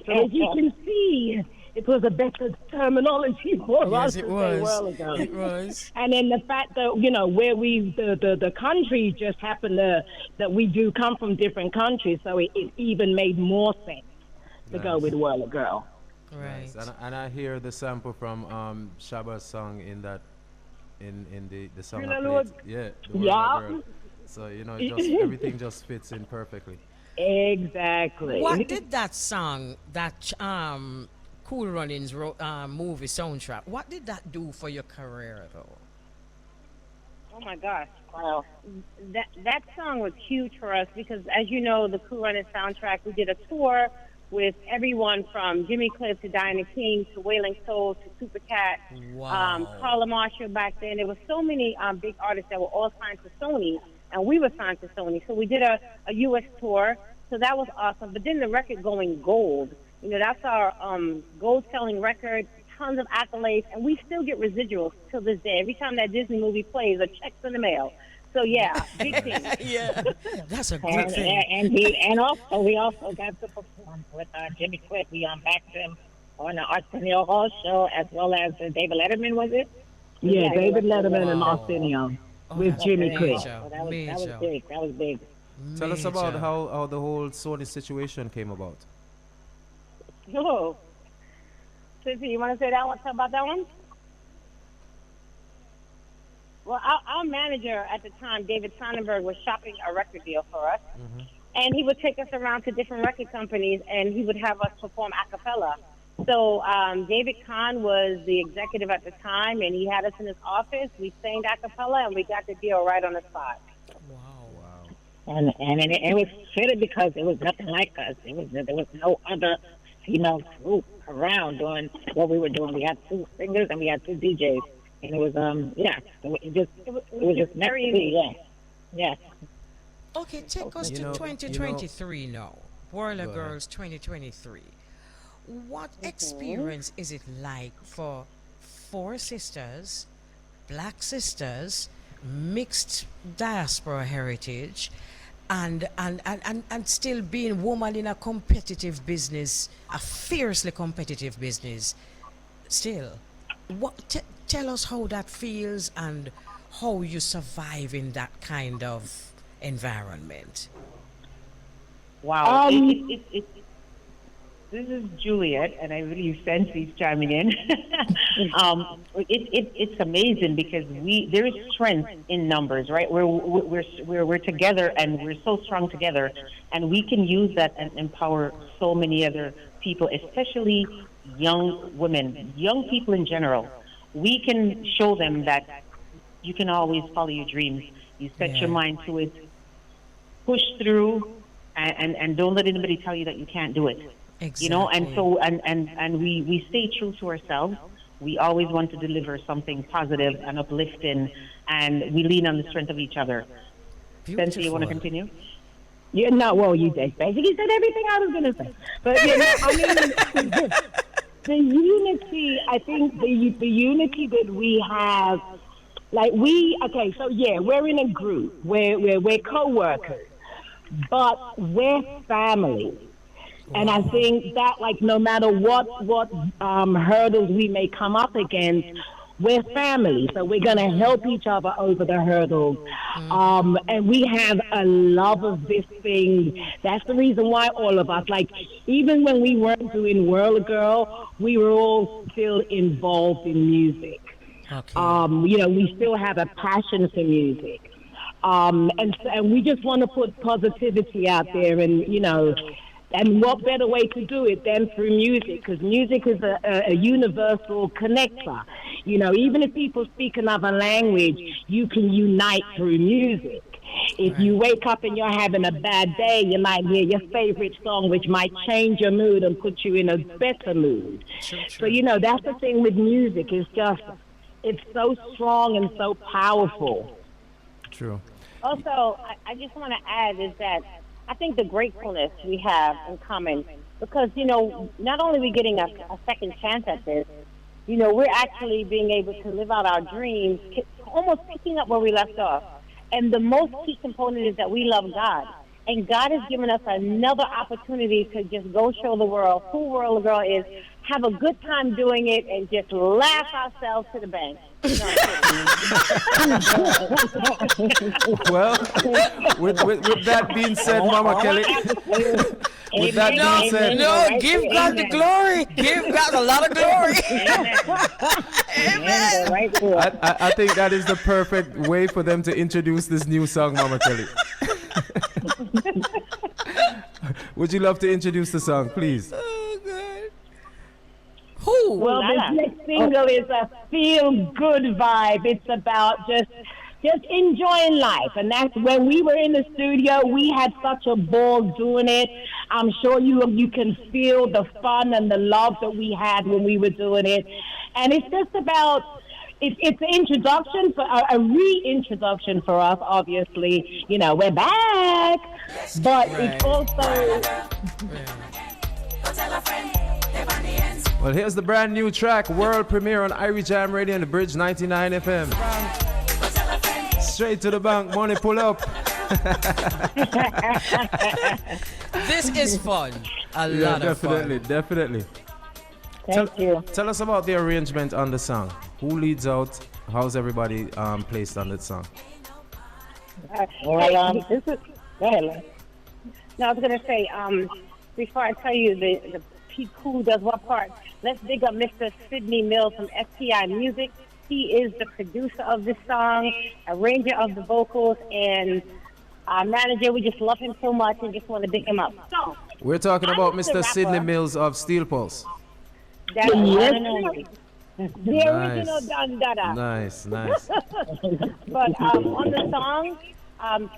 Speaker 10: So as you can see, it was a better terminology for us to say Worl-A-Girl.
Speaker 1: It was.
Speaker 10: And then the fact that, where the country just happened that we do come from different countries, so it even made more sense to go with Worl-A-Girl.
Speaker 1: Right.
Speaker 7: Nice. And I hear the sample from Shaba's song in the song I played. Yeah, the Worl-A-Girl. So, everything just fits in perfectly.
Speaker 10: Exactly.
Speaker 1: What did that song, that Cool Runnings movie soundtrack, what did that do for your career, though?
Speaker 9: Oh my gosh! Wow, that song was huge for us because, as you know, the Cool Runnings soundtrack. We did a tour with everyone from Jimmy Cliff to Diana King to Wailing Soul to Super Cat, Carla Marshall back then. There were so many big artists that were all signed to Sony, and we were signed to Sony. So we did a U.S. tour, so that was awesome. But then the record going gold, you know, that's our gold-selling record, tons of accolades, and we still get residuals till this day. Every time that Disney movie plays, a check's in the mail. So yeah, big thing.
Speaker 1: Yeah, that's a good thing.
Speaker 10: And also we also got to perform with Jimmy Quick. We backed him on the Arsenio show, as well as David Letterman, was it? Yeah, David Letterman and Arsenio with Jimmy Quick.
Speaker 9: So that was big. That was big.
Speaker 7: Tell us about how the whole Sony situation came about.
Speaker 9: Oh, Sissy, you want to say that one? Talk about that one? Well, our manager at the time, David Sonnenberg, was shopping a record deal for us. And he would take us around to different record companies, and he would have us perform a cappella. So David Kahn was the executive at the time, and he had us in his office. We sang a cappella, and we got the deal right on the spot.
Speaker 10: Wow. And it was fitted because it was nothing like us. There was no other female group around doing what we were doing. We had 2 singers and we had 2 DJs. And it was, it was just
Speaker 9: very easy.
Speaker 10: Yeah.
Speaker 1: Okay, take us to 2023 now. Worl-A-Girls 2023. What experience is it like for 4 sisters, black sisters, mixed diaspora heritage, and still being woman in a competitive business, a fiercely competitive business still? Tell us how that feels and how you survive in that kind of environment.
Speaker 11: Wow. This is Juliet, and I believe Fancy's chiming in. It's amazing because there is strength in numbers, right? We're together, and we're so strong together, and we can use that and empower so many other people, especially young women, young people in general. We can show them that you can always follow your dreams. You set your mind to it, push through, and don't let anybody tell you that you can't do it.
Speaker 1: Exactly.
Speaker 11: You know, and so and we stay true to ourselves. We always want to deliver something positive and uplifting, and we lean on the strength of each other. Sensei, you want to continue?
Speaker 10: Yeah, no, well, you did basically said everything I was going to say. But, you know, I mean, the unity, I think the unity that we have, like we're in a group, we're co-workers, but we're family. And I think that, like, no matter what hurdles we may come up against, we're family. So we're going to help each other over the hurdles. And we have a love of this thing. That's the reason why all of us, like, even when we weren't doing Worl-A-Girl, we were all still involved in music.
Speaker 1: Okay.
Speaker 10: You know, we still have a passion for music. And we just want to put positivity out there, and, you know, and what better way to do it than through music? Because music is a universal connector. You know, even if people speak another language, you can unite through music. If you wake up and you're having a bad day, you might hear your favorite song, which might change your mood and put you in a better mood. So, you know, that's the thing with music. It's so strong and so powerful.
Speaker 7: True.
Speaker 9: Also, I just want to add is that I think the gratefulness we have in common, because, you know, not only are we getting a second chance at this, you know, we're actually being able to live out our dreams, almost picking up where we left off. And the most key component is that we love God. And God has given us another opportunity to just go show the world who Worl-A-Girl is, have a good time doing it, and just laugh ourselves to the bank.
Speaker 7: Well, with that being said, Mama Kelly, with that being said,
Speaker 1: give God the glory. Give God a lot of glory. Amen.
Speaker 7: I think that is the perfect way for them to introduce this new song, Mama Kelly. Would you love to introduce the song, please?
Speaker 1: Oh, God. Who?
Speaker 10: Well, this next single is a feel-good vibe. It's about just just enjoying life. And that's when we were in the studio, we had such a ball doing it. I'm sure you can feel the fun and the love that we had when we were doing it. And it's just about, it's an introduction, for a reintroduction for us, obviously. You know, we're back. But it's also...
Speaker 7: Well, here's the brand new track, world premiere on Irie Jam Radio and the Bridge 99 FM. Straight to the bank, money pull up.
Speaker 1: This is fun. A lot of fun.
Speaker 7: Definitely.
Speaker 10: Thank you.
Speaker 7: Tell us about the arrangement on the song. Who leads out? How's everybody placed on that song?
Speaker 9: Well, this is... Go ahead, Lynn. No, I was going to say, before I tell you the who does what part, let's dig up Mr. Sidney Mills from STI Music. He is the producer of this song, arranger of the vocals, and our manager. We just love him so much and just want to big him up. So
Speaker 7: we're talking about Mr. Sidney Mills of Steel Pulse.
Speaker 9: That's the one and only. The original Dunn Dada.
Speaker 7: Nice.
Speaker 9: But on the song,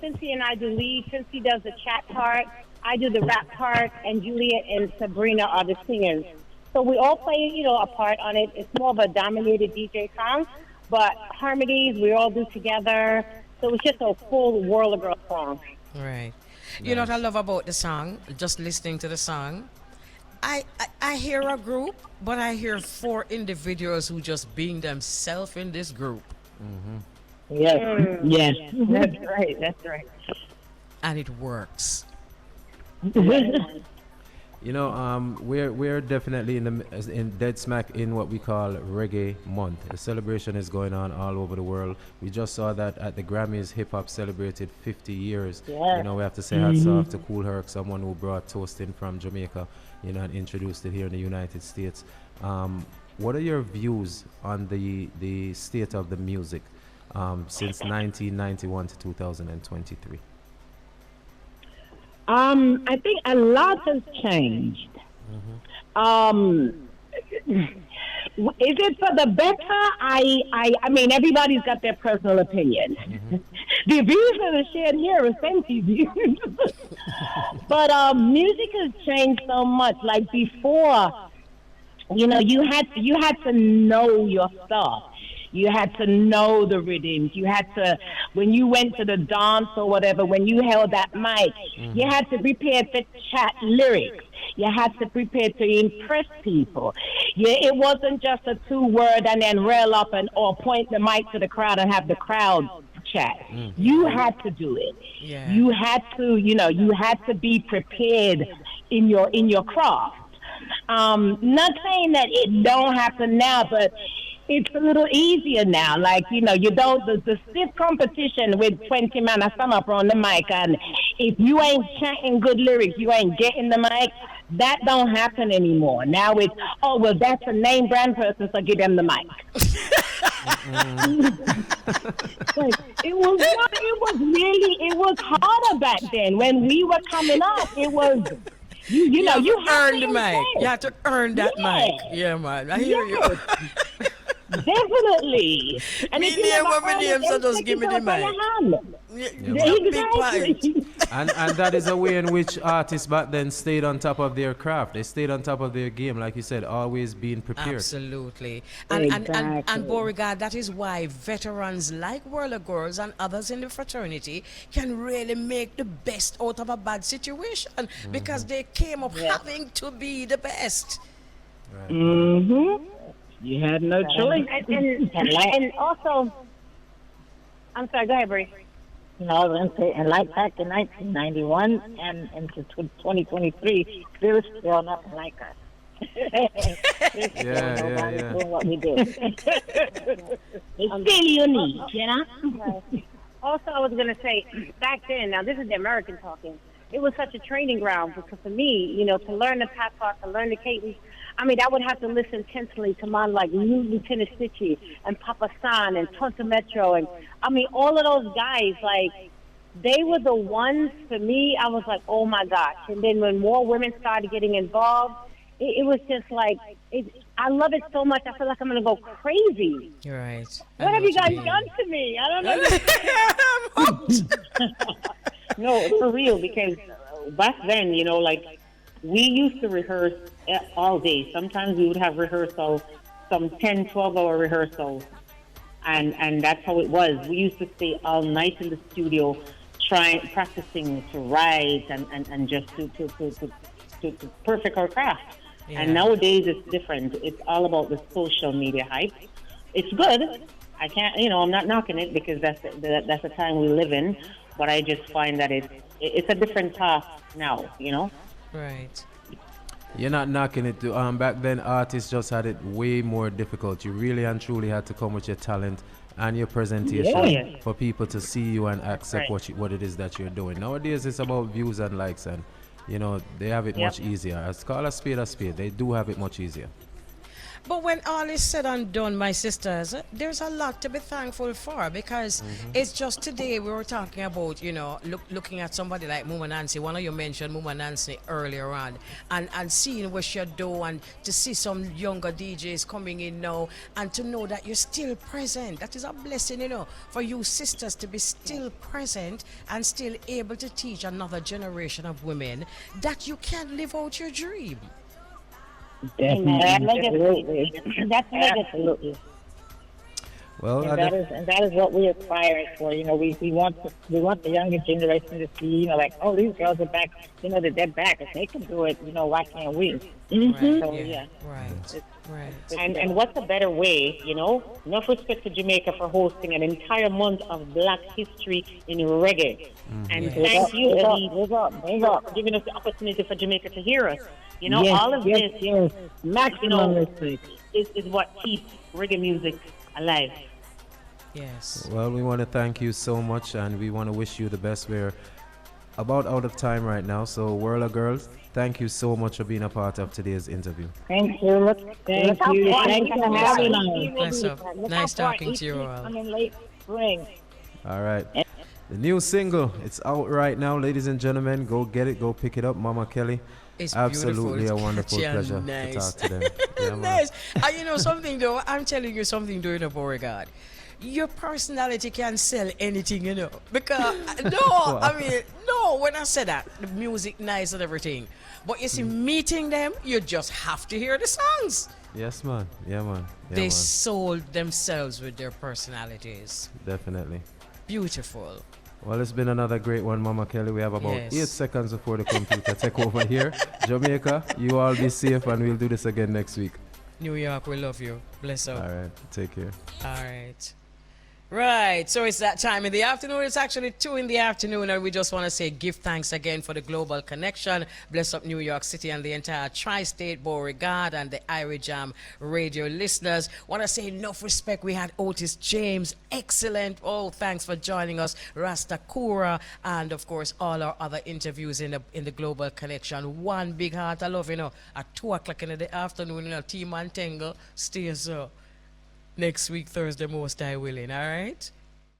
Speaker 9: Cincy and I do lead. Cincy does the chat part. I do the rap part, and Juliet and Sabrina are the singers. So we all play, a part on it. It's more of a dominated DJ song, but harmonies we all do together. So it's just a full Worl-A-Girl song.
Speaker 1: Right. You know what I love about the song? Just listening to the song, I hear a group, but I hear 4 individuals who just being themselves in this group.
Speaker 10: Mm-hmm. Yes.
Speaker 9: That's right.
Speaker 1: And it works.
Speaker 7: We're definitely in dead smack in what we call Reggae Month. The celebration is going on all over the world. We just saw that at the Grammys, hip hop celebrated 50 years.
Speaker 10: Yeah.
Speaker 7: We have to say hats off to Kool Herc, someone who brought toasting from Jamaica, and introduced it here in the United States. What are your views on the state of the music since 1991 to 2023?
Speaker 10: I think a lot has changed. Is it for the better? I mean, everybody's got their personal opinion. The views that are shared here are Fenty views. But music has changed so much. Like before, you had to know your stuff. You had to know the rhythms. You had to, when you went to the dance or whatever, when you held that mic, you had to prepare to chat lyrics. You had to prepare to impress people. It wasn't just a 2-word and then rail up or point the mic to the crowd and have the crowd chat. You had to do it.
Speaker 1: Yeah.
Speaker 10: You had to, you had to be prepared in your craft. Not saying that it don't happen now, but it's a little easier now. Like, you don't, the stiff competition with 20 men a sum up on the mic, and if you ain't chanting good lyrics, you ain't getting the mic, that don't happen anymore. Now it's, that's a name brand person, so give them the mic. It was harder back then. When we were coming up, it was, you
Speaker 1: earn the mic. You have to earn that mic. Yeah, man. I hear you.
Speaker 10: Definitely. And
Speaker 1: me name what my name, so just give me the mic.
Speaker 10: Exactly.
Speaker 7: And that is a way in which artists back then stayed on top of their craft. They stayed on top of their game, like you said, always being prepared.
Speaker 1: Absolutely. And Beau-regard, that is why veterans like Worl-A-Girls and others in the fraternity can really make the best out of a bad situation because they came up having to be the best.
Speaker 7: Right.
Speaker 10: You had no choice.
Speaker 9: And also, I'm sorry, go ahead, Bree.
Speaker 12: No, I was going to say, and like back in 1991 and into 2023, there's still nothing like us.
Speaker 7: Yeah.
Speaker 12: Doing what we do.
Speaker 10: It's still unique,
Speaker 9: Right. Also, I was going to say, back then, now this is the American talking, it was such a training ground because for me, to learn the patois, to learn the cadence, I would have to listen intensely to man like Lieutenant Stitchy and Papa San and Tonto Metro. And all of those guys, like, they were the ones, for me, I was like, oh my gosh. And then when more women started getting involved, it was just like, I love it so much. I feel like I'm gonna go crazy.
Speaker 1: You're right.
Speaker 9: What have you guys done to me? I don't know.
Speaker 11: No, for real, because back then, you know, like, we used to rehearse all day. Sometimes we would have rehearsals, some 10, 12-hour rehearsals. And that's how it was. We used to stay all night in the studio practicing to write and just to perfect our craft.
Speaker 1: Yeah.
Speaker 11: And nowadays it's different. It's all about the social media hype. It's good. I can't, you know, I'm not knocking it because that's the time we live in. But I just find that it's a different task now, you know?
Speaker 1: Right.
Speaker 7: You're not knocking it. Back then, artists just had it way more difficult. You really and truly had to come with your talent and your presentation for people to see you and accept what it is that you're doing. Nowadays, it's about views and likes, and you know they have it much easier. As call a spade, they do have it much easier.
Speaker 1: But when all is said and done, my sisters, there's a lot to be thankful for, because it's just today we were talking about, you know, looking at somebody like Mama Nancy. One of you mentioned Mama Nancy earlier on, and seeing what she do, and to see some younger DJs coming in now, and to know that you're still present. That is a blessing, you know, for you sisters to be still present and still able to teach another generation of women that you can live out your dream.
Speaker 12: Definitely. That's absolutely.
Speaker 7: Well,
Speaker 12: and that is what we aspire for. You know, we want the younger generation to see, you know, like, oh, these girls are back. You know, that they're back. If they can do it, you know, why can't we?
Speaker 11: Mm-hmm.
Speaker 12: So
Speaker 1: Right.
Speaker 11: And what's a better way, you know? Enough respect to Jamaica for hosting an entire month of Black History in reggae. And thank you, Elise, for giving us the opportunity for Jamaica to hear us. You know, all of this,
Speaker 12: maximum respect,
Speaker 11: is what keeps reggae music alive.
Speaker 1: Yes.
Speaker 7: Well, we want to thank you so much, and we want to wish you the best. We're about out of time right now, so Worl-A-Girl, thank you so much for being a part of today's interview.
Speaker 12: Thank you. Thank you for having
Speaker 1: us. Nice talking to you all.
Speaker 12: I'm in late spring.
Speaker 7: All right. The new single, it's out right now, ladies and gentlemen. Go get it, go pick it up. Mama Kelly.
Speaker 1: It's
Speaker 7: absolutely
Speaker 1: beautiful.
Speaker 7: a wonderful pleasure
Speaker 1: nice.
Speaker 7: to talk to them. Yeah,
Speaker 1: nice. You know something though, I'm telling you something during the Beau-regard. Your personality can sell anything, you know. Because when I said that, the music nice and everything. But you see, meeting them, you just have to hear the songs.
Speaker 7: Yes, man. Yeah, man. Yeah,
Speaker 1: they sold themselves with their personalities.
Speaker 7: Definitely.
Speaker 1: Beautiful.
Speaker 7: Well, it's been another great one, Mama Kelly. We have about 8 seconds before the computer take over here. Jamaica, you all be safe, and we'll do this again next week.
Speaker 1: New York, we love you. Bless up.
Speaker 7: All right. Take care.
Speaker 1: All right. Right, so it's that time in the afternoon. It's actually 2 in the afternoon, and we just want to say give thanks again for the global connection. Bless up New York City and the entire tri-state Beau-regard and the Irish Jam radio listeners. Want to say enough respect. We had Otis James, excellent. Oh, thanks for joining us, Tukura, and of course all our other interviews in the global connection. One big heart of love, you know, at 2 o'clock in the afternoon, you know, Team Un-Tengle. Stay so. Next week, Thursday, most I willing, all right?